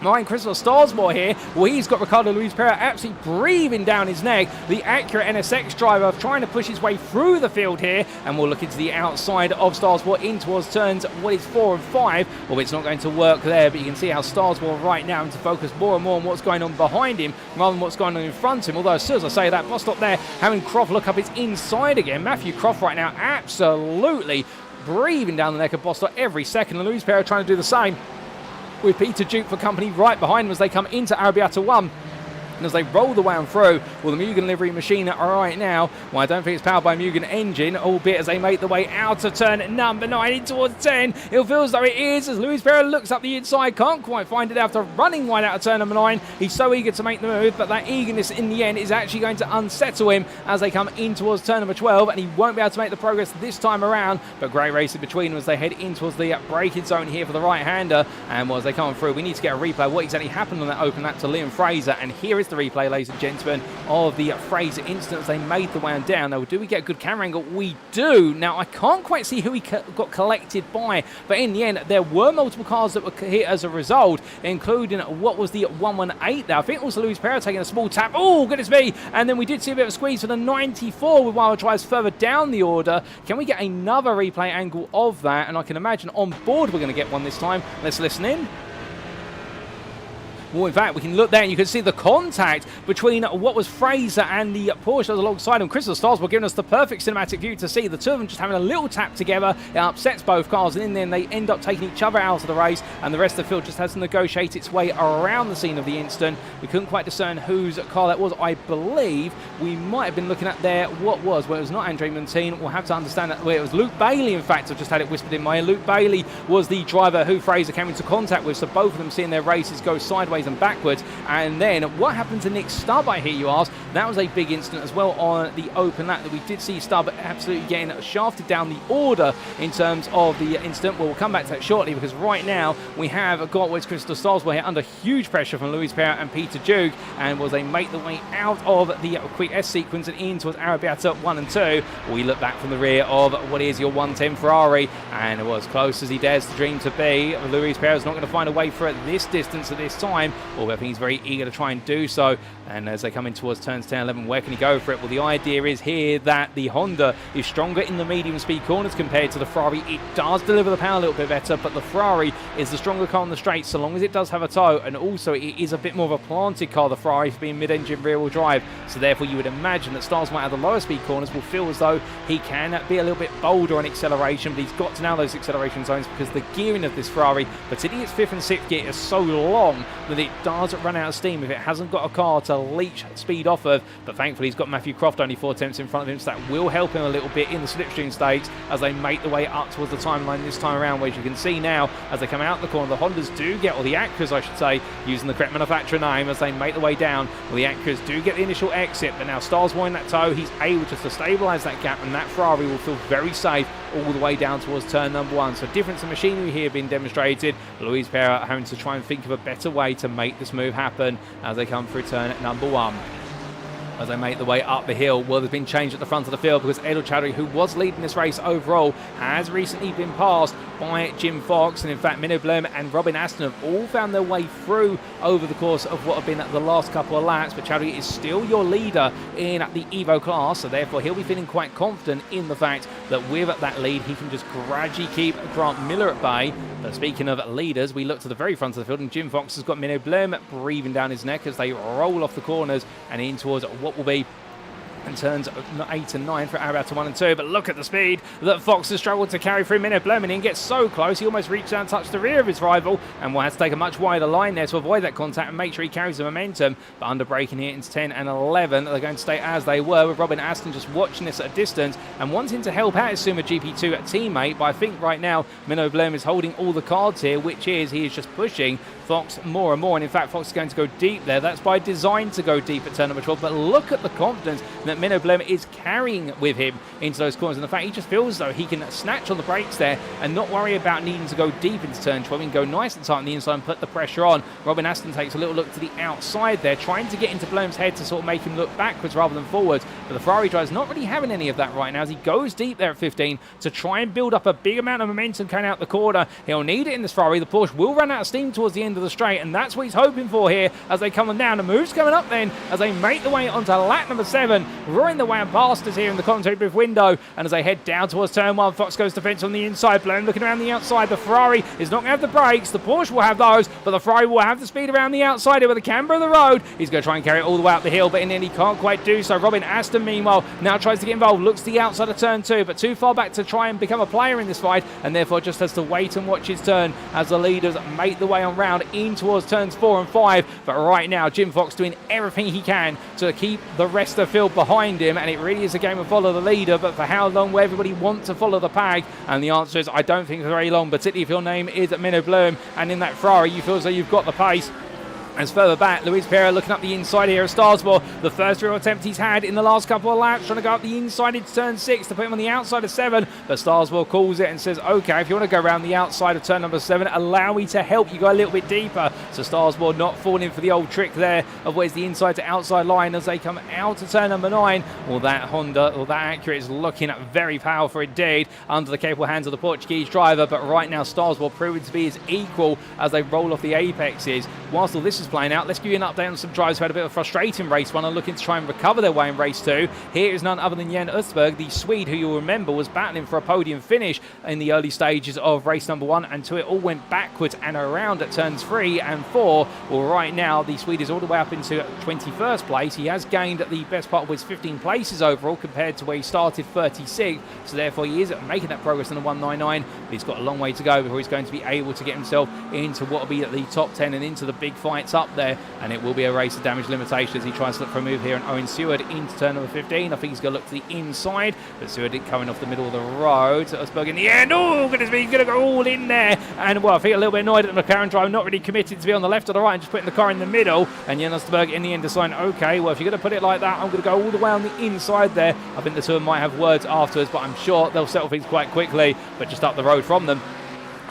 Ryan Crystal Starsmore here, well, he's got Ricard Luiz Pereira absolutely breathing down his neck. The Acura NSX driver trying to push his way through the field here, and we'll look into the outside of Starsmore in towards turns, 4 and 5. Well, it's not going to work there, but you can see how Starsmore right now having to focus more and more on what's going on behind him rather than what's going on in front of him. Although, as soon as I say that, Bostock there having Croft look up his inside again. Matthew Croft right now absolutely breathing down the neck of Bostock every second, and Luiz Pereira trying to do the same, with Peter Duke for company right behind them as they come into Arabiata 1. And as they roll the way on through, well, the Mugen livery machine right now, well, I don't think it's powered by a Mugen engine, albeit as they make the way out of turn number 9 in towards 10. It feels as though it is, as Luiz Pereira looks up the inside, can't quite find it after running wide out of turn number 9. He's so eager to make the move, but that eagerness in the end is actually going to unsettle him as they come in towards turn number 12, and he won't be able to make the progress this time around, but great racing between them as they head in towards the braking zone here for the right-hander, and as they come through, we need to get a replay of what exactly happened on that open lap to Liam Fraser, and here is the replay, ladies and gentlemen, of the Fraser incident as they made the way on down. Now, do we get a good camera angle? We do. Now, I can't quite see who he got collected by, but in the end, there were multiple cars that were hit as a result, including what was the 118 there. I think also Luiz Pereira taking a small tap. Oh, goodness me. And then we did see a bit of a squeeze for the 94 with Wild Drives further down the order. Can we get another replay angle of that? And I can imagine on board we're going to get one this time. Let's listen in. Well, in fact, we can look there and you can see the contact between what was Fraser and the Porsche that was alongside him. Crystal Stars were giving us the perfect cinematic view to see the two of them just having a little tap together. It upsets both cars, and in the end, they end up taking each other out of the race, and the rest of the field just has to negotiate its way around the scene of the incident. We couldn't quite discern whose car that was. I believe we might have been looking at there what was. Well, it was not Andre Montine. We'll have to understand that. Well, it was Luke Bailey, in fact. I've just had it whispered in my ear. Luke Bailey was the driver who Fraser came into contact with, so both of them seeing their races go sideways and backwards. And then what happened to Nick Stubb, I hear you ask? That was a big incident as well on the open lap, that we did see Stubb absolutely getting shafted down the order in terms of the incident. Well, we'll come back to that shortly, because right now we have got with Crystal Starswell here under huge pressure from Luiz Pereira and Peter Duke, and as they make the way out of the quick S sequence and in towards Arabiata 1 and 2, we look back from the rear of what is your 110 Ferrari, and it was close as he dares to dream to be. Luiz Pereira's not going to find a way through at this distance at this time, although I think he's very eager to try and do so. And as they come in towards turns 10 11, where can he go for it? Well, the idea is here that the Honda is stronger in the medium speed corners compared to the Ferrari. It does deliver the power a little bit better, but the Ferrari is the stronger car on the straight, so long as it does have a toe, and also it is a bit more of a planted car, the Ferrari, for being mid-engine rear-wheel drive, so therefore you would imagine that Stars might have the lower speed corners will feel as though he can be a little bit bolder on acceleration, but he's got to nail those acceleration zones, because the gearing of this Ferrari, particularly its 5th and 6th gear, is so long that it does run out of steam if it hasn't got a car to leech speed off of. But thankfully he's got Matthew Croft only 4 tenths in front of him, so that will help him a little bit in the slipstream stage as they make the way up towards the timeline this time around, where you can see now as they come out the corner, the Hondas do get, or the Acras I should say, using the correct manufacturer name, as they make the way down. Well, the Acras do get the initial exit, but now Stars in that toe, he's able just to stabilise that gap, and that Ferrari will feel very safe all the way down towards turn number 1. So difference in machinery here being demonstrated. Luiz Pereira having to try and think of a better way to make this move happen as they come through turn number 1. as they make the way up the hill. Well, there's been change at the front of the field because Edel Chowdhury, who was leading this race overall, has recently been passed by Jim Fox, and in fact Menno Blum and Robin Aston have all found their way through over the course of what have been the last couple of laps, but Chowdhury is still your leader in the Evo class, so therefore he'll be feeling quite confident in the fact that with that lead he can just gradually keep Grant Miller at bay. But speaking of leaders, we look to the very front of the field and Jim Fox has got Menno Blum breathing down his neck as they roll off the corners and in towards what will be and turns 8 and 9 for Arabata 1 and 2. But look at the speed that Fox has struggled to carry through. Menno Blum and gets so close he almost reached out and touched the rear of his rival and will have to take a much wider line there to avoid that contact and make sure he carries the momentum. But under braking here into 10 and 11, they're going to stay as they were, with Robin Aston just watching this at a distance and wanting to help out his Suma GP2 teammate. But I think right now Menno Blum is holding all the cards here, which is he is just pushing Fox more and more, and in fact Fox is going to go deep there. That's by design to go deep at turn number 12, but look at the confidence that Menno Blum is carrying with him into those corners, and the fact he just feels as though he can snatch on the brakes there and not worry about needing to go deep into turn 12. He can go nice and tight on the inside and put the pressure on. Robin Aston takes a little look to the outside there, trying to get into Blum's head to sort of make him look backwards rather than forwards, but the Ferrari driver's not really having any of that right now as he goes deep there at 15 to try and build up a big amount of momentum coming out the corner. He'll need it in this Ferrari. The Porsche will run out of steam towards the end of the straight, and that's what he's hoping for here as they come on down. The move's coming up then as they make the way onto lap number 7, roaring the way past us here in the commentary booth window, and as they head down towards turn 1, Fox goes to fence on the inside. Blum looking around the outside. The Ferrari is not going to have the brakes. The Porsche will have those, but the Ferrari will have the speed around the outside here with the camber of the road. He's going to try and carry it all the way up the hill, but in the end he can't quite do so. Robin Aston meanwhile now tries to get involved, looks to the outside of turn 2, but too far back to try and become a player in this fight, and therefore just has to wait and watch his turn as the leaders make the way on round in towards turns 4 and 5. But right now Jim Fox doing everything he can to keep the rest of the field behind him, and it really is a game of follow the leader, but for how long will everybody want to follow the pack? And the answer is I don't think for very long, particularly if your name is Menno Blum and in that Ferrari you feel as though you've got the pace. As further back, Luiz Pereira looking up the inside here of Starsborg. The first real attempt he's had in the last couple of laps, trying to go up the inside into turn 6 to put him on the outside of 7. But Starsborg calls it and says, okay, if you want to go around the outside of turn number 7, allow me to help you go a little bit deeper. So Starsborg not falling for the old trick there of where's the inside to outside line as they come out of turn number 9. Well, that Honda, or that Acura is looking very powerful indeed under the capable hands of the Portuguese driver. But right now, Starsborg proving to be his equal as they roll off the apexes. Whilst all this is playing out, let's give you an update on some drivers who had a bit of a frustrating race one and looking to try and recover their way in race 2. Here is none other than Jan Östberg, the Swede, who you'll remember was battling for a podium finish in the early stages of race number 1 until it all went backwards and around at turns 3 and 4. Well, right now the Swede is all the way up into 21st place. He has gained the best part of his 15 places overall compared to where he started 36, so therefore he is making that progress in the 199, but he's got a long way to go before he's going to be able to get himself into what will be at the top 10 and into the big fights up there. And it will be a race of damage limitation as he tries to look for a move here. And Owen Seward into turn number 15. I think he's going to look to the inside, but Seward coming off the middle of the road. So Östberg in the end. Oh, goodness me, he's going to go all in there. And well, I feel a little bit annoyed at the McLaren driver, not really committed to be on the left or the right and just putting the car in the middle. And Jan Östberg in the end deciding, okay, well, if you're going to put it like that, I'm going to go all the way on the inside there. I think the two of them might have words afterwards, but I'm sure they'll settle things quite quickly, but just up the road from them.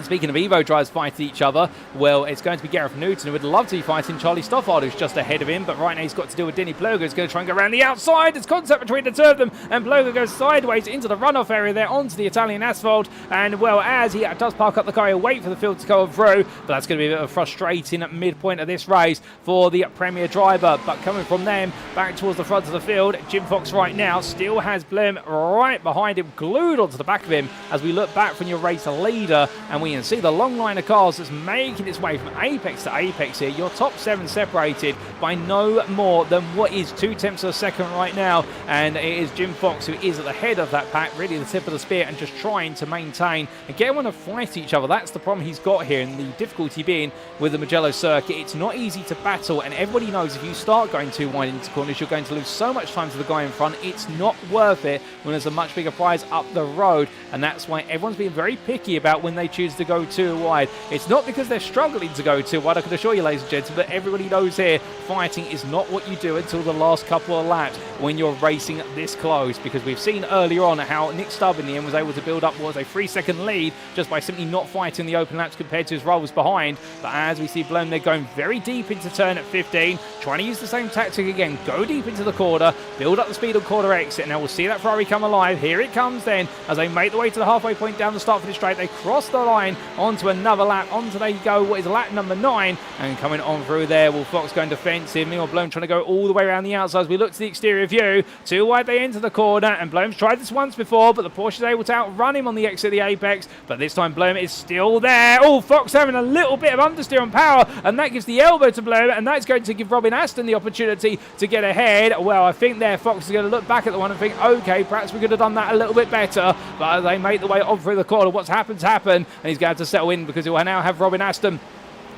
Speaking of Evo drivers fighting each other, well, it's going to be Gareth Newton, who would love to be fighting Charlie Stoffard, who's just ahead of him, but right now he's got to deal with Denny Plöger, who's going to try and go around the outside. There's contact between the two of them, and Plöger goes sideways into the runoff area there onto the Italian asphalt, and well, as he does park up the car, he'll wait for the field to go through, but that's going to be a bit of a frustrating midpoint of this race for the Premier driver. But coming from them back towards the front of the field, Jim Fox right now still has Blum right behind him, glued onto the back of him as we look back from your race leader, and we can see the long line of cars that's making its way from apex to apex here. Your top 7 separated by no more than what is 2/10 of a second right now, and it is Jim Fox who is at the head of that pack, really the tip of the spear, and just trying to maintain and get everyone to fight each other. That's the problem he's got here, and the difficulty being with the Mugello circuit, it's not easy to battle, and everybody knows if you start going too wide into corners, you're going to lose so much time to the guy in front. It's not worth it when there's a much bigger prize up the road, and that's why everyone's being very picky about when they choose to go too wide. It's not because they're struggling to go too wide, I can assure you, ladies and gentlemen, but everybody knows here, fighting is not what you do until the last couple of laps when you're racing this close, because we've seen earlier on how Nick Stubb in the end was able to build up what was a 3-second lead just by simply not fighting the open laps compared to his rivals behind. But as we see Blum, they're going very deep into turn at 15, trying to use the same tactic again, go deep into the corner, build up the speed on corner exit. Now we'll see that Ferrari come alive. Here it comes then as they make the way to the halfway point down the start for the straight. They cross the line onto another lap. Onto they go, what is lap number 9, and coming on through there, Will Fox going defensive. Neil Blum trying to go all the way around the outside as we look to the exterior view. Too wide they enter the corner, and Blum's tried this once before, but the Porsche is able to outrun him on the exit of the apex. But this time Blum is still there. Oh, Fox having a little bit of understeer on power, and that gives the elbow to Blum, and that's going to give Robin Aston the opportunity to get ahead. Well, I think there Fox is going to look back at the one and think, okay, perhaps we could have done that a little bit better. But they make the way on through the corner. What's happened, and he's going to settle in because he will now have Robin Aston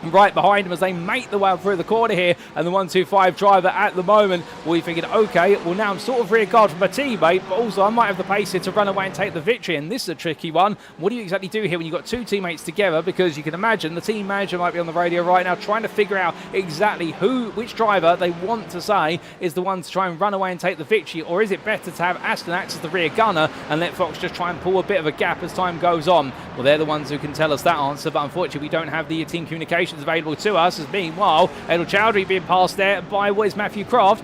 right behind him as they make the way through the corner here. And the 125 driver at the moment will be thinking, okay, well now I'm sort of rear guard from my teammate, but also I might have the pace here to run away and take the victory. And this is a tricky one. What do you exactly do here when you've got two teammates together? Because you can imagine the team manager might be on the radio right now trying to figure out exactly which driver they want to say is the one to try and run away and take the victory, or is it better to have Aston act as the rear gunner and let Fox just try and pull a bit of a gap as time goes on? Well, they're the ones who can tell us that answer, but unfortunately we don't have the team communication available to us, as meanwhile Adil Chowdhury being passed there by what is Matthew Croft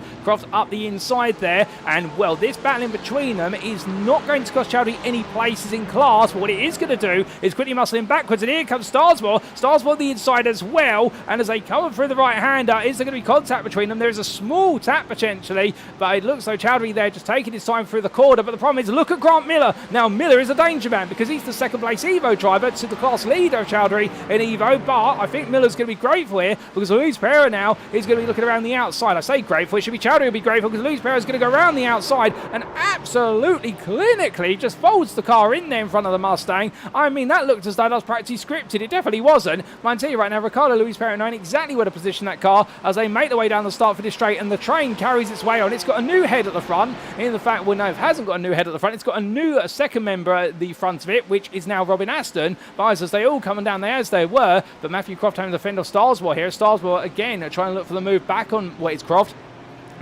up the inside there. And well, this battle in between them is not going to cost Chowdhury any places in class, but what it is going to do is quickly muscle him backwards, and here comes Starswell the inside as well. And as they come through the right hander, is there going to be contact between them? There is a small tap potentially, but it looks like Chowdhury there just taking his time through the corner. But the problem is, look at Grant Miller. Now Miller is a danger man because he's the second place Evo driver to the class leader of Chowdhury in Evo, but I think Miller's going to be grateful here because Luiz Pereira now is going to be looking around the outside. I say grateful, it should be Chowdhury will be grateful because Luiz Pereira is going to go around the outside and absolutely clinically just folds the car in there in front of the Mustang. I mean, that looked as though that was practically scripted. It definitely wasn't. But I can tell you right now, Ricard Luiz Pereira knowing exactly where to position that car as they make their way down the start for the straight, and the train carries its way on. It's got a new head at the front. In the fact, well, no, it hasn't got a new head at the front. It's got a new second member at the front of it, which is now Robin Aston. But as they all coming down there as they were, but Matthew Croft having to defend off Starswell here. Starswell again trying to look for the move back on what is Croft.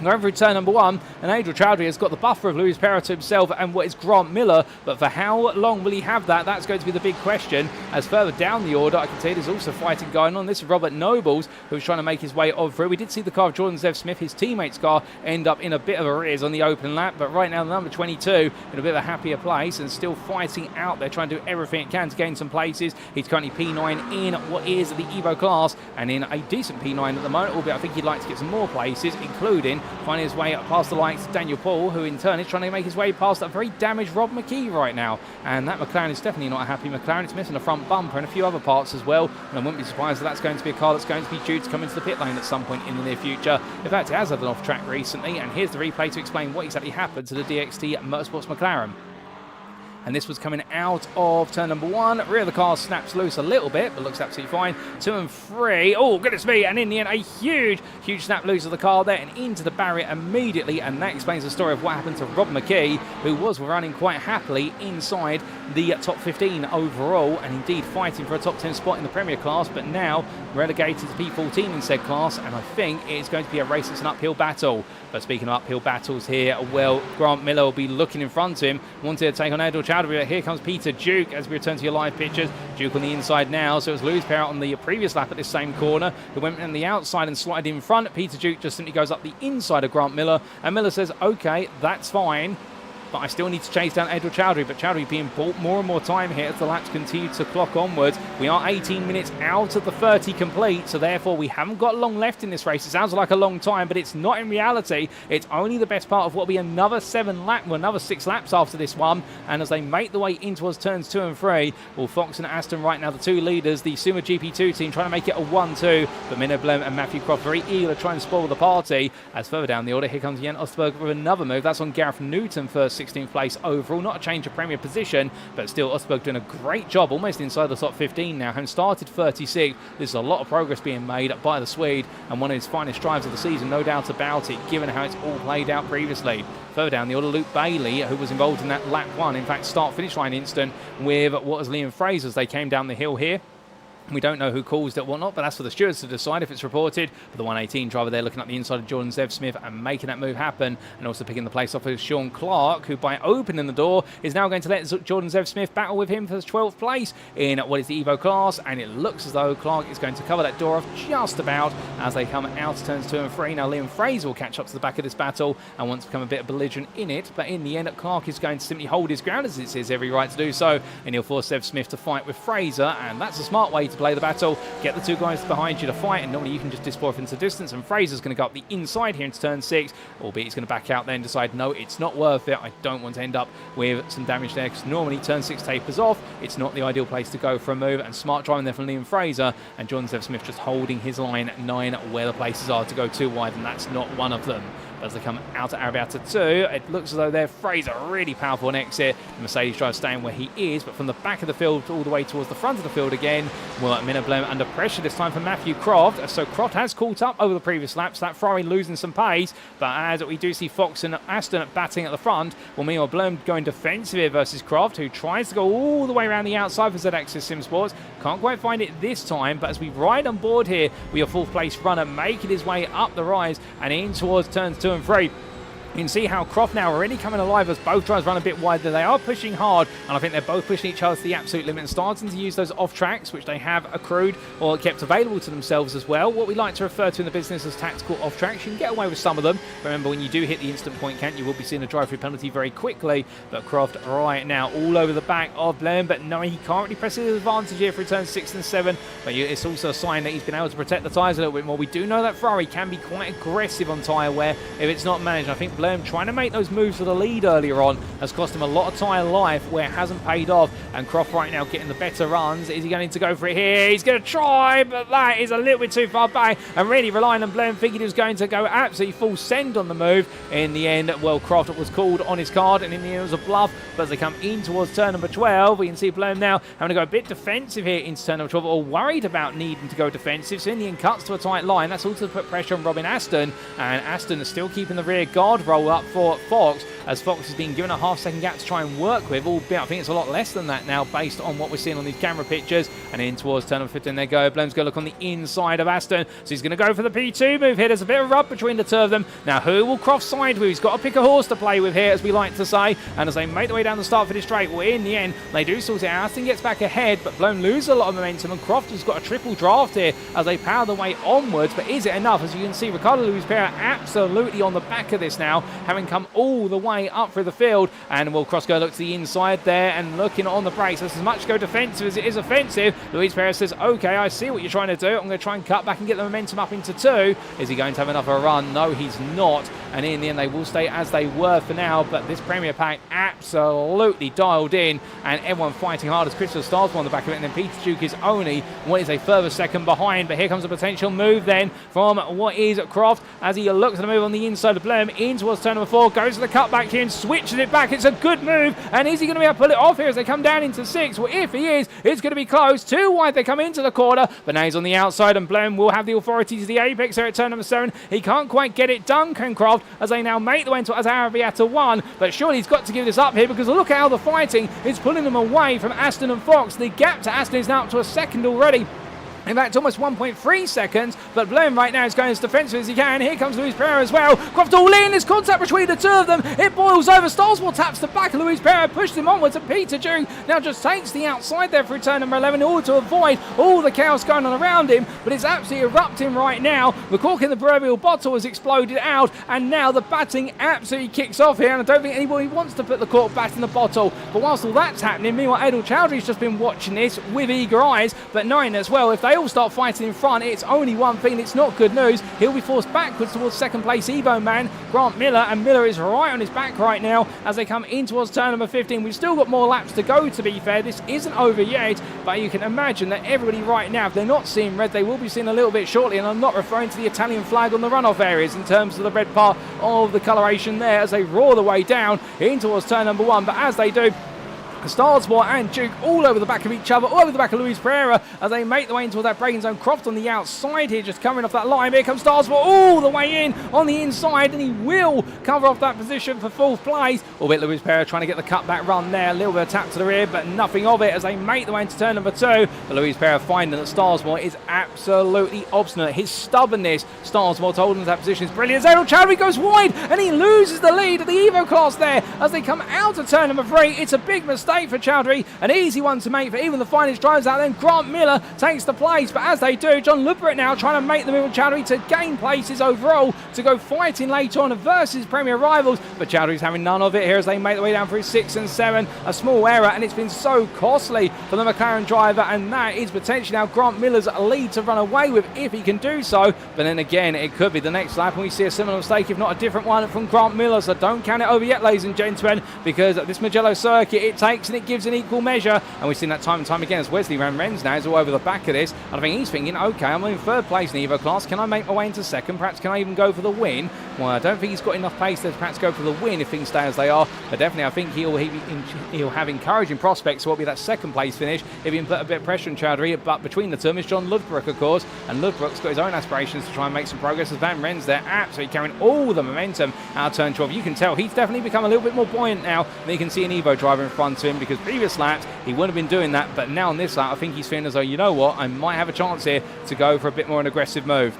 Going through turn number 1, and Adil Chowdhury has got the buffer of Luiz Pereira to himself and what is Grant Miller, but for how long will he have that? That's going to be the big question. As further down the order, I can see there's also fighting going on. This is Robert Nobles, who's trying to make his way on through. We did see the car of Jordan Zev Smith, his teammate's car, end up in a bit of arrears on the open lap, but right now the number 22 in a bit of a happier place and still fighting out there, trying to do everything it can to gain some places. He's currently P9 in what is the Evo class, and in a decent P9 at the moment, albeit I think he'd like to get some more places, including finding his way up past the likes of Daniel Paul, who in turn is trying to make his way past that very damaged Rob McKee right now. And that McLaren is definitely not a happy McLaren. It's missing a front bumper and a few other parts as well. And I wouldn't be surprised if that's going to be a car that's going to be due to come into the pit lane at some point in the near future. In fact, it has had an off track recently. And here's the replay to explain what exactly happened to the DXT Motorsports McLaren. And this was coming out of turn number 1. Rear of the car snaps loose a little bit, but looks absolutely fine. 2 and 3. Oh, goodness me. And in the end, a huge snap loose of the car there and into the barrier immediately. And that explains the story of what happened to Rob McKee, who was running quite happily inside the top 15 overall, and indeed fighting for a top 10 spot in the Premier class, but now relegated to P14 in said class. And I think it's going to be a race that's an uphill battle. But speaking of uphill battles here, well, Grant Miller will be looking in front of him, wanting to take on Adil Chowdhury. Here comes Peter Duke as we return to your live pictures. Duke on the inside now, so it was Luiz Pereira on the previous lap at this same corner, who went on the outside and slided in front. Peter Duke just simply goes up the inside of Grant Miller, and Miller says, okay, that's fine, but I still need to chase down Adil Chowdhury. But Chowdhury being bought more and more time here as the laps continue to clock onwards. We are 18 minutes out of the 30 complete, so therefore we haven't got long left in this race. It sounds like a long time, but it's not in reality. It's only the best part of what will be another 6 laps after this one. And as they make the way in towards turns 2 and 3, well, Fox and Aston right now, the two leaders, the Suma GP2 team trying to make it a 1-2, but Minna Blem and Matthew Croft very eager to try and spoil the party. As further down the order, here comes Jan Östberg with another move. That's on Gareth Newton first 16th place overall. Not a change of premier position, but still Östberg doing a great job, almost inside the top 15 now, having started 36. There's a lot of progress being made by the Swede, and one of his finest drives of the season, no doubt about it, given how it's all played out previously. Further down, the Autodromo Bailey, who was involved in that lap 1, in fact start-finish line instant with what was Liam Fraser as they came down the hill here. We don't know who caused it, whatnot, but that's for the stewards to decide if it's reported. But the 118 driver there looking up the inside of Jordan Zev-Smith and making that move happen, and also picking the place off of Sean Clark, who by opening the door is now going to let Jordan Zev-Smith battle with him for the 12th place in what is the Evo class, and it looks as though Clark is going to cover that door off just about as they come out of turns 2 and 3. Now Liam Fraser will catch up to the back of this battle and wants to become a bit belligerent in it, but in the end Clark is going to simply hold his ground, as it says every right to do so, and he'll force Zev-Smith to fight with Fraser, and that's a smart way to play the battle. Get the two guys behind you to fight, and normally you can just disappear off into distance, and Fraser's going to go up the inside here into turn 6, albeit he's going to back out then, decide no, it's not worth it, I don't want to end up with some damage there, because normally turn 6 tapers off, it's not the ideal place to go for a move, and smart driving there from Liam Fraser, and Jordan Zev-Smith just holding his line 9 where the places are to go too wide, and that's not one of them. As they come out at Arabata 2, it looks as though they're Fraser really powerful on exit. The Mercedes driver staying where he is, but from the back of the field all the way towards the front of the field again. Well, Minnablem under pressure this time from Matthew Croft. So Croft has caught up over the previous laps. That Ferrari losing some pace, but as we do see Fox and Aston batting at the front, well, meanwhile Blum going defensive here versus Croft, who tries to go all the way around the outside for ZX's Sim Sports. Can't quite find it this time, but as we ride on board here, we are fourth place runner making his way up the rise and in towards turns 2 and 3. You can see how Croft now already coming alive as both drivers run a bit wider. They are pushing hard, and I think they're both pushing each other to the absolute limit and starting to use those off tracks, which they have accrued or kept available to themselves as well. What we like to refer to in the business as tactical off tracks. You can get away with some of them. Remember, when you do hit the instant point count, you will be seeing a drive-through penalty very quickly. But Croft right now all over the back of Blum, but no, he can't really press his advantage here for turns 6 and 7. But it's also a sign that he's been able to protect the tyres a little bit more. We do know that Ferrari can be quite aggressive on tyre wear if it's not managed. I think Blum trying to make those moves for the lead earlier on has cost him a lot of tyre life where it hasn't paid off, and Croft right now getting the better runs. Is he going to go for it here? He's going to try, but that is a little bit too far back, and really relying on Blum. Figured he was going to go absolutely full send on the move. In the end, well, Croft was called on his card, and in the end it was a bluff, but as they come in towards turn number 12, we can see Blum now having to go a bit defensive here into turn number 12, or worried about needing to go defensive, so in the end cuts to a tight line. That's also put pressure on Robin Aston, and Aston is still keeping the rear guard roll up for Fox, as Fox has been given a half-second gap to try and work with, albeit I think it's a lot less than that now based on what we're seeing on these camera pictures. And in towards turn number 15 they go. Blum's going to look on the inside of Aston, so he's going to go for the P2 move here. There's a bit of a rub between the two of them. Now who will Croft side with? He's got to pick a horse to play with here, as we like to say, and as they make their way down the start for this straight, well, in the end they do sort it out. Aston gets back ahead, but Blum loses a lot of momentum, and Croft has got a triple draft here as they power their way onwards. But is it enough? As you can see, Ricard Luiz Pereira absolutely on the back of this now, having come all the way up through the field, and will Cross go look to the inside there and looking on the brakes. That's as much go defensive as it is offensive. Luiz Pereira says, okay, I see what you're trying to do. I'm going to try and cut back and get the momentum up into 2. Is he going to have another run? No, he's not. And in the end, they will stay as they were for now. But this Premier Pack absolutely dialed in, and everyone fighting hard as Crystal Stars on the back of it. And then Peter Duke is only what is a further second behind. But here comes a potential move then from what is Croft as he looks at the move on the inside of Blum in towards turn number 4. Goes to the cutback here and switches it back. It's a good move. And is he going to be able to pull it off here as they come down into 6? Well, if he is, it's going to be close. Too wide they come into the corner. But now he's on the outside, and Blum will have the authority to the apex here at turn number 7. He can't quite get it done, Ken Croft, as they now make the way into as Arabiata 1. But surely he's got to give this up here, because look how the fighting is pulling them away from Aston and Fox. The gap to Aston is now up to a second already. In fact, almost 1.3 seconds, but Blum right now is going as defensive as he can. Here comes Luiz Pereira as well. Croft all in. There's contact between the two of them. It boils over. Starswell taps the back of Luiz Pereira, pushes him onwards, and Peter Duke now just takes the outside there for turn number 11 in order to avoid all the chaos going on around him. But it's absolutely erupting right now. The cork in the proverbial bottle has exploded out, and now the batting absolutely kicks off here, and I don't think anybody wants to put the cork back in the bottle. But whilst all that's happening, meanwhile, Adil Chowdhury's just been watching this with eager eyes, but knowing as well, if they they all start fighting in front, it's only one thing, it's not good news. He'll be forced backwards towards second place Evo man, Grant Miller, and Miller is right on his back right now as they come in towards turn number 15. We've still got more laps to go, to be fair. This isn't over yet, but you can imagine that everybody right now, if they're not seeing red, they will be seeing a little bit shortly, and I'm not referring to the Italian flag on the runoff areas in terms of the red part of the coloration there as they roar the way down in towards turn number 1. But as they do, Starsmore and Duke all over the back of each other, all over the back of Luiz Pereira as they make the way into that braking zone. Croft on the outside here, just coming off that line. Here comes Starsmore all the way in on the inside, and he will cover off that position for 4th place. Albeit Luiz Pereira trying to get the cutback run there. A little bit of tap to the rear, but nothing of it as they make the way into turn number 2. But Luiz Pereira finding that Starsmore is absolutely obstinate. His stubbornness, Starsmore to hold him to that position is brilliant. Zadel Chowdhury goes wide, and he loses the lead of the Evo class there as they come out of turn number 3. It's a big mistake for Chowdhury, an easy one to make for even the finest drivers out. Then Grant Miller takes the place, but as they do, Jon Ludbrook now trying to make the move on Chowdhury to gain places overall to go fighting later on versus Premier rivals, but Chowdhury's having none of it here as they make their way down through 6 and 7. A small error, and it's been so costly for the McLaren driver, and that is potentially now Grant Miller's lead to run away with if he can do so. But then again, it could be the next lap and we see a similar mistake, if not a different one, from Grant Miller. So don't count it over yet, ladies and gentlemen, because at this Mugello circuit it takes and it gives an equal measure, and we've seen that time and time again as Wesley Van Rens now is all over the back of this. And I think he's thinking, okay, I'm in 3rd place in the Evo class, can I make my way into 2nd? Perhaps can I even go for the win? Well, I don't think he's got enough pace to perhaps go for the win if things stay as they are, but definitely I think he'll have encouraging prospects, so it'll be that 2nd place finish if he can put a bit of pressure on Chowdhury. But between the two is Jon Ludbrook, of course, and Ludbrook's got his own aspirations to try and make some progress as Van Rens there absolutely carrying all the momentum out of turn 12. You can tell he's definitely become a little bit more buoyant now, and you can see an Evo driver in front of him, because previous laps he wouldn't have been doing that, but now on this lap I think he's feeling as though, you know what, I might have a chance here to go for a bit more an aggressive move.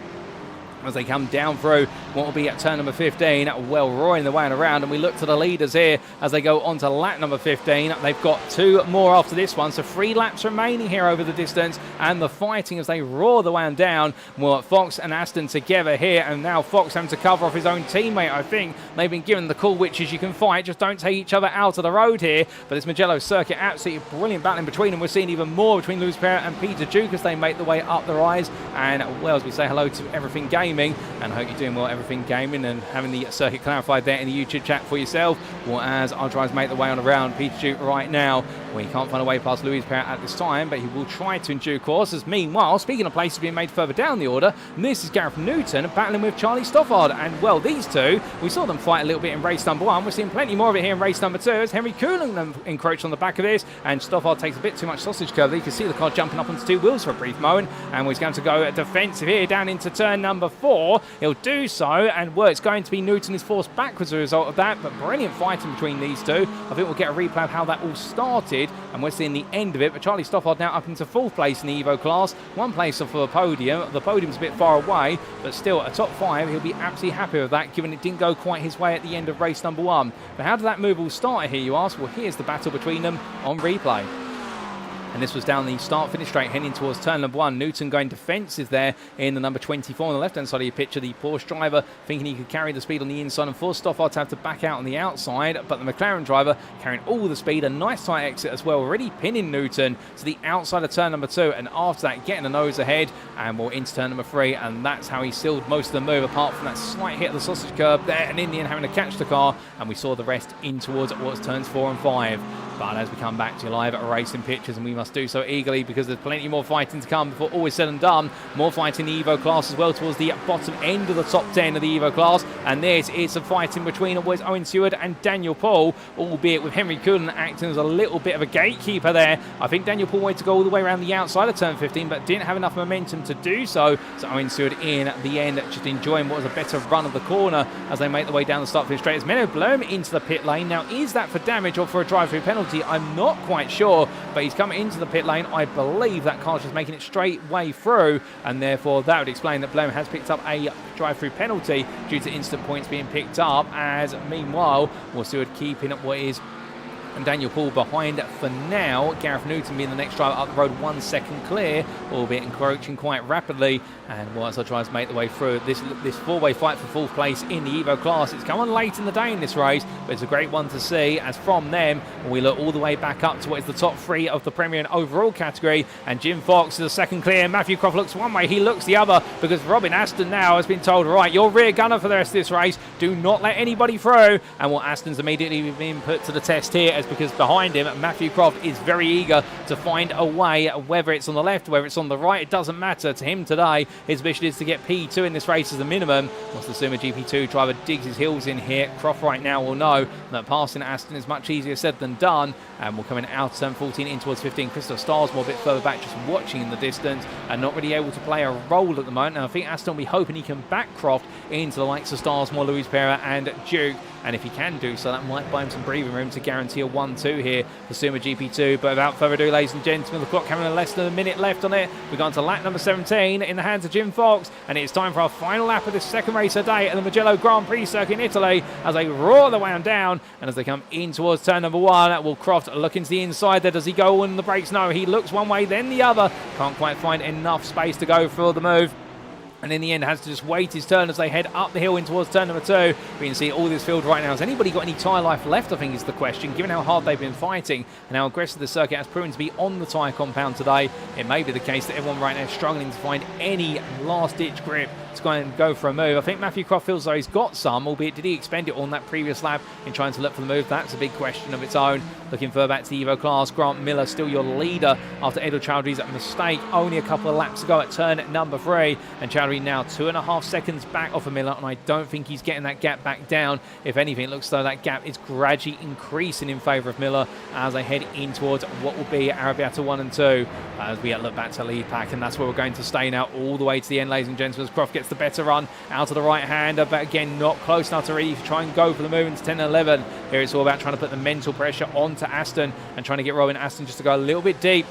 As they come down through what will be at turn number 15, well roaring the way around, and we look to the leaders here as they go on to lap number 15. They've got 2 more after this one, so 3 laps remaining here over the distance, and the fighting as they roar the way down. Well, Fox and Aston together here, and now Fox having to cover off his own teammate. I think they've been given the call, which is you can fight, just don't take each other out of the road here. But this Mugello circuit, absolutely brilliant battle in between, and we're seeing even more between Luiz Pereira and Peter Duke as they make the way up the rise. And well, as we say hello to Everything Gaming, and I hope you're doing well, Everything Gaming, and having the circuit clarified there in the YouTube chat for yourself. Well, as our drivers make the way on around, Peter Duke right now, well, he can't find a way past Luiz Pereira at this time, but he will try to in due course. As meanwhile, speaking of places being made further down the order, this is Gareth Newton battling with Charlie Stoffard, and well, these two, we saw them fight a little bit in race number 1. We're seeing plenty more of it here in race number 2 as Henry Cooling encroached on the back of this, and Stoffard takes a bit too much sausage curve. You can see the car jumping up onto 2 wheels for a brief moment, and he's going to go defensive here down into turn number 4. He'll do so, and well, it's going to be Newton is forced backwards as a result of that, but brilliant fighting between these two. I think we'll get a replay of how that all started, and we're seeing the end of it. But Charlie Stoffard now up into 4th place in the Evo class, 1 place off of the podium. The podium's a bit far away, but still a top 5. He'll be absolutely happy with that, given it didn't go quite his way at the end of race number 1. But how did that move all start here, you ask? Well, here's the battle between them on replay. And this was down the start-finish straight heading towards turn number 1. Newton going defensive there in the number 24 on the left-hand side of your picture. The Porsche driver thinking he could carry the speed on the inside and force Stoffard to have to back out on the outside. But the McLaren driver carrying all the speed. A nice tight exit as well, already pinning Newton to the outside of turn number 2. And after that, getting a nose ahead and we're into turn number 3. And that's how he sealed most of the move, apart from that slight hit of the sausage curb there. And in the end, having to catch the car. And we saw the rest in towards what was turns 4 and 5. But as we come back to live racing pictures, and we must do so eagerly because there's plenty more fighting to come before all is said and done. More fighting in the Evo class as well towards the bottom end of the top 10 of the Evo class. And this is a fighting between Owen Seward and Daniel Paul, albeit with Henry Coolen acting as a little bit of a gatekeeper there. I think Daniel Paul wanted to go all the way around the outside of turn 15, but didn't have enough momentum to do so. So Owen Seward in at the end, just enjoying what was a better run of the corner as they make their way down the start finish straight. As Menno Blom into the pit lane. Now, is that for damage or for a drive-through penalty? I'm not quite sure, but he's coming into the pit lane. I believe that car's just making it straight way through, and therefore that would explain that Blom has picked up a drive-through penalty due to instant points being picked up. As meanwhile, Seward keeping up what is and Daniel Paul behind for now. Gareth Newton being the next driver up the road, 1 second clear, albeit encroaching quite rapidly. And whilst our drivers make the way through this four-way fight for fourth place in the Evo class, it's come on late in the day in this race, but it's a great one to see, as from them we look all the way back up to what is the top three of the Premier and overall category. And Jim Fox is the second clear. Matthew Croft looks one way, he looks the other, because Robin Aston now has been told, right, you're rear gunner for the rest of this race, do not let anybody through. And what Aston's immediately being put to the test here is because behind him Matthew Croft is very eager to find a way, whether it's on the left, whether it's on the right, it doesn't matter to him today. His mission is to get P2 in this race as a minimum. Once the Sumer GP2 driver digs his heels in here, Croft right now will know that passing Aston is much easier said than done. And we're coming out of turn 14 in towards 15. Christoph Starsmore a bit further back, just watching in the distance and not really able to play a role at the moment. And I think Aston will be hoping he can back Croft into the likes of Starsmore, Luiz Pereira and Duke. And if he can do so, that might buy him some breathing room to guarantee a 1-2 here for Sumer GP2. But without further ado, ladies and gentlemen, the clock having less than a minute left on it. We've gone to lap number 17 in the hands of Jim Fox, and it's time for our final lap of this second race of the day at the Mugello Grand Prix circuit in Italy, as they roar the way on down. And as they come in towards turn number 1, will Croft look into the inside there? Does he go on the brakes? No, he looks one way, then the other. Can't quite find enough space to go for the move. And in the end has to just wait his turn as they head up the hill in towards turn number 2. We can see all this field right now. Has anybody got any tyre life left, I think is the question, given how hard they've been fighting and how aggressive the circuit has proven to be on the tyre compound today. It may be the case that everyone right now is struggling to find any last-ditch grip to go and go for a move. I think Matthew Croft feels though he's got some, albeit did he expend it on that previous lap in trying to look for the move? That's a big question of its own. Looking further back to the Evo class, Grant Miller still your leader after Edward Chowdhury's mistake only a couple of laps ago at turn number 3, and Chowdhury now 2.5 seconds back off of Miller, and I don't think he's getting that gap back down. If anything, it looks though that gap is gradually increasing in favour of Miller as they head in towards what will be Arrabbiata 1 and 2 as we look back to lead pack, and that's where we're going to stay now all the way to the end, ladies and gentlemen, as Croft gets the better run out of the right hander, but again not close enough to really try and go for the move into 10 and 11. Here it's all about trying to put the mental pressure onto Aston and trying to get Robin Aston just to go a little bit deep.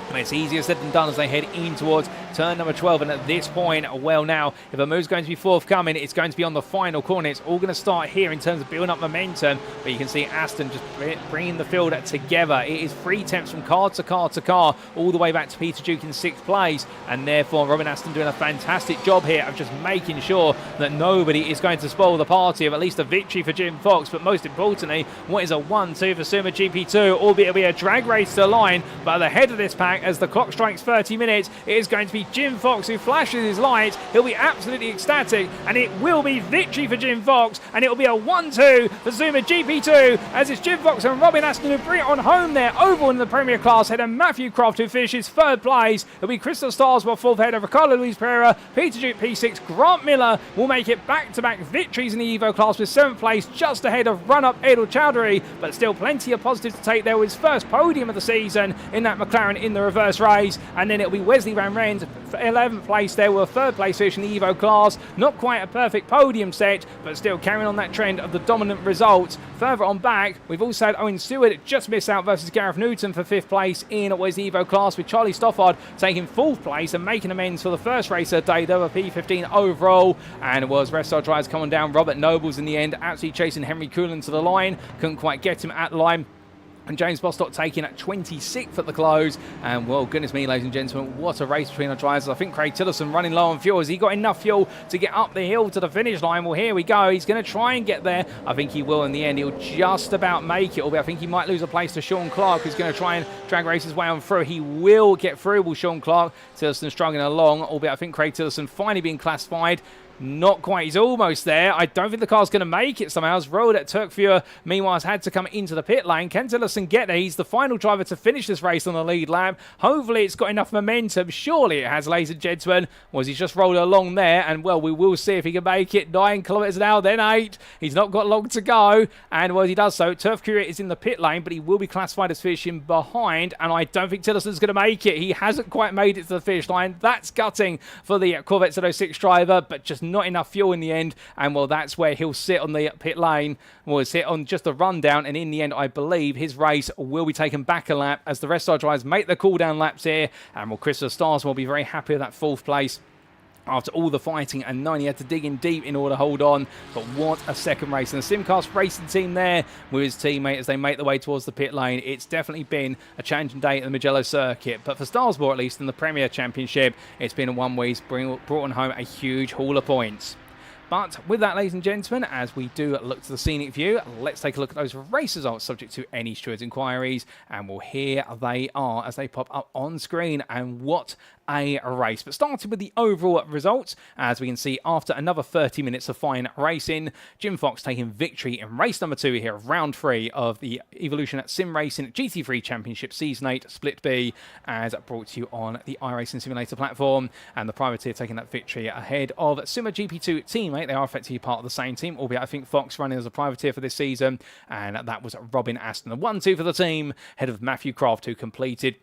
And it's easier said than done as they head in towards turn number 12. And at this point, well now, if a move's going to be forthcoming, it's going to be on the final corner. It's all going to start here in terms of building up momentum. But you can see Aston just bringing the field together. It is 3 attempts from car to car to car, all the way back to Peter Duke in 6th place. And therefore, Robin Aston doing a fantastic job here of just making sure that nobody is going to spoil the party of at least a victory for Jim Fox. But most importantly, what is a 1-2 for Sumer GP2, albeit it'll be a drag race to the line. But at the head of this pack, as the clock strikes 30 minutes, it is going to be Jim Fox who flashes his lights. He'll be absolutely ecstatic, and it will be victory for Jim Fox, and it will be a 1-2 for Sumer GP2 as it's Jim Fox and Robin Aston who bring it on home there overall in the Premier class head, and Matthew Croft who finishes 3rd place. It'll be Christoph Starsmore 4th header, Ricard Luiz Pereira, Peter Duke P6, Grant Miller will make it back-to-back victories in the Evo class with 7th place just ahead of run-up Edward Chowdhury, but still plenty of positives to take there with his first podium of the season in that McLaren in the reverse race. And then it'll be Wesley Van Rens for 11th place there with a 3rd place finish in the Evo class. Not quite a perfect podium set, but still carrying on that trend of the dominant results. Further on back, we've also had Owen Stewart just missed out versus Gareth Newton for 5th place in what is the Evo class, with Charlie Stoffard taking 4th place and making amends for the first race of the day. They were P15 overall, and it was rest of our drivers coming down. Robert Nobles in the end absolutely chasing Henry Coolan to the line, couldn't quite get him at the line. And James Bostock taking at 26th at the close. And, well, goodness me, ladies and gentlemen, what a race between our drivers. I think Craig Tillerson running low on fuel. Has he got enough fuel to get up the hill to the finish line? Well, here we go. He's going to try and get there. I think he will in the end. He'll just about make it. Although I think he might lose a place to Sean Clark, who's going to try and drag race his way on through. He will get through with Sean Clark. Tillerson struggling along, albeit I think Craig Tillerson finally being classified. Not quite, he's almost there. I don't think the car's going to make it somehow. As Road at Turkviewer, meanwhile, has had to come into the pit lane. Can Tillerson get there? He's the final driver to finish this race on the lead lap. Hopefully, it's got enough momentum. Surely it has, ladies and gentlemen. Was he's just rolled along there, and, well, we will see if he can make it. 9 kilometres an hour, then 8. He's not got long to go, and, well, he does so. Turkviewer is in the pit lane, but he will be classified as finishing behind, and I don't think Tillerson's going to make it. He hasn't quite made it to the finish line. That's gutting for the Corvette Z06 driver, but just not enough fuel in the end, and well, that's where he'll sit on the pit lane. Well, sit on just a rundown, and in the end, I believe his race will be taken back a lap as the rest of our drivers make their cool down laps here, and well, Christopher Stars will be very happy with that 4th place. After all the fighting and 9, he had to dig in deep in order to hold on. But what a second race. And the Simcast racing team there with his teammate as they make their way towards the pit lane. It's definitely been a challenging day at the Mugello circuit. But for Starsborn, at least in the Premier Championship, it's been one where he's brought on home a huge haul of points. But with that, ladies and gentlemen, as we do look to the scenic view, let's take a look at those race results subject to any stewards' inquiries. And well, here they are as they pop up on screen. And what a race. But starting with the overall results, as we can see after another 30 minutes of fine racing, Jim Fox taking victory in race number 2 here of round 3 of the Evolution Sim Racing GT3 Championship Season 8 Split B, as brought to you on the iRacing Simulator platform. And the privateer taking that victory ahead of Sumo GP2 teammate. They are effectively part of the same team, albeit I think Fox running as a privateer for this season, and that was Robin Aston. The 1-2 for the team, ahead of Matthew Croft, who completed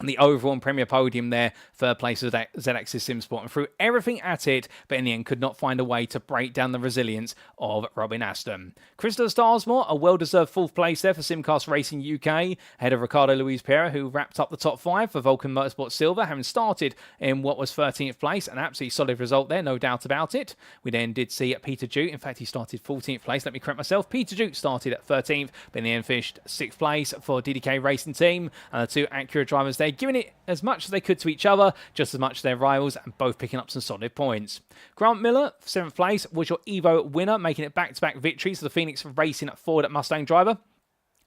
the overall Premier podium there, third place of ZX's SimSport, and threw everything at it, but in the end could not find a way to break down the resilience of Robin Aston. Christopher Starsmore, a well-deserved 4th place there for Simcast Racing UK, ahead of Ricard Luiz Pereira, who wrapped up the top 5 for Vulcan Motorsport Silver, having started in what was 13th place, an absolutely solid result there, no doubt about it. We then did see Peter Jute, in fact he started 14th place, let me correct myself, Peter Jute started at 13th, but in the end finished 6th place for DDK Racing Team, and the two Acura drivers there giving it as much as they could to each other, just as much as their rivals, and both picking up some solid points. Grant Miller, 7th place, was your Evo winner, making it back-to-back victories for the Phoenix Racing Ford Mustang driver.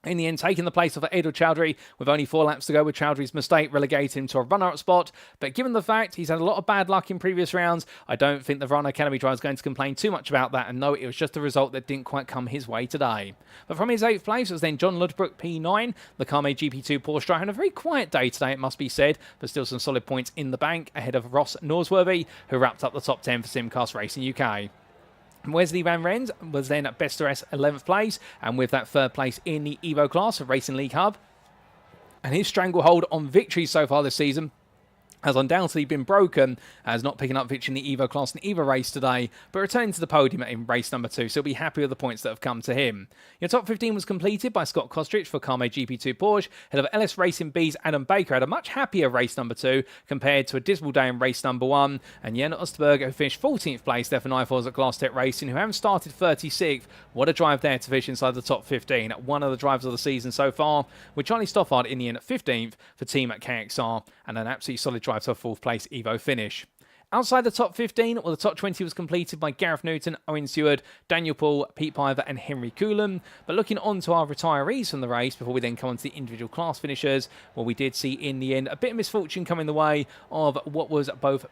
In the end, taking the place of Edel Chowdhury with only 4 laps to go, with Chowdhury's mistake relegating him to a runner-up spot. But given the fact he's had a lot of bad luck in previous rounds, I don't think the Run Academy driver is going to complain too much about that, and no, it was just a result that didn't quite come his way today. But from his 8th place, it was then Jon Ludbrook, P9, the Carme GP2 Porsche driver, and a very quiet day today, it must be said, but still some solid points in the bank, ahead of Ross Norsworthy, who wrapped up the top 10 for Simcast Racing UK. Wesley Van Rens was then at Best RS 11th place, and with that 3rd place in the Evo class of Racing League Hub. And his stranglehold on victories so far this season has undoubtedly been broken, as not picking up victory in the Evo class and Evo race today, but returning to the podium in race number 2, so he'll be happy with the points that have come to him. Your top 15 was completed by Scott Kostrich for Carme GP2 Porsche, head of LS Racing B's Adam Baker had a much happier race number 2 compared to a dismal day in race number 1, and Jan Östberg, who finished 14th place there for Nifors at Glass Tech Racing, who haven't started 36th. What a drive there to finish inside the top 15, one of the drivers of the season so far, with Charlie Stoffard in the end at 15th for team at KXR, and an absolutely solid drive to a 4th place Evo finish. Outside the top 15, well, the top 20 was completed by Gareth Newton, Owen Seward, Daniel Paul, Pete Piver and Henry Coulomb. But looking on to our retirees from the race before we then come on to the individual class finishers, well, we did see in the end a bit of misfortune come in the way of what was both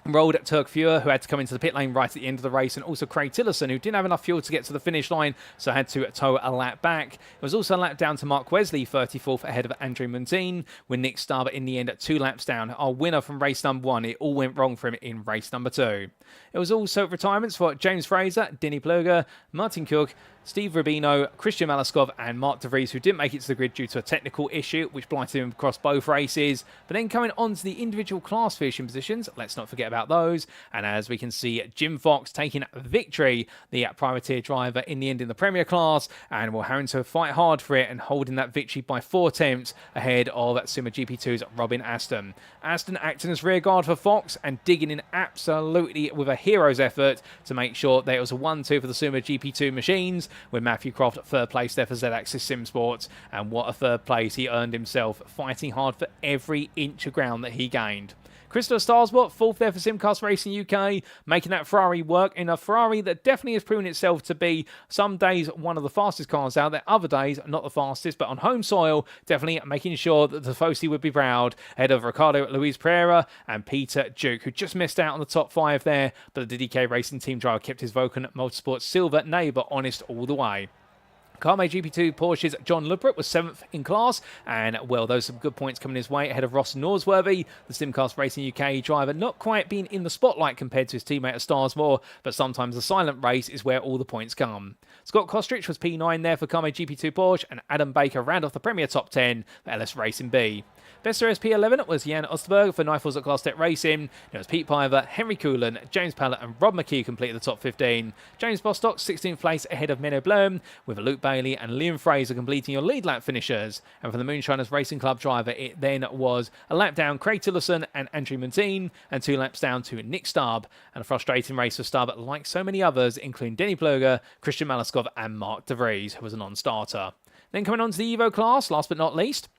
rolled at Turk Fuhr, who had to come into the pit lane right at the end of the race, and also Craig Tillerson, who didn't have enough fuel to get to the finish line, so had to tow a lap back. It was also a lap down to Mark Wesley, 34th, ahead of Andrew Montine, with Nick Starber in the end at 2 laps down. Our winner from race number 1, it all went wrong for him in race number 2. It was also retirements for James Fraser, Denny Plurger, Martin Cook, Steve Rubino, Christian Malaskov and Mark De Vries, who didn't make it to the grid due to a technical issue, which blighted him across both races. But then coming on to the individual class finishing positions, let's not forget about those. And as we can see, Jim Fox taking victory, the privateer driver in the end in the Premier class, and we're having to fight hard for it and holding that victory by 4 attempts ahead of Sumo GP2's Robin Aston. Aston acting as rear guard for Fox and digging in absolutely with a hero's effort to make sure that it was a 1-2 for the Sumo GP2 machines, with Matthew Croft at 3rd place there for Z-Axis Sim Sports, and what a 3rd place he earned himself, fighting hard for every inch of ground that he gained. Christopher Starsbot, 4th there for Simcast Racing UK, making that Ferrari work in a Ferrari that definitely has proven itself to be some days one of the fastest cars out there, other days not the fastest, but on home soil, definitely making sure that the Tifosi would be proud, ahead of Ricard Luiz Pereira and Peter Duke, who just missed out on the top 5 there, but the DDK Racing Team driver kept his Vulcan Motorsport Silver neighbour honest all the way. Carme GP2 Porsche's Jon Ludbrook was 7th in class, and well, those some good points coming his way ahead of Ross Norsworthy, the Simcast Racing UK driver, not quite being in the spotlight compared to his teammate at Starsmore, but sometimes the silent race is where all the points come. Scott Kostrich was P9 there for Carme GP2 Porsche, and Adam Baker round off the Premier top 10 for LS Racing B. Best of P11 was Jan Östberg for Nifels at Class Tech Racing. It was Pete Piver, Henry Coolan, James Pallett and Rob McKee completed the top 15. James Bostock 16th place ahead of Menno Blum, with Luke Bailey and Liam Fraser completing your lead lap finishers. And for the Moonshiners Racing Club driver, it then was a lap down Craig Tillotson and Andrew Montine, and 2 laps down to Nick Stubb. And a frustrating race for Stubb, like so many others, including Denny Plurger, Christian Malaskov and Mark De Vries, who was a non-starter. Then coming on to the Evo class, last but not least,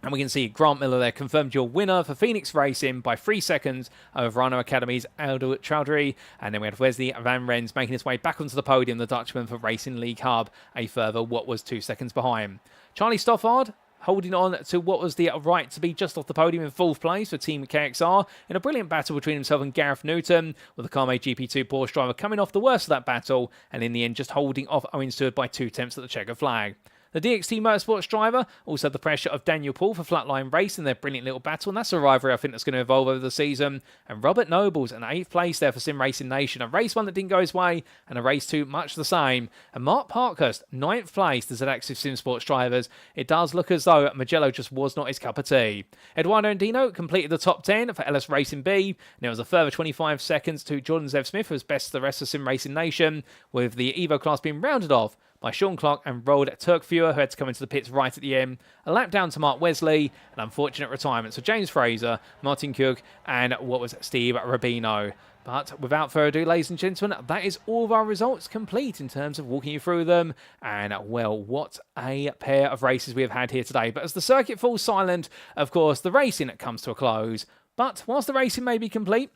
and we can see Grant Miller there confirmed your winner for Phoenix Racing by 3 seconds over Rhino Academy's Aldo Chowdhury. And then we had Wesley Van Rens making his way back onto the podium, the Dutchman for Racing League Hub, a further what was 2 seconds behind. Charlie Stoffard holding on to what was the right to be just off the podium in 4th place for Team KXR in a brilliant battle between himself and Gareth Newton, with the Carme GP2 Porsche driver coming off the worst of that battle and in the end just holding off Owen Stewart by 2 tenths at the checker flag. The DXT Motorsports driver also had the pressure of Daniel Paul for Flatline Race in their brilliant little battle, and that's a rivalry I think that's going to evolve over the season. And Robert Nobles in 8th place there for Sim Racing Nation, a race 1 that didn't go his way, and a race 2 much the same. And Mark Parkhurst, 9th place, the Z-Axis Sim Sports drivers. It does look as though Magello just was not his cup of tea. Eduardo Andino completed the top 10 for LS Racing B, and there was a further 25 seconds to Jordan Zev Smith, who was best of the rest of Sim Racing Nation, with the Evo class being rounded off by Sean Clark and Roald Turkfewer, who had to come into the pits right at the end. A lap down to Mark Wesley, an unfortunate retirement. So James Fraser, Martin Cook, and what was Steve Rubino. But without further ado, ladies and gentlemen, that is all of our results complete in terms of walking you through them. And, well, what a pair of races we have had here today. But as the circuit falls silent, of course, the racing comes to a close. But whilst the racing may be complete,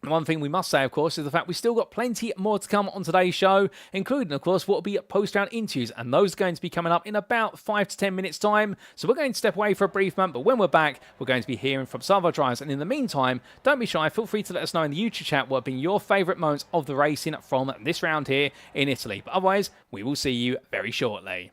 one thing we must say, of course, is the fact we've still got plenty more to come on today's show, including, of course, what will be post-round interviews, and those are going to be coming up in about 5 to 10 minutes' time. So we're going to step away for a brief moment, but when we're back, we're going to be hearing from some of our drivers. And in the meantime, don't be shy, feel free to let us know in the YouTube chat what have been your favourite moments of the racing from this round here in Italy. But otherwise, we will see you very shortly.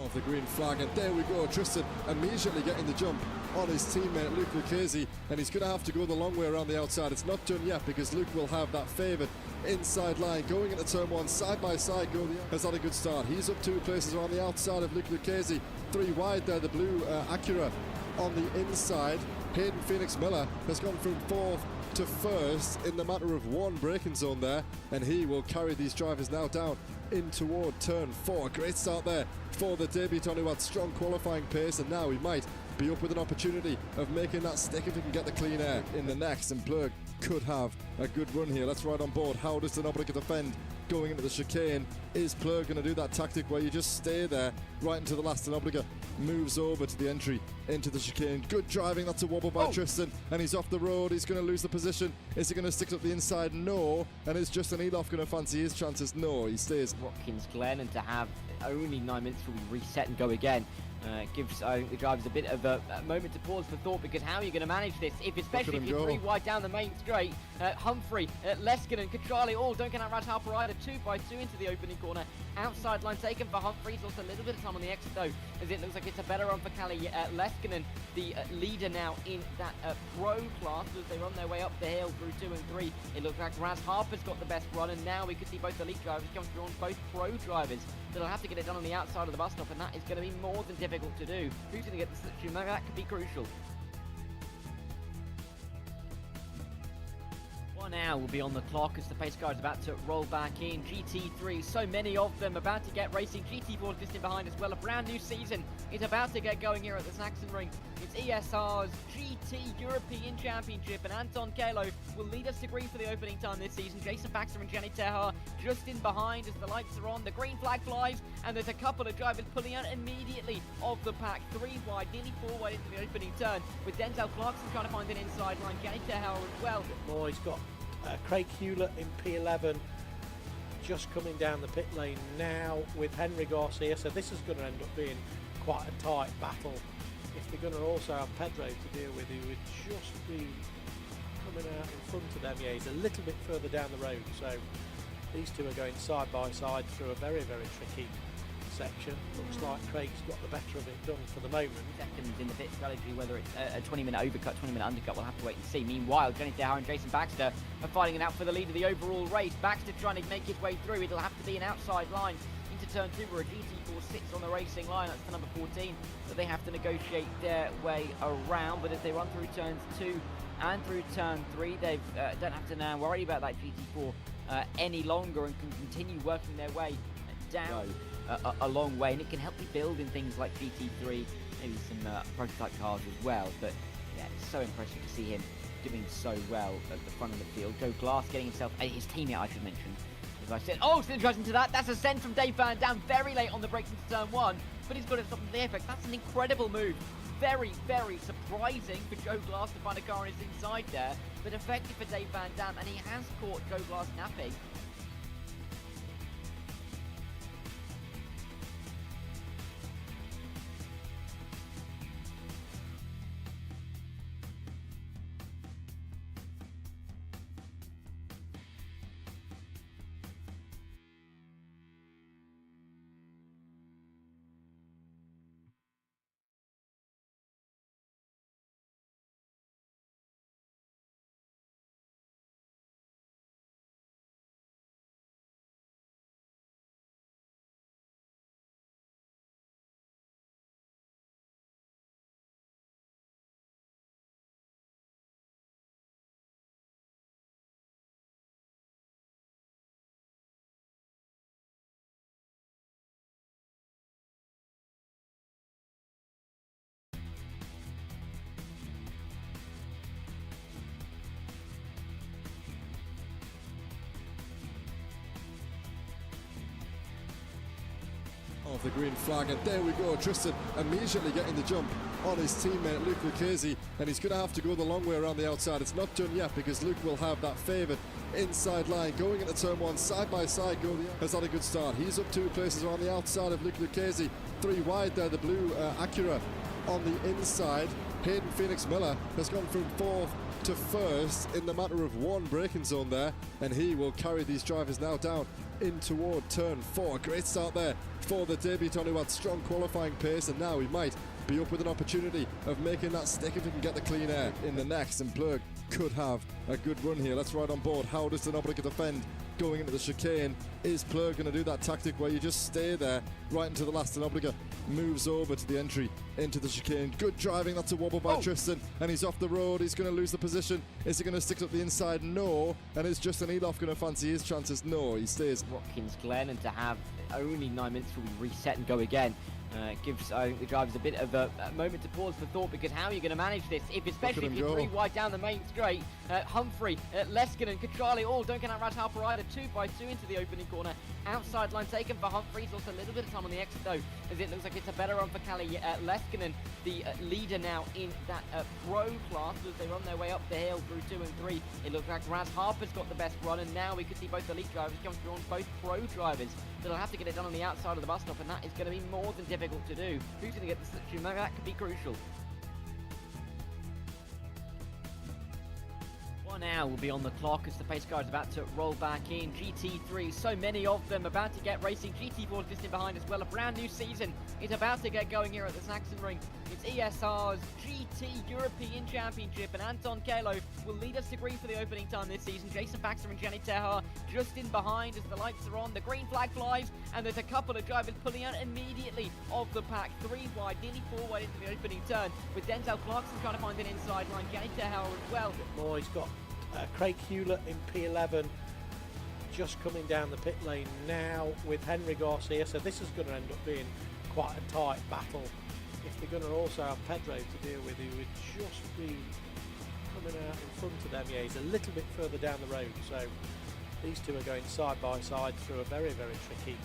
Of the green flag, and there we go. Tristan immediately getting the jump on his teammate Luke Lucchese, and he's going to have to go the long way around the outside. It's not done yet because Luke will have that favoured inside line going into turn 1 side by side. Has had a good start. He's up 2 places around the outside of Luke Lucchese, 3 wide there. The blue Acura on the inside. Hayden Phoenix Miller has gone from 4th to 1st in the matter of 1 braking zone there, and he will carry these drivers now down in toward turn 4. Great start there for the debutant who had strong qualifying pace, and now he might be up with an opportunity of making that stick if he can get the clean air in the next, and Plug could have a good run here. Let's ride on board. How does Denoblica defend going into the chicane? Is Plug going to do that tactic where you just stay there right until the last? Denoblica moves over to the entry into the chicane. Good driving. That's a wobble by Tristan, and he's off the road. He's going to lose the position. Is he going to stick up the inside? No. And is Justin Eloff going to fancy his chances? No, he stays. Watkins Glen, and to have only 9 minutes till we reset and go again gives, I think, the drivers a bit of a moment to pause for thought, because how are you going to manage this especially if you're 3 wide down the main straight? Humphrey, Leskinen, Katrali all don't get out Raj Harper 2x2 into the opening corner. Outside line taken for Humphrey. He's also a little bit of time on the exit though, as it looks like it's a better run for Kalle Leskinen, the leader now in that pro class, as they run their way up the hill through 2 and 3. It looks like Raz Harper's got the best run, and now we could see both elite drivers come through on both pro drivers. So they'll have to get it done on the outside of the bus stop, and that is going to be more than difficult to do. Who's going to get the slipstream? That could be crucial. Now will be on the clock as the pace car is about to roll back in. GT3, so many of them about to get racing. GT4 is distant behind as well. A brand new season is about to get going here at the Saxon Ring. It's ESR's GT European Championship, and Anton Kalo will lead us to green for the opening time this season. Jason Baxter and Jenny Tehar just in behind as the lights are on. The green flag flies, and there's a couple of drivers pulling out immediately of the pack. 3 wide, nearly 4 wide into the opening turn, with Denzel Clarkson trying to find an inside line. Jenny Tehar as well. He's got Craig Hewlett in P11 just coming down the pit lane now with Henry Garcia, so this is going to end up being quite a tight battle. If they're going to also have Pedro to deal with, he would just be coming out in front of them. Yeah, he's a little bit further down the road, so these two are going side by side through a very, very tricky section. Looks like Craig's got the better of it done for the moment. Seconds in the pit strategy, whether it's a 20-minute overcut, 20-minute undercut, we'll have to wait and see. Meanwhile, Jan Östberg and Jason Baxter are fighting it out for the lead of the overall race. Baxter trying to make his way through. It'll have to be an outside line into turn 2 where a GT4 sits on the racing line. That's the number 14 that they have to negotiate their way around. But as they run through turns 2 and through turn 3, they don't have to now worry about that GT4 any longer and can continue working their way down a long way, and it can help you build in things like GT3, maybe some prototype cars as well. But yeah, it's so impressive to see him doing so well at the front of the field. Joe Glass getting himself, his teammate I should mention, as I said. Oh, still interesting to that. That's a send from Dave Van Dam very late on the brakes into turn 1, but he's got it stopped in the apex. That's an incredible move. Very, very surprising for Joe Glass to find a car on his inside there, but effective for Dave Van Dam, and he has caught Joe Glass napping. Of the green flag, and there we go. Tristan immediately getting the jump on his teammate Luke Lucchese, and he's going to have to go the long way around the outside. It's not done yet because Luke will have that favoured inside line going into turn 1 side by side. Has had a good start. He's up 2 places around the outside of Luke Lucchese, 3 wide there. The blue Acura on the inside. Hayden Phoenix Miller has gone from 4th to 1st in the matter of 1 braking zone there, and he will carry these drivers now down in toward turn 4. Great start there for the debutant who had strong qualifying pace, and now he might be up with an opportunity of making that stick if he can get the clean air in the next, and Plug could have a good run here. Let's ride on board. How does Obliga defend going into the chicane? Is Plug going to do that tactic where you just stay there right until the last Obliga moves over to the entry into the chicane? Good driving. That's a wobble by Tristan, and he's off the road. He's going to lose the position. Is he going to stick up the inside? No. And is Justin Eloff going to fancy his chances? No, he stays. Watkins Glen, and to have only 9 minutes till we reset and go again gives, I think, the drivers a bit of a moment to pause for thought, because how are you going to manage this, especially if you're 3 wide down the main straight? Humphrey, Leskinen, Kachali all don't get out Raj Harper either. 2x2 into the opening corner. Outside line taken for Humphrey. He's also a little bit of time on the exit though, as it looks like it's a better run for Kalle Leskinen, the leader now in that pro class, as they run their way up the hill through 2 and 3. It looks like Raz Harper's got the best run, and now we could see both elite drivers come through on both pro drivers. They'll have to get it done on the outside of the bus stop, and that is going to be more than difficult to do. Who's going to get the slipstream? That could be crucial. Now will be on the clock as the pace car is about to roll back in. GT3, so many of them about to get racing. GT4 is just in behind as well. A brand new season is about to get going here at the Saxon Ring. It's ESR's GT European Championship, and Anton Kalo will lead us to green for the opening time this season. Jason Baxter and Jenny Tehar just in behind as the lights are on. The green flag flies, and there's a couple of drivers pulling out immediately of the pack. 3 wide, nearly 4 wide into the opening turn, with Denzel Clarkson trying to find an inside line. Jenny Tehar as well. More, he's got Craig Hewlett in P11 just coming down the pit lane now with Henry Garcia, so this is going to end up being quite a tight battle. If they're going to also have Pedro to deal with, who would just be coming out in front of them. Yeah, he's a little bit further down the road, so these two are going side by side through a very, very tricky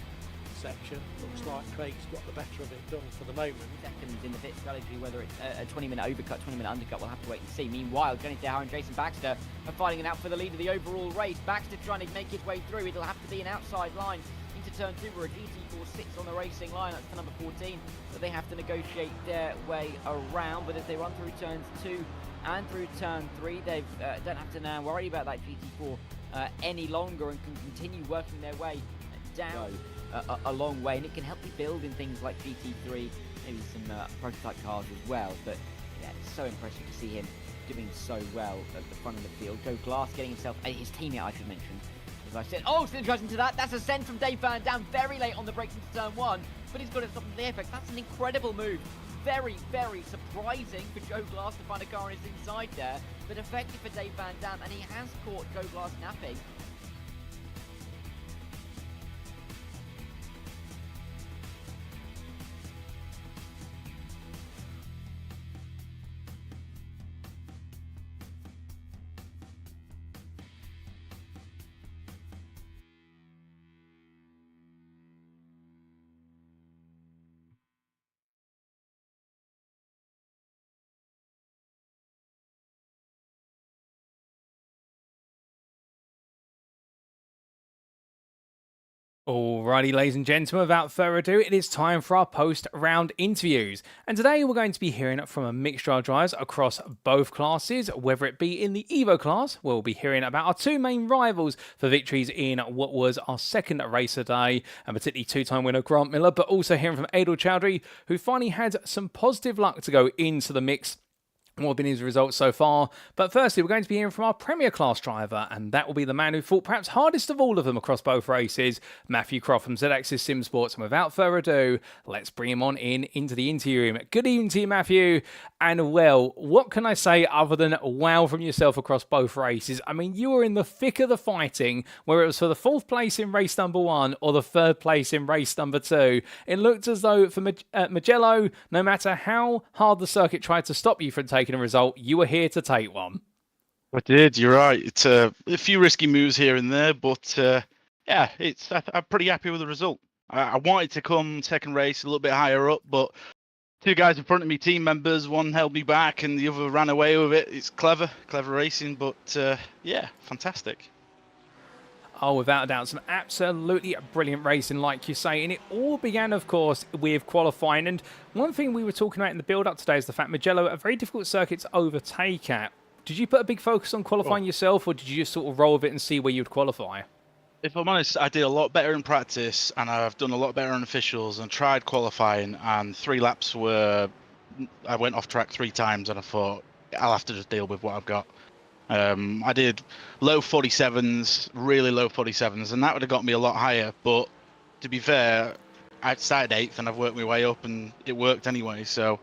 section. Looks like Craig's got the better of it done for the moment. Seconds in the pit strategy, whether it's a 20-minute overcut, 20-minute undercut, we'll have to wait and see. Meanwhile, Jan Östberg and Jason Baxter are fighting it out for the lead of the overall race. Baxter trying to make his way through. It'll have to be an outside line into turn 2 where a GT4 sits on the racing line. That's the number 14 that they have to negotiate their way around. But as they run through turns 2 and through turn 3, they don't have to now worry about that GT4 any longer, and can continue working their way down a long way, and it can help you build in things like GT3, maybe some prototype cars as well. But yeah, it's so impressive to see him doing so well at the front of the field. Joe Glass getting himself, his teammate I should mention, as I said. Oh, still interesting to that. That's a send from Dave Van Dam very late on the brakes into turn 1, but he's got it stopped in the apex. That's an incredible move. Very, very surprising for Joe Glass to find a car on his inside there, but effective for Dave Van Dam, and he has caught Joe Glass napping. Alrighty, ladies and gentlemen, without further ado, it is time for our post-round interviews. And today we're going to be hearing from a mixture of drivers across both classes, whether it be in the Evo class, where we'll be hearing about our two main rivals for victories in what was our second race today, and particularly two-time winner Grant Miller, but also hearing from Adil Chowdhury, who finally had some positive luck to go into the mix. What have been his results so far? But firstly, we're going to be hearing from our Premier Class driver, and that will be the man who fought perhaps hardest of all of them across both races, Matthew Croft from ZX's Sim Sports. And without further ado, let's bring him on into the interview room. Good evening to you, Matthew. And well, what can I say other than wow from yourself across both races? I mean, you were in the thick of the fighting, where it was for the 4th place in race number 1 or the 3rd place in race number 2. It looked as though for Mugello, no matter how hard the circuit tried to stop you from taking a result, you were here to take one. I did, you're right. It's a few risky moves here and there, but yeah, I'm pretty happy with the result. I wanted to come second race a little bit higher up, but two guys in front of me, team members, one held me back and the other ran away with it. It's clever racing, but yeah, fantastic. Oh, without a doubt, some absolutely brilliant racing, like you say. And it all began, of course, with qualifying. And one thing we were talking about in the build-up today is the fact Mugello, a very difficult circuit to overtake at. Did you put a big focus on qualifying yourself, or did you just sort of roll with it and see where you'd qualify? If I'm honest, I did a lot better in practice, and I've done a lot better on officials, and tried qualifying, and 3 laps I went off track 3 times, and I thought, I'll have to just deal with what I've got. I did low 47s, really low 47s, and that would have got me a lot higher. But to be fair, I started 8th and I've worked my way up, and it worked anyway. So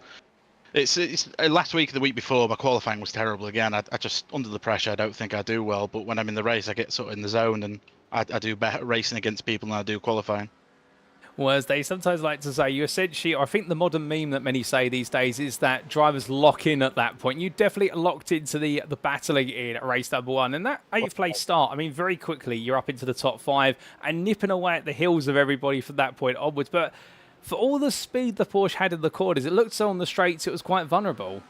it's last week, the week before, my qualifying was terrible again. I just, under the pressure, I don't think I do well. But when I'm in the race, I get sort of in the zone, and I do better racing against people than I do qualifying. Well, as they sometimes like to say, you essentially, I think the modern meme that many say these days is that drivers lock in at that point. You definitely locked into the battling in race number 1. And that 8th place start, I mean, very quickly, you're up into the top 5 and nipping away at the heels of everybody from that point onwards. But for all the speed the Porsche had in the corners, it looked so on the straights, it was quite vulnerable.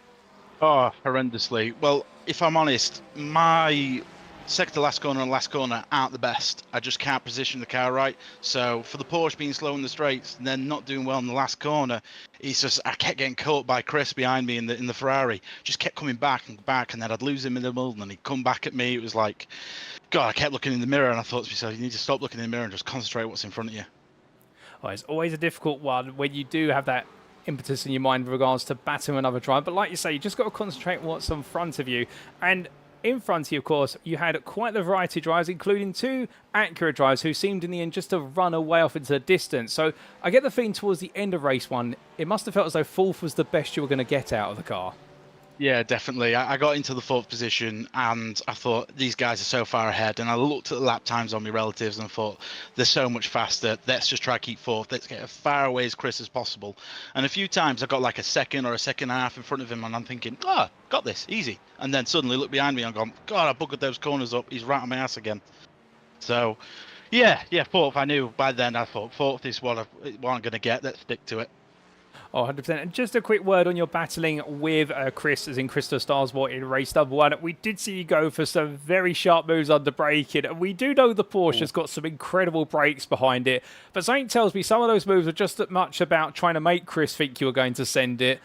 Oh, horrendously. Well, if I'm honest, my second to last corner and last corner aren't the best. I just can't position the car right. So for the Porsche being slow in the straights and then not doing well in the last corner, it's just, I kept getting caught by Chris behind me in the Ferrari. Just kept coming back, and then I'd lose him in the middle, and then he'd come back at me. It was like, God, I kept looking in the mirror, and I thought to myself, you need to stop looking in the mirror and just concentrate what's in front of you. Well, it's always a difficult one when you do have that impetus in your mind with regards to battling another driver. But like you say, you just got to concentrate what's in front of you. And in front of you, of course, you had quite the variety of drivers, including 2 accurate drivers who seemed in the end just to run away off into the distance. So I get the feeling towards the end of race 1, it must have felt as though 4th was the best you were going to get out of the car. Yeah, definitely. I got into the 4th position, and I thought, these guys are so far ahead. And I looked at the lap times on my relatives and thought, they're so much faster. Let's just try to keep 4th. Let's get as far away as Chris as possible. And a few times I got like a second or a second and a half in front of him, and I'm thinking, got this, easy. And then suddenly look behind me and I'm going, God, I buggered those corners up. He's right on my ass again. So, yeah, 4th. I knew by then, I thought 4th is what I'm going to get. Let's stick to it. Oh, 100%. And just a quick word on your battling with Chris, as in Christopher Starsborn in race number 1. We did see you go for some very sharp moves under braking. And we do know the Porsche has got some incredible brakes behind it. But something tells me some of those moves are just as much about trying to make Chris think you were going to send it,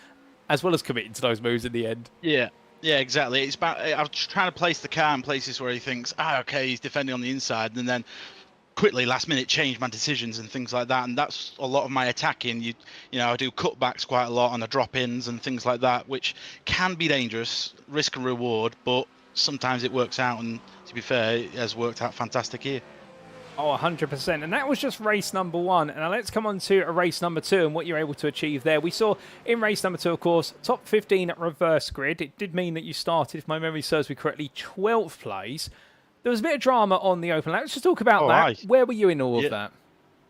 as well as committing to those moves in the end. Yeah, exactly. It's about, I'm trying to place the car in places where he thinks, okay, he's defending on the inside. And then quickly last minute change my decisions and things like that, and that's a lot of my attacking. You know, I do cutbacks quite a lot on the drop-ins and things like that, which can be dangerous, risk and reward, but sometimes it works out, and to be fair, it has worked out fantastic here. Oh, 100%. And that was just race number 1. And now let's come on to race number 2 and what you're able to achieve there. We saw in race number 2, of course, top 15 at reverse grid. It did mean that you started, if my memory serves me correctly, 12th place. There was a bit of drama on the open lap. Let's just talk about that. Where were you in all of that?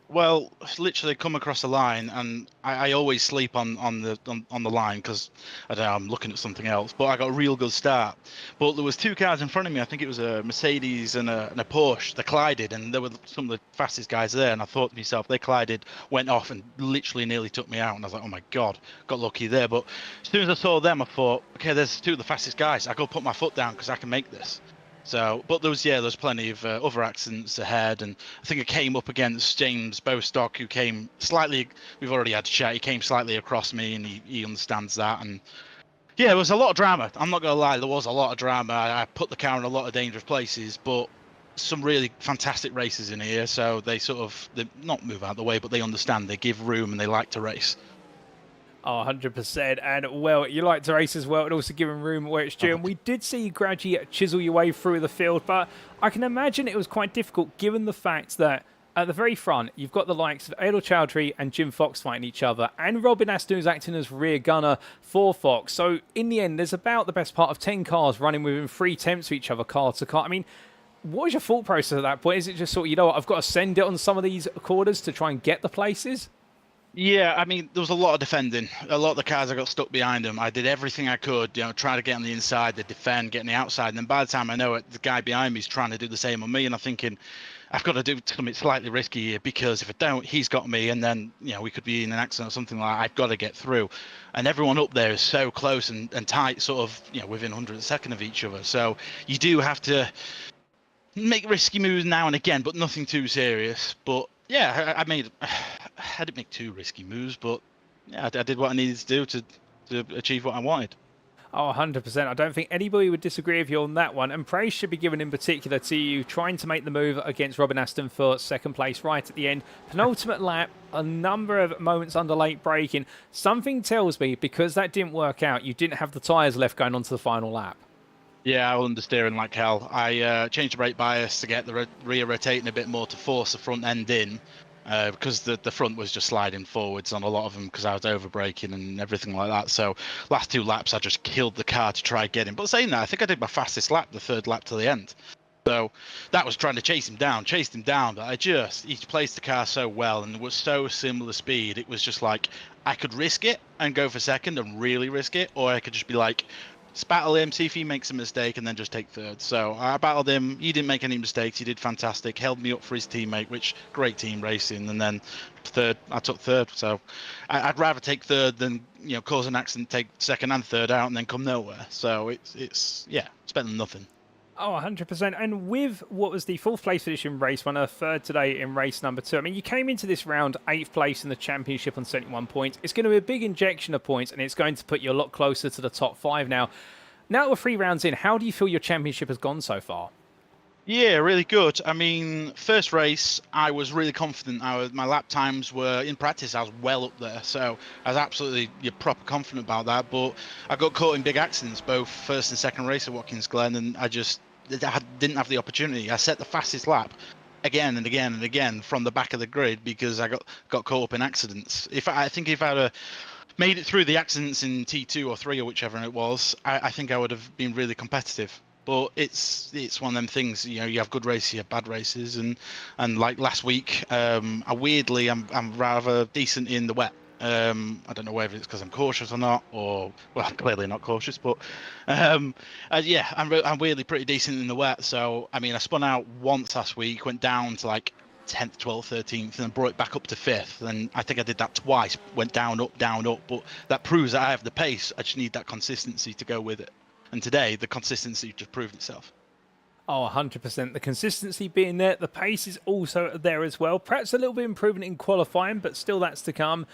Well, literally come across the line, and I always sleep on the line because I don't know, I'm looking at something else. But I got a real good start. But there was 2 cars in front of me. I think it was a Mercedes and a Porsche. They collided, and there were some of the fastest guys there. And I thought to myself, they collided, went off, and literally nearly took me out. And I was like, oh my god, got lucky there. But as soon as I saw them, I thought, okay, there's 2 of the fastest guys. I go put my foot down because I can make this. So, but there was plenty of other accidents ahead, and I think I came up against James Bostock, who came slightly. We've already had a chat. He came slightly across me, and he understands that. And yeah, there was a lot of drama. I'm not gonna lie, there was a lot of drama. I put the car in a lot of dangerous places, but some really fantastic races in here. So they not move out of the way, but they understand. They give room, and they like to race. Oh, 100%. And, well, you like to race as well and also giving room where it's due. And we did see you gradually chisel your way through the field, but I can imagine it was quite difficult given the fact that at the very front, you've got the likes of Adel Chowdhury and Jim Fox fighting each other, and Robin Aston is acting as rear gunner for Fox. So, in the end, there's about the best part of 10 cars running within 3 tenths of each other, car to car. I mean, what was your thought process at that point? Is it just sort of, you know what, I've got to send it on some of these quarters to try and get the places? Yeah, I mean, there was a lot of defending. A lot of the cars I got stuck behind them. I did everything I could, try to get on the inside, to defend, get on the outside. And then by the time I know it, the guy behind me is trying to do the same on me. And I'm thinking, I've got to do something slightly risky here, because if I don't, he's got me. And then, we could be in an accident or something like that. I've got to get through. And everyone up there is so close and tight, sort of, within 100 seconds of each other. So you do have to make risky moves now and again, but nothing too serious. But yeah, I didn't make 2 risky moves, but yeah, I did what I needed to do to achieve what I wanted. Oh, 100%. I don't think anybody would disagree with you on that one. And praise should be given in particular to you trying to make the move against Robin Aston for 2nd place right at the end. Penultimate lap, a number of moments under late braking. Something tells me, because that didn't work out, you didn't have the tyres left going on to the final lap. Yeah, I was understeering like hell. I changed the brake bias to get the rear rotating a bit more to force the front end in, because the front was just sliding forwards on a lot of them because I was over braking and everything like that. So last 2 laps I just killed the car to try get him. But saying that, I think I did my fastest lap, the 3rd lap to the end. So that was trying to chase him down, but he placed the car so well and was so similar speed. It was just like I could risk it and go for 2nd and really risk it, or I could just be like, battle him, see if he makes a mistake, and then just take 3rd. So I battled him. He didn't make any mistakes. He did fantastic. Held me up for his teammate, which great team racing. And then 3rd, I took 3rd. So I'd rather take 3rd than cause an accident, take 2nd and 3rd out, and then come nowhere. So it's better than nothing. Oh, 100%. And with what was the 4th place finish in race 1, a 3rd today in race number 2, I mean, you came into this round 8th place in the championship on 71 points. It's going to be a big injection of points, and it's going to put you a lot closer to the top 5 now. Now we're 3 rounds in, how do you feel your championship has gone so far? Yeah, really good. I mean, first race, I was really confident. My lap times were, in practice, I was well up there. So I was absolutely proper confident about that. But I got caught in big accidents, both 1st and 2nd race at Watkins Glen, and I didn't have the opportunity. I set the fastest lap again and again and again from the back of the grid because I got caught up in accidents. I think if I'd made it through the accidents in T2 or 3 or whichever it was, I think I would have been really competitive. But it's one of them things, you have good races, you have bad races, and like last week, I'm rather decent in the wet. I don't know whether it's because I'm cautious or not, or well, I'm clearly not cautious, but I'm really pretty decent in the wet. So I mean, I spun out once last week, went down to like 10th, 12th, 13th, and brought it back up to 5th. And I think I did that twice, went down, up, but that proves that I have the pace. I just need that consistency to go with it. And today, the consistency just proved itself. Oh, 100%. The consistency being there. The pace is also there as well. Perhaps a little bit improvement in qualifying, but still that's to come.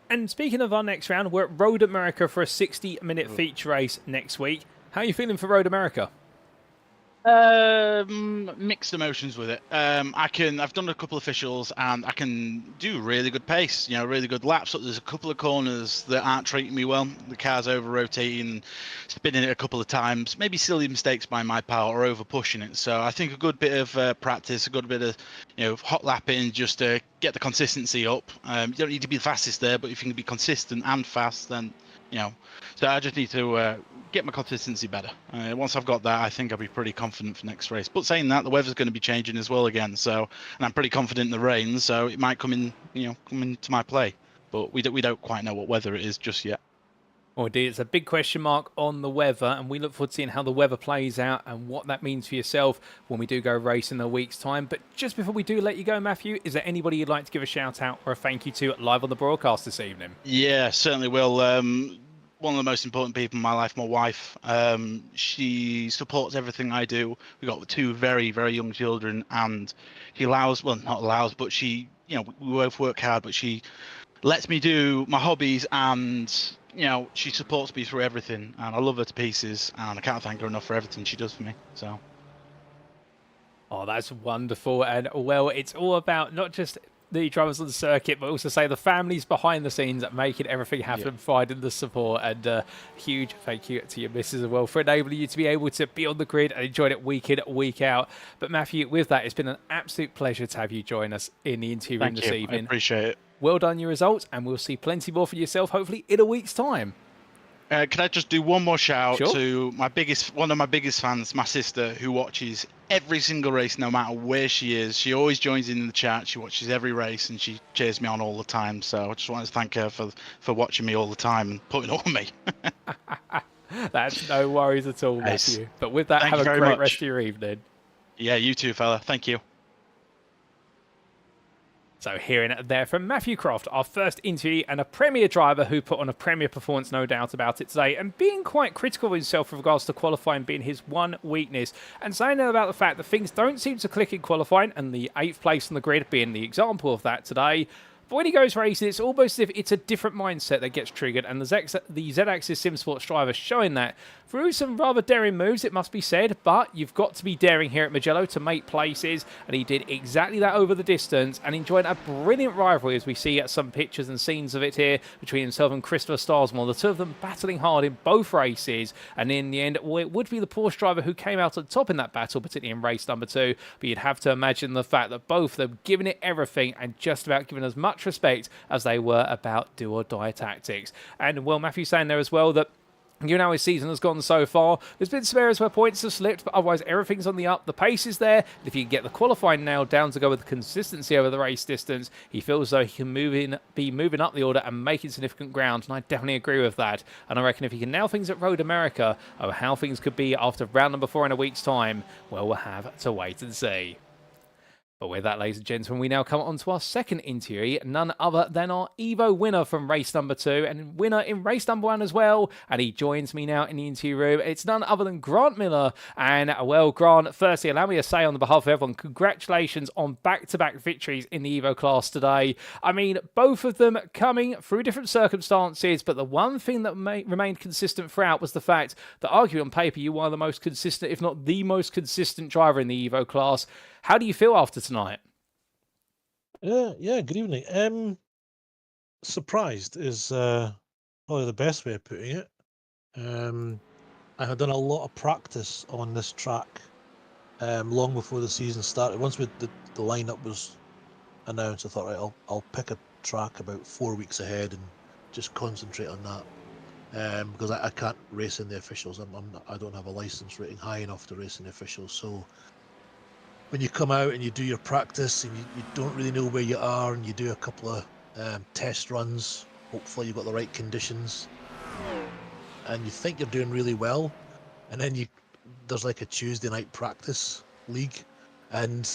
And speaking of our next round, we're at Road America for a 60-minute feature race next week. How are you feeling for Road America? Mixed emotions with it. I've done a couple of officials and I can do really good pace, really good laps. But there's a couple of corners that aren't treating me well. The car's over rotating, spinning it a couple of times. Maybe silly mistakes by my part or over pushing it. So I think a good bit of practice, a good bit of hot lapping, just to get the consistency up. You don't need to be the fastest there, but if you can be consistent and fast, then So I just need to get my consistency better. Once I've got that, I think I'll be pretty confident for next race. But saying that, the weather's going to be changing as well again. So, and I'm pretty confident in the rain, so it might come into my play. But we don't quite know what weather it is just yet. Oh, indeed, it's a big question mark on the weather, and we look forward to seeing how the weather plays out and what that means for yourself when we do go race in a week's time. But just before we do let you go, Matthew, is there anybody you'd like to give a shout out or a thank you to live on the broadcast this evening? Yeah, certainly will. One of the most important people in my life, my wife. She supports everything I do. We've got 2 very, very young children, and she but she, we both work hard, but she lets me do my hobbies, and she supports me through everything, and I love her to pieces, and I can't thank her enough for everything she does for me. So. Oh, that's wonderful. And well, it's all about not just the drivers on the circuit, but also say the families behind the scenes that making everything happen, providing the support, and huge thank you to your missus as well for enabling you to be able to be on the grid and enjoy it week in, week out. But Matthew, with that, it's been an absolute pleasure to have you join us in the interview room this evening. I appreciate it. Well done your results, and we'll see plenty more for yourself, hopefully in a week's time. Can I just do one more shout Sure. to one of my biggest fans, my sister, who watches every single race, no matter where she is. She always joins in the chat. She watches every race and she cheers me on all the time. So I just want to thank her for watching me all the time and putting on me. That's no worries at all, Matthew. But with that, have a great rest of your evening. Yeah, you too, fella. Thank you. So hearing it there from Matthew Croft, our first interview, and a Premier driver who put on a Premier performance, no doubt about it today, and being quite critical of himself with regards to qualifying being his one weakness, and saying about the fact that things don't seem to click in qualifying, and the 8th place on the grid being the example of that today. But when he goes racing, it's almost as if it's a different mindset that gets triggered, and the Z-Axis Sim Sports driver showing that through some rather daring moves, it must be said, but you've got to be daring here at Mugello to make places, and he did exactly that over the distance, and enjoyed a brilliant rivalry as we see some pictures and scenes of it here between himself and Christopher Starsmore, the 2 of them battling hard in both races, and in the end, well, it would be the Porsche driver who came out on top in that battle, particularly in race number 2, but you'd have to imagine the fact that both of them giving it everything and just about giving as much respect as they were about do or die tactics. And well, Matthew saying there as well that how his season has gone so far. There's been some areas where points have slipped, but otherwise everything's on the up. The pace is there. If you can get the qualifying nailed down to go with the consistency over the race distance, he feels as though he can be moving up the order and making significant ground, and I definitely agree with that. And I reckon if he can nail things at Road America, or how things could be after round number 4 in a week's time, well, we'll have to wait and see. But with that, ladies and gentlemen, we now come on to our second interviewee, none other than our Evo winner from race number 2 and winner in race number 1 as well. And he joins me now in the interview room. It's none other than Grant Miller. And well, Grant, firstly, allow me to say on behalf of everyone, congratulations on back-to-back victories in the Evo class today. I mean, both of them coming through different circumstances, but the one thing that remained consistent throughout was the fact that arguably on paper, you were one of the most consistent, if not the most consistent driver in the Evo class. How do you feel after tonight? Yeah, good evening. Surprised is probably the best way of putting it. I had done a lot of practice on this track long before the season started. Once the lineup was announced, I thought, right, I'll pick a track about 4 weeks ahead and just concentrate on that. Because I can't race in the officials. I don't have a license rating high enough to race in the officials. So when you come out and you do your practice and you don't really know where you are, and you do a couple of test runs, hopefully you've got the right conditions, and you think you're doing really well, and then there's like a Tuesday night practice league, and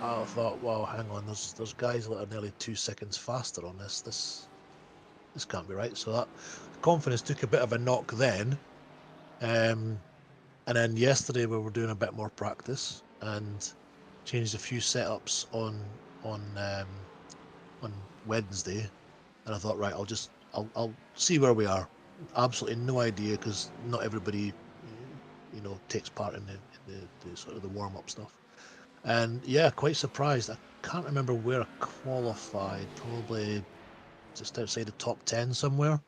I thought, wow, hang on, there's guys that are nearly 2 seconds faster on this. This can't be right. So that confidence took a bit of a knock then, and then yesterday we were doing a bit more practice and changed a few setups on Wednesday, and I thought, right, I'll see where we are. Absolutely no idea, because not everybody takes part in the sort of the warm-up stuff. And yeah, quite surprised. I can't remember where I qualified, probably just outside the top 10 somewhere.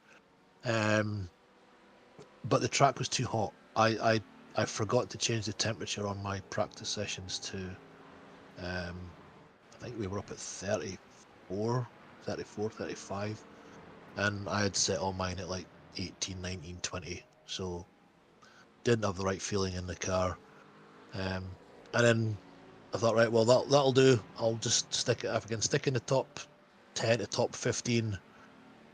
But the track was too hot. I forgot to change the temperature on my practice sessions to, I think we were up at 34, 35, and I had set all mine at like 18, 19, 20, so didn't have the right feeling in the car. And then I thought, right, well, that'll do. I'll just stick it, if I can stick in the top 10 to top 15,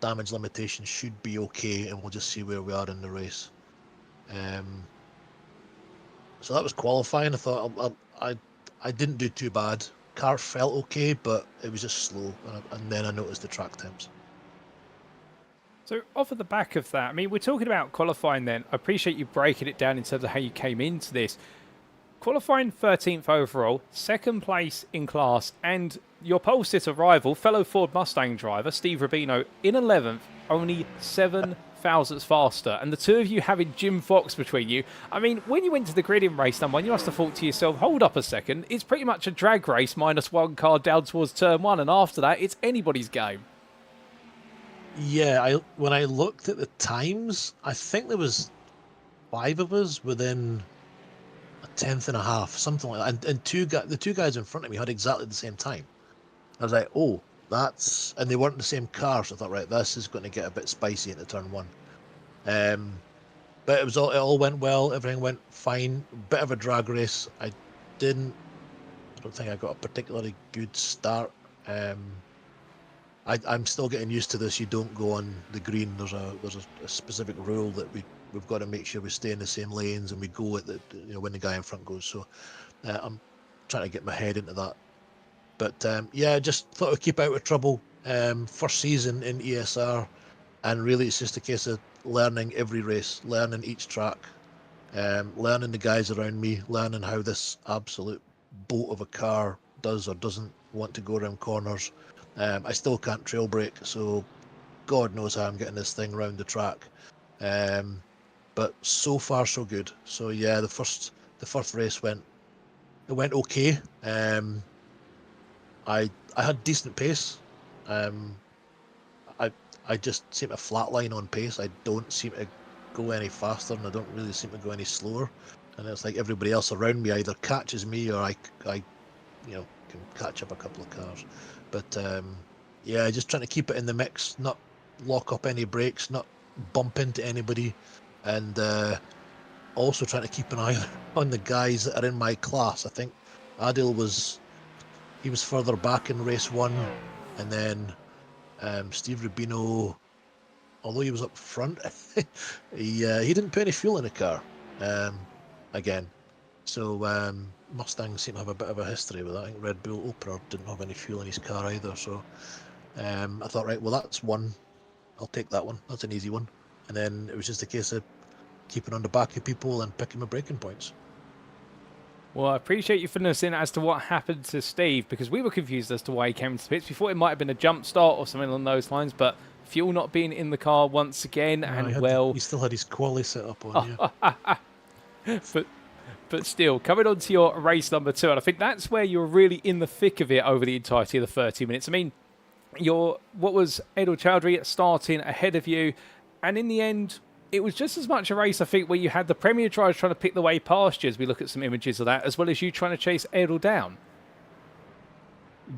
damage limitation should be okay, and we'll just see where we are in the race. So that was qualifying. I thought I didn't do too bad. Car felt okay, but it was just slow, and then I noticed the track temps. So off of the back of that, I mean, we're talking about qualifying then. I appreciate you breaking it down in terms of how you came into this. Qualifying 13th overall, second place in class, and your pole sitter rival, fellow Ford Mustang driver, Steve Rubino, in 11th, only 7 thousandths faster. And the two of you having Jim Fox between you. I mean, when you went to the grid in race number one, you must have thought to yourself, hold up a second, it's pretty much a drag race minus one car down towards turn one, and after that, it's anybody's game. Yeah, when I looked at the times, I think there was 5 of us within a tenth and a half, something like that. And the two guys in front of me had exactly the same time. I was like, oh, and they weren't the same car, so I thought, right, this is going to get a bit spicy into turn one. But it all went well, everything went fine. Bit of a drag race. I don't think I got a particularly good start. I'm still getting used to this. You don't go on the green. There's a specific rule that we've got to make sure we stay in the same lanes, and we go at when the guy in front goes. So I'm trying to get my head into that. But yeah, just thought I'd keep out of trouble. First season in ESR, and really it's just a case of learning every race, learning each track, learning the guys around me, learning how this absolute boat of a car does or doesn't want to go around corners. I still can't trail brake, so God knows how I'm getting this thing around the track. But so far so good. So yeah, the first race went okay. I had decent pace. I just seem to flatline on pace. I don't seem to go any faster, and I don't really seem to go any slower. And it's like everybody else around me either catches me, or I can catch up a couple of cars. But yeah, just trying to keep it in the mix, not lock up any brakes, not bump into anybody, and also trying to keep an eye on the guys that are in my class. I think Adil was further back in race one, and then Steve Rubino, although he was up front, he didn't put any fuel in the car again. So Mustang seem to have a bit of a history with that. I think Red Bull Oprah didn't have any fuel in his car either. So I thought, right, well, that's one. I'll take that one. That's an easy one. And then it was just a case of keeping on the back of people and picking my braking points. Well, I appreciate you filling us in as to what happened to Steve, because we were confused as to why he came into the pits. We thought it might have been a jump start or something along those lines, but fuel not being in the car once again, no, he still had his quali set up on, yeah. But still, coming on to your race number 2, and I think that's where you're really in the thick of it over the entirety of the 30 minutes. I mean, what was Edel Chowdhury starting ahead of you, and in the end, it was just as much a race, I think, where you had the Premier drivers trying to pick the way past you, as we look at some images of that, as well as you trying to chase Edel down.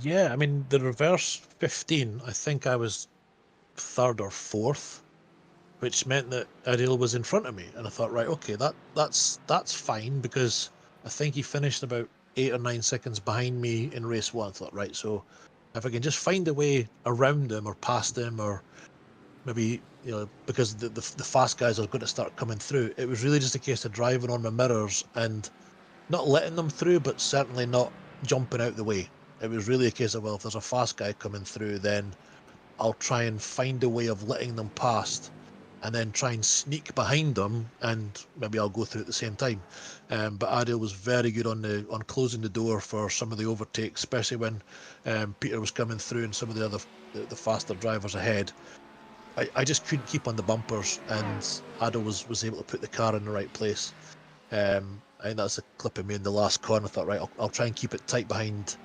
Yeah, I mean, the reverse 15, I think I was 3rd or 4th, which meant that Adil was in front of me. And I thought, right, okay, that's fine, because I think he finished about 8 or 9 seconds behind me in race 1. I thought, right, so if I can just find a way around him or past him, or maybe, because the fast guys are going to start coming through, it was really just a case of driving on my mirrors and not letting them through, but certainly not jumping out the way. It was really a case of, well, if there's a fast guy coming through, then I'll try and find a way of letting them past, and then try and sneak behind them, and maybe I'll go through at the same time. But Adil was very good on closing the door for some of the overtakes, especially when Peter was coming through and some of the faster drivers ahead. I just couldn't keep on the bumpers, and Adil was able to put the car in the right place. I think that's a clip of me in the last corner. I thought, right, I'll try and keep it tight behind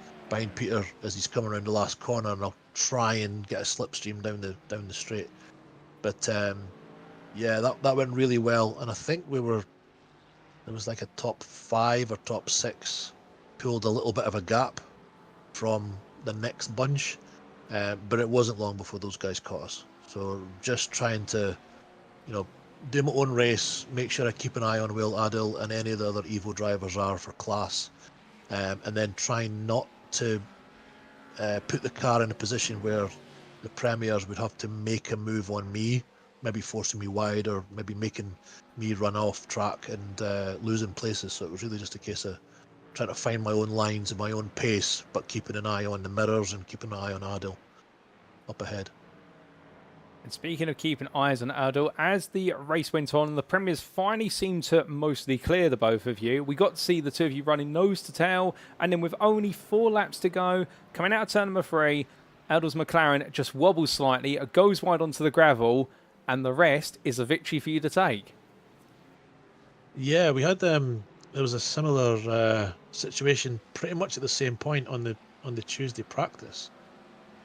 Peter as he's coming around the last corner, and I'll try and get a slipstream down the straight. But yeah, that went really well, and I think there was like a top 5 or top 6 pulled a little bit of a gap from the next bunch, but it wasn't long before those guys caught us. So just trying to, do my own race, make sure I keep an eye on Will Adil and any of the other Evo drivers are for class, and then trying not to put the car in a position where the premiers would have to make a move on me, maybe forcing me wide or maybe making me run off track and losing places. So it was really just a case of trying to find my own lines and my own pace, but keeping an eye on the mirrors and keeping an eye on Adil up ahead. And speaking of keeping eyes on Adil, as the race went on, the premiers finally seemed to mostly clear the both of you. We got to see the two of you running nose to tail, and then with only 4 laps to go, coming out of turn number 3, Adil's McLaren just wobbles slightly, goes wide onto the gravel, and the rest is a victory for you to take. Yeah, we had there was a similar situation pretty much at the same point on the Tuesday practice,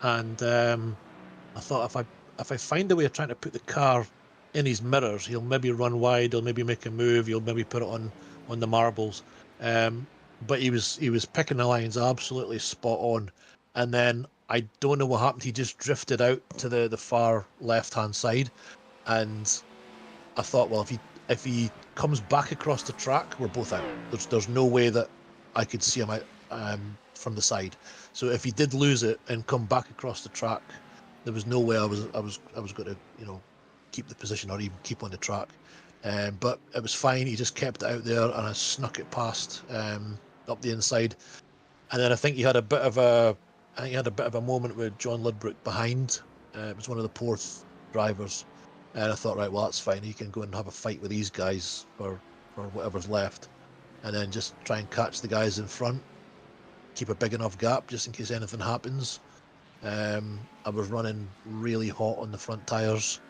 and I thought if I find a way of trying to put the car in his mirrors, he'll maybe run wide, he'll maybe make a move, he'll maybe put it on the marbles. But he was picking the lines absolutely spot on, and then I don't know what happened. He just drifted out to the far left hand side, and I thought, well, if he comes back across the track, we're both out. There's no way that I could see him out from the side. So if he did lose it and come back across the track, there was no way I was going to keep the position or even keep on the track. But it was fine. He just kept it out there, and I snuck it past up the inside. And then I think he had a bit of a moment with Jon Ludbrook behind. It was one of the Porth drivers, and I thought, right, well, that's fine. He can go and have a fight with these guys for whatever's left, and then just try and catch the guys in front, keep a big enough gap just in case anything happens. I was running really hot on the front tyres,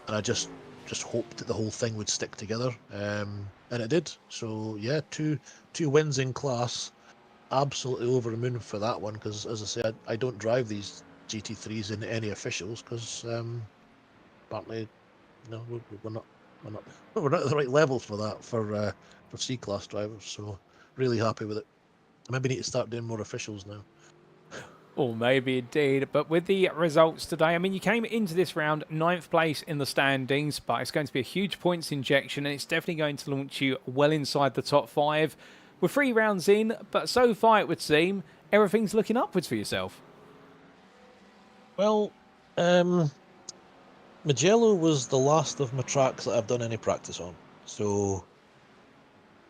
and I just hoped that the whole thing would stick together, and it did. So yeah, two wins in class, absolutely over the moon for that one, because as I said, I don't drive these GT3s in any officials because apparently we're not at the right levels for that for C-class drivers. So really happy with it. Maybe need to start doing more officials now. Or maybe indeed. But with the results today, I mean, you came into this round 9th place in the standings, but it's going to be a huge points injection, and it's definitely going to launch you well inside the top 5. We're 3 rounds in, but so far it would seem everything's looking upwards for yourself. Well, Mugello was the last of my tracks that I've done any practice on. So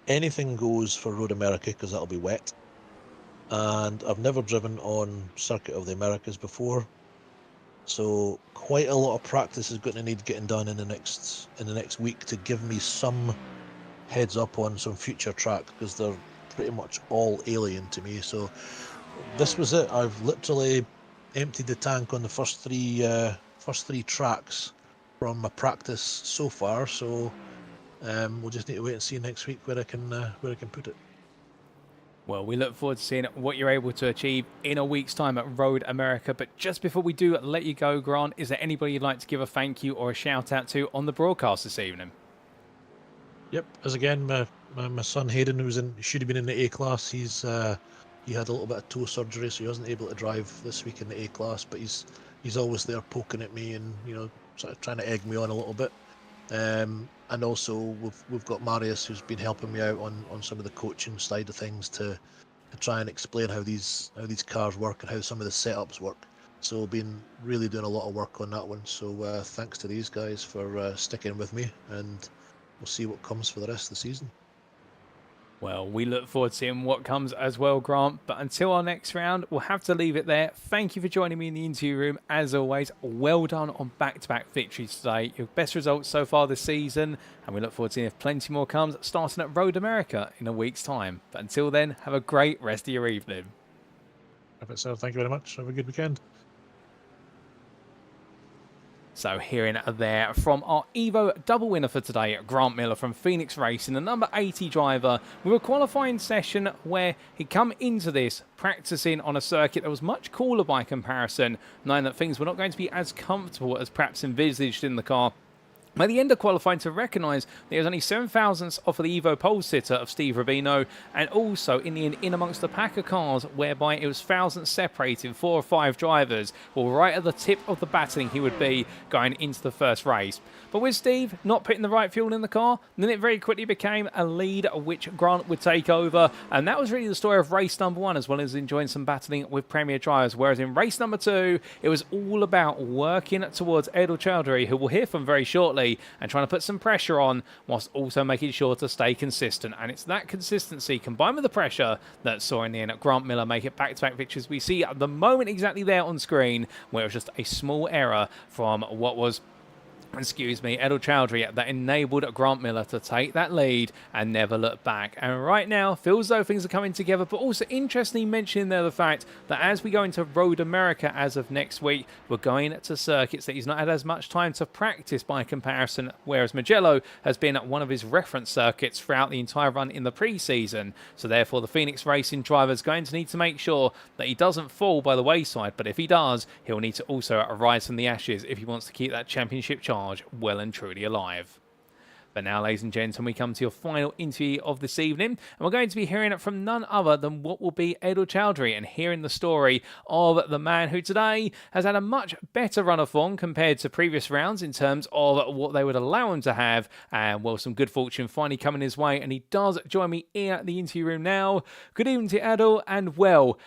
anything goes for Road America because that'll be wet. And I've never driven on Circuit of the Americas before, so quite a lot of practice is going to need getting done in the next week to give me some heads up on some future track, because they're pretty much all alien to me. So this was it. I've literally emptied the tank on the first three tracks from my practice so far. So we'll just need to wait and see next week where I can put it. Well, we look forward to seeing what you're able to achieve in a week's time at Road America. But just before we do let you go, Grant, is there anybody you'd like to give a thank you or a shout out to on the broadcast this evening? Yep, as again, my son Hayden, should have been in the A class. He had a little bit of toe surgery, so he wasn't able to drive this week in the A class. But he's always there poking at me and sort of trying to egg me on a little bit. And also we've got Marius, who's been helping me out on some of the coaching side of things to try and explain how these cars work and how some of the setups work. So been really doing a lot of work on that one. So thanks to these guys for sticking with me, and we'll see what comes for the rest of the season. Well, we look forward to seeing what comes as well, Grant. But until our next round, we'll have to leave it there. Thank you for joining me in the interview room. As always, well done on back-to-back victories today. Your best results so far this season. And we look forward to seeing if plenty more comes, starting at Road America in a week's time. But until then, have a great rest of your evening. Perfect, sir. Thank you very much. Have a good weekend. So hearing there from our Evo double winner for today, Grant Miller from Phoenix Racing, the number 80 driver, with a qualifying session where he'd come into this practicing on a circuit that was much cooler by comparison, knowing that things were not going to be as comfortable as perhaps envisaged in the car. By the end of qualifying, to recognise that he was only 7 thousandths off of the Evo pole sitter of Steve Rubino, and also in the end in amongst the pack of cars whereby it was thousands separating 4 or 5 drivers. Well, right at the tip of the battling he would be going into the first race. But with Steve not putting the right fuel in the car, then it very quickly became a lead which Grant would take over, and that was really the story of race number 1, as well as enjoying some battling with Premier drivers. Whereas in race number 2, it was all about working towards Edel Chowdhury, who we'll hear from very shortly, and trying to put some pressure on whilst also making sure to stay consistent. And it's that consistency combined with the pressure that saw in the end Grant Miller make it back-to-back victories. We see at the moment exactly there on screen where it was just a small error from what was Edel Chowdhury that enabled Grant Miller to take that lead and never look back. And right now, feels as though things are coming together, but also interestingly mentioning there the fact that as we go into Road America as of next week, we're going to circuits that he's not had as much time to practice by comparison, whereas Mugello has been one of his reference circuits throughout the entire run in the pre-season. So therefore, the Phoenix Racing driver is going to need to make sure that he doesn't fall by the wayside, but if he does, he'll need to also rise from the ashes if he wants to keep that championship charge well and truly alive. But now, ladies and gentlemen, we come to your final interview of this evening, and we're going to be hearing it from none other than what will be Edel Chowdhury, and hearing the story of the man who today has had a much better run of form compared to previous rounds in terms of what they would allow him to have, and well, some good fortune finally coming his way, and he does join me in the interview room now. Good evening to Edel, and well,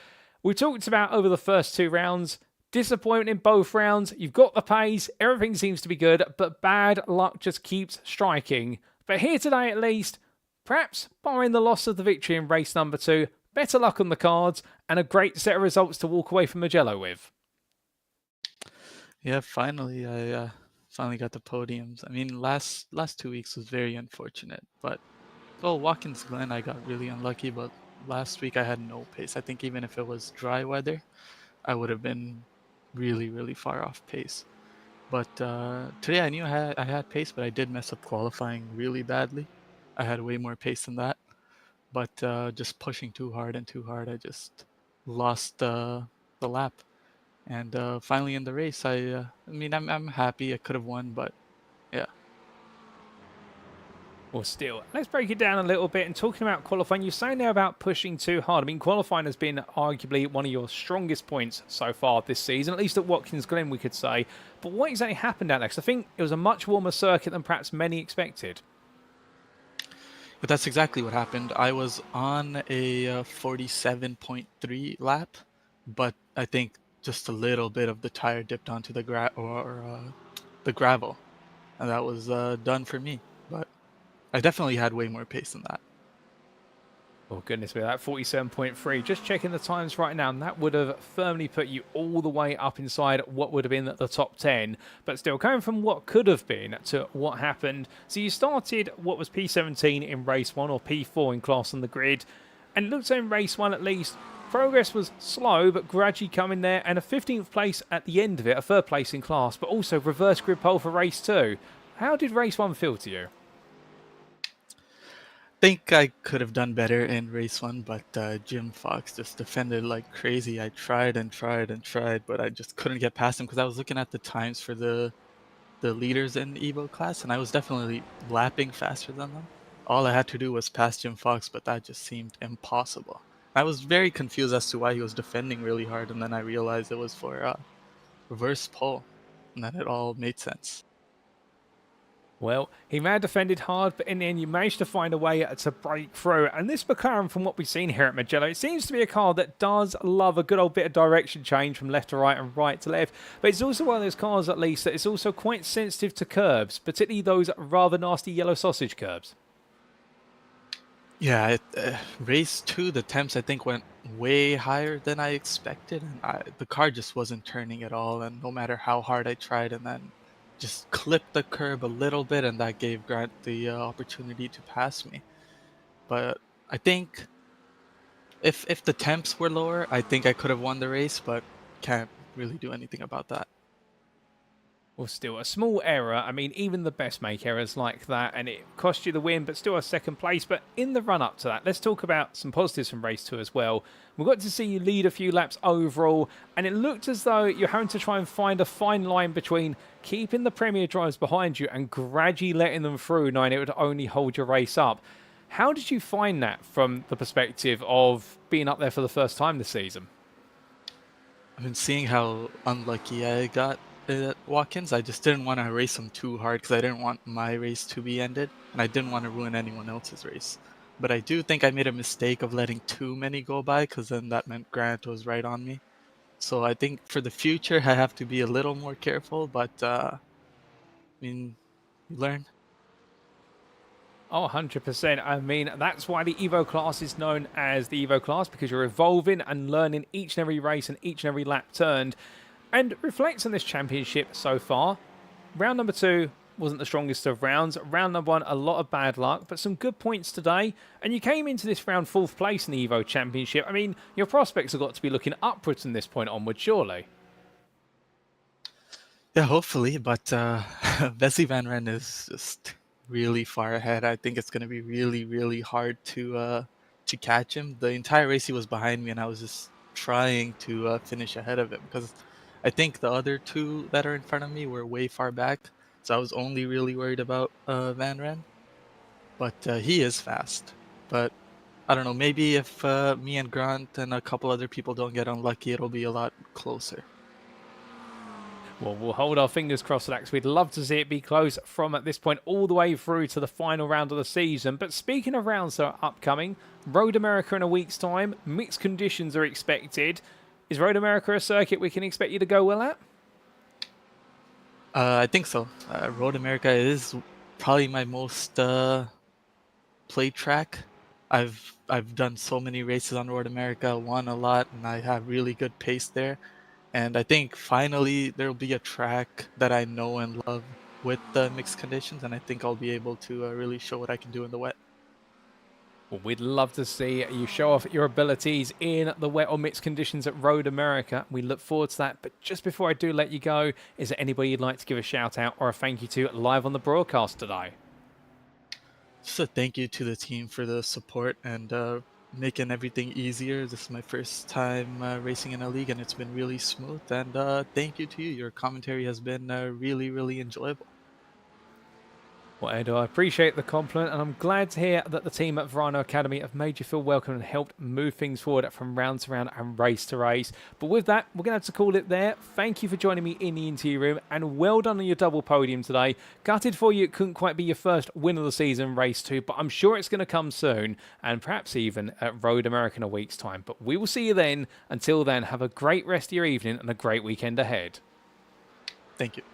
we talked about over the first 2 rounds. Disappointment in both rounds. You've got the pace, everything seems to be good, but bad luck just keeps striking. But here today at least, perhaps barring the loss of the victory in race number 2, better luck on the cards and a great set of results to walk away from Mugello with. Yeah, finally, I finally got the podiums. I mean, last 2 weeks was very unfortunate, but Watkins Glen, I got really unlucky, but last week I had no pace. I think even if it was dry weather, I would have been really, really far off pace. But today I knew I had pace, but I did mess up qualifying really badly. I had way more pace than that. But just pushing too hard, I just lost the lap. And finally in the race, I mean, I'm happy I could have won, but yeah. Well, still, let's break it down a little bit. And talking about qualifying, you're saying there about pushing too hard. I mean, qualifying has been arguably one of your strongest points so far this season, at least at Watkins Glen, we could say. But what exactly happened out there? Because I think it was a much warmer circuit than perhaps many expected. But that's exactly what happened. I was on a 47.3 lap, but I think just a little bit of the tire dipped onto the gravel, and that was done for me. But I definitely had way more pace than that. Oh, goodness me, that 47.3. Just checking the times right now, and that would have firmly put you all the way up inside what would have been the top 10. But still, going from what could have been to what happened. So you started what was P17 in race 1, or P4 in class on the grid. And it looks like in race 1 at least, progress was slow, but gradually coming there. And a 15th place at the end of it, a 3rd place in class, but also reverse grid pole for race 2. How did race 1 feel to you? Think I could have done better in race 1, but Jim Fox just defended like crazy. I tried, but I just couldn't get past him because I was looking at the times for the leaders in Evo class, and I was definitely lapping faster than them. All I had to do was pass Jim Fox, but that just seemed impossible. I was very confused as to why he was defending really hard, and then I realized it was for reverse pole, and then it all made sense. Well, he may have defended hard, but in the end you managed to find a way to break through. And this McLaren, from what we've seen here at Mugello, it seems to be a car that does love a good old bit of direction change from left to right and right to left. But it's also one of those cars, at least, that is also quite sensitive to curbs, particularly those rather nasty yellow sausage curbs. Yeah, race 2, the temps I think went way higher than I expected. And the car just wasn't turning at all, and no matter how hard I tried, and then just clipped the curb a little bit, and that gave Grant the opportunity to pass me. But I think if the temps were lower, I think I could have won the race, but can't really do anything about that. Well, still a small error. I mean, even the best make errors like that, and it cost you the win, but still a second place. But in the run up to that, let's talk about some positives from race 2 as well. We got to see you lead a few laps overall, and it looked as though you're having to try and find a fine line between keeping the Premier drivers behind you and gradually letting them through, knowing it would only hold your race up. How did you find that from the perspective of being up there for the first time this season? I've been seeing how unlucky I got at Watkins. I just didn't want to race him too hard because I didn't want my race to be ended, and I didn't want to ruin anyone else's race. But I do think I made a mistake of letting too many go by, because then that meant Grant was right on me. So I think for the future, I have to be a little more careful, but I mean, you learn. Oh, 100%. I mean, that's why the Evo class is known as the Evo class, because you're evolving and learning each and every race and each and every lap turned. And reflects on this championship so far. Round number 2 wasn't the strongest of rounds. Round number 1, a lot of bad luck, but some good points today. And you came into this round 4th place in the Evo Championship. I mean, your prospects have got to be looking upwards from this point onward, surely. Yeah, hopefully, but Vesey Van Ren is just really far ahead. I think it's going to be really, really hard to catch him. The entire race he was behind me, and I was just trying to finish ahead of him, because I think the other 2 that are in front of me were way far back. So I was only really worried about Van Ren. But he is fast. But I don't know, maybe if me and Grant and a couple other people don't get unlucky, it'll be a lot closer. Well, we'll hold our fingers crossed for that, because we'd love to see it be close from at this point all the way through to the final round of the season. But speaking of rounds that are upcoming, Road America in a week's time, mixed conditions are expected. Is Road America a circuit we can expect you to go well at? I think so. Road America is probably my most played track. I've done so many races on Road America, won a lot, and I have really good pace there. And I think finally there'll be a track that I know and love with the mixed conditions, and I think I'll be able to really show what I can do in the wet. Well, we'd love to see you show off your abilities in the wet or mixed conditions at Road America. We look forward to that. But just before I do let you go, is there anybody you'd like to give a shout out or a thank you to live on the broadcast today? Just a thank you to the team for the support and making everything easier. This is my first time racing in a league, and it's been really smooth. And thank you to you. Your commentary has been really, really enjoyable. Well, Edo, I appreciate the compliment, and I'm glad to hear that the team at Verano Academy have made you feel welcome and helped move things forward from round to round and race to race. But with that, we're going to have to call it there. Thank you for joining me in the interview room, and well done on your double podium today. Gutted for you, it couldn't quite be your first win of the season, race 2, but I'm sure it's going to come soon, and perhaps even at Road America in a week's time. But we will see you then. Until then, have a great rest of your evening and a great weekend ahead. Thank you.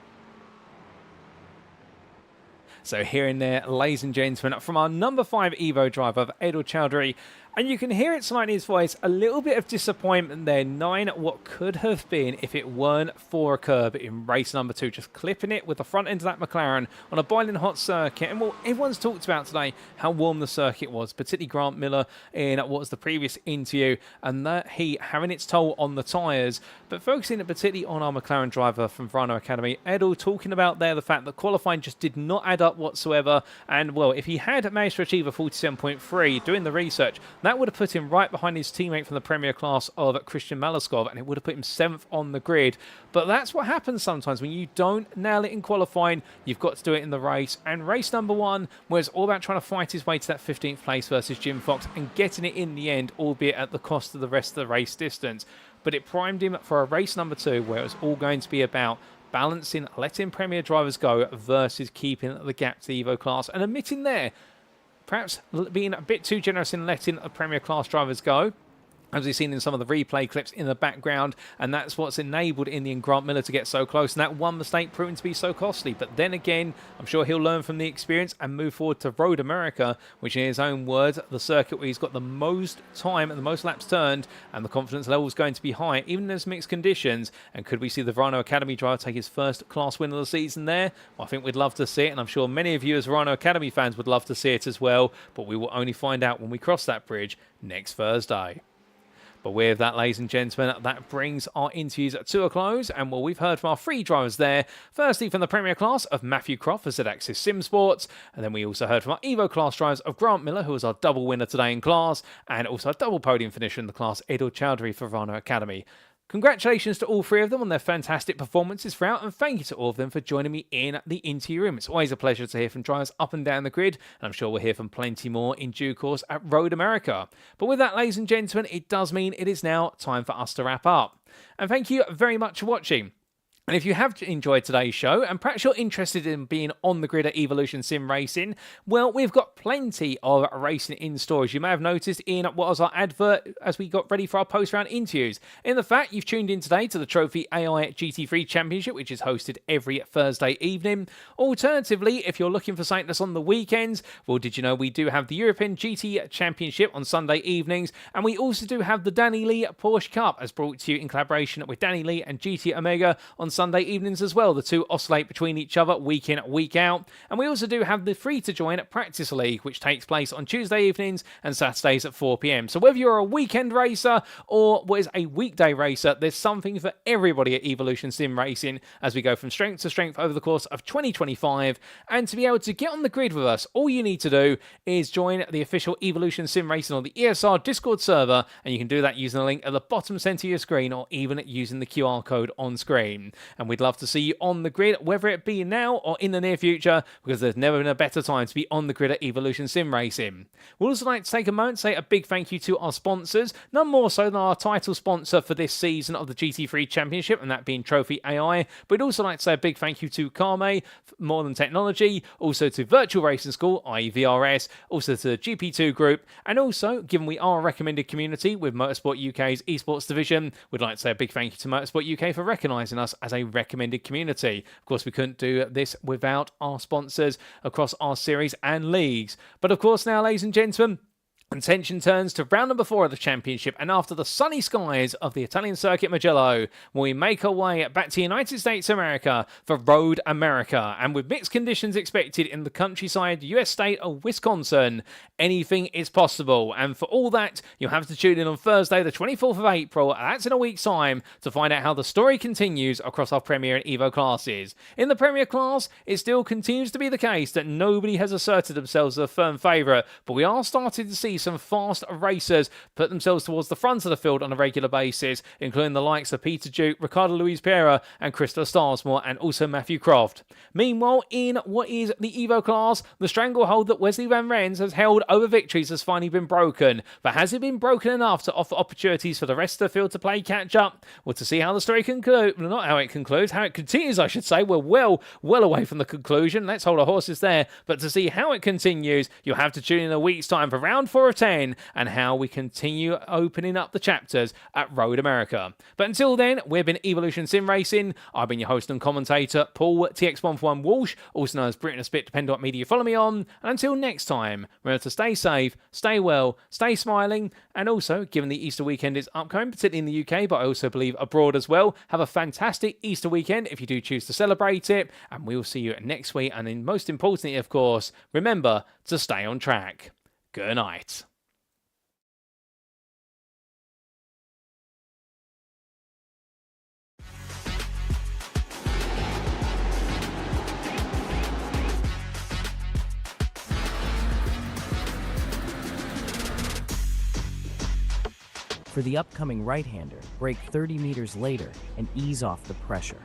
So here and there, ladies and gentlemen, from our number 5 Evo driver, Edel Chowdhury. And you can hear it slightly in his voice, a little bit of disappointment there, 9 what could have been if it weren't for a curb in race number 2, just clipping it with the front end of that McLaren on a boiling hot circuit. And well, everyone's talked about today how warm the circuit was, particularly Grant Miller in what was the previous interview, and that heat having its toll on the tyres. But focusing particularly on our McLaren driver from Verano Academy, Edel talking about there the fact that qualifying just did not add up whatsoever. And well, if he had managed to achieve a 47.3 doing the research, that would have put him right behind his teammate from the Premier class of Christian Malaskov, and it would have put him 7th on the grid. But that's what happens sometimes when you don't nail it in qualifying. You've got to do it in the race. And race number 1 was all about trying to fight his way to that 15th place versus Jim Fox and getting it in the end, albeit at the cost of the rest of the race distance. But it primed him for a race number 2 where it was all going to be about balancing letting Premier drivers go versus keeping the gap to the Evo class, and admitting there perhaps being a bit too generous in letting the Premier class drivers go, as we've seen in some of the replay clips in the background, and that's what's enabled in the end Grant Miller to get so close, and that one mistake proving to be so costly. But then again, I'm sure he'll learn from the experience and move forward to Road America, which in his own words, the circuit where he's got the most time and the most laps turned, and the confidence level is going to be high, even in those mixed conditions. And could we see the Verano Academy driver take his first class win of the season there? Well, I think we'd love to see it, and I'm sure many of you as Verano Academy fans would love to see it as well, but we will only find out when we cross that bridge next Thursday. But with that, ladies and gentlemen, that brings our interviews to a close. And well, we've heard from our three drivers there. Firstly, from the Premier Class of Matthew Croft for Z-Axis Sim Sports. And then we also heard from our Evo Class drivers of Grant Miller, who was our double winner today in class, and also a double podium finisher in the class, Edil Chowdhury for Rano Academy. Congratulations to all three of them on their fantastic performances throughout, and thank you to all of them for joining me in the interview room. It's always a pleasure to hear from drivers up and down the grid, and I'm sure we'll hear from plenty more in due course at Road America. But with that, ladies and gentlemen, it does mean it is now time for us to wrap up. And thank you very much for watching. And if you have enjoyed today's show, and perhaps you're interested in being on the grid at Evolution Sim Racing, well, we've got plenty of racing in store, as you may have noticed in what was our advert as we got ready for our post-round interviews. In the fact, you've tuned in today to the Trophy AI GT3 Championship, which is hosted every Thursday evening. Alternatively, if you're looking for something that's on the weekends, well, did you know we do have the European GT Championship on Sunday evenings, and we also do have the Danny Lee Porsche Cup, as brought to you in collaboration with Danny Lee and GT Omega on Sunday evenings as well. The two oscillate between each other week in, week out. And we also do have the free-to-join Practice League, which takes place on Tuesday evenings and Saturdays at 4 p.m. So whether you're a weekend racer or what is a weekday racer, there's something for everybody at Evolution Sim Racing as we go from strength to strength over the course of 2025. And to be able to get on the grid with us, all you need to do is join the official Evolution Sim Racing or the ESR Discord server, and you can do that using the link at the bottom center of your screen or even using the QR code on screen. And we'd love to see you on the grid, whether it be now or in the near future, because there's never been a better time to be on the grid at Evolution Sim Racing. We'd also like to take a moment to say a big thank you to our sponsors, none more so than our title sponsor for this season of the GT3 Championship, and that being Trophy AI. But we'd also like to say a big thank you to Carme, More Than Technology, also to Virtual Racing School, i.e. VRS, also to the GP2 Group, and also, given we are a recommended community with Motorsport UK's esports division, we'd like to say a big thank you to Motorsport UK for recognising us as a recommended community. Of course, we couldn't do this without our sponsors across our series and leagues. But of course now, ladies and gentlemen, attention turns to round number 4 of the championship, and after the sunny skies of the Italian circuit Mugello, we make our way back to United States of America for Road America. And with mixed conditions expected in the countryside US state of Wisconsin, anything is possible. And for all that, you'll have to tune in on Thursday the 24th of April, that's in a week's time, to find out how the story continues across our Premier and Evo classes. In the Premier class, it still continues to be the case that nobody has asserted themselves as a firm favourite, but we are starting to see some fast racers put themselves towards the front of the field on a regular basis, including the likes of Peter Duke, Ricard Luiz Pereira, and Christopher Starsmore, and also Matthew Croft. Meanwhile, in what is the Evo class, the stranglehold that Wesley Van Rens has held over victories has finally been broken. But has it been broken enough to offer opportunities for the rest of the field to play catch up? Well, to see how the story concludes, not how it concludes, how it continues, I should say. We're well away from the conclusion. Let's hold our horses there. But to see how it continues, you'll have to tune in a week's time for round 4 of 10 and how we continue opening up the chapters at Road America. But until then, we've been Evolution Sim Racing. I've been your host and commentator, Paul TX141 Walsh, also known as Britain a Spit, depending on what media you follow me on. And until next time, remember to stay safe, stay well, stay smiling, and also, given the Easter weekend is upcoming, particularly in the UK, but I also believe abroad as well, have a fantastic Easter weekend if you do choose to celebrate it. And we will see you next week. And then most importantly, of course, remember to stay on track. Good night. For the upcoming right-hander, brake 30 meters later and ease off the pressure.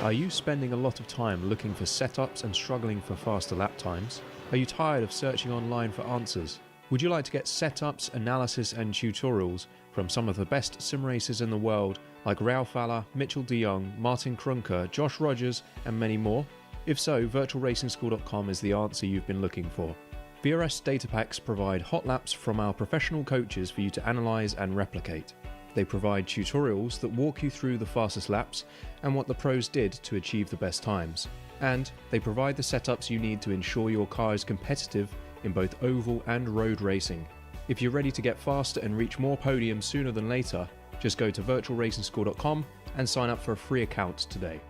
Are you spending a lot of time looking for setups and struggling for faster lap times? Are you tired of searching online for answers? Would you like to get setups, analysis and tutorials from some of the best sim racers in the world like Ralph Alla, Mitchell de Jong, Martin Krunker, Josh Rogers and many more? If so, virtualracingschool.com is the answer you've been looking for. VRS data packs provide hot laps from our professional coaches for you to analyse and replicate. They provide tutorials that walk you through the fastest laps and what the pros did to achieve the best times. And they provide the setups you need to ensure your car is competitive in both oval and road racing. If you're ready to get faster and reach more podiums sooner than later, just go to virtualracingschool.com and sign up for a free account today.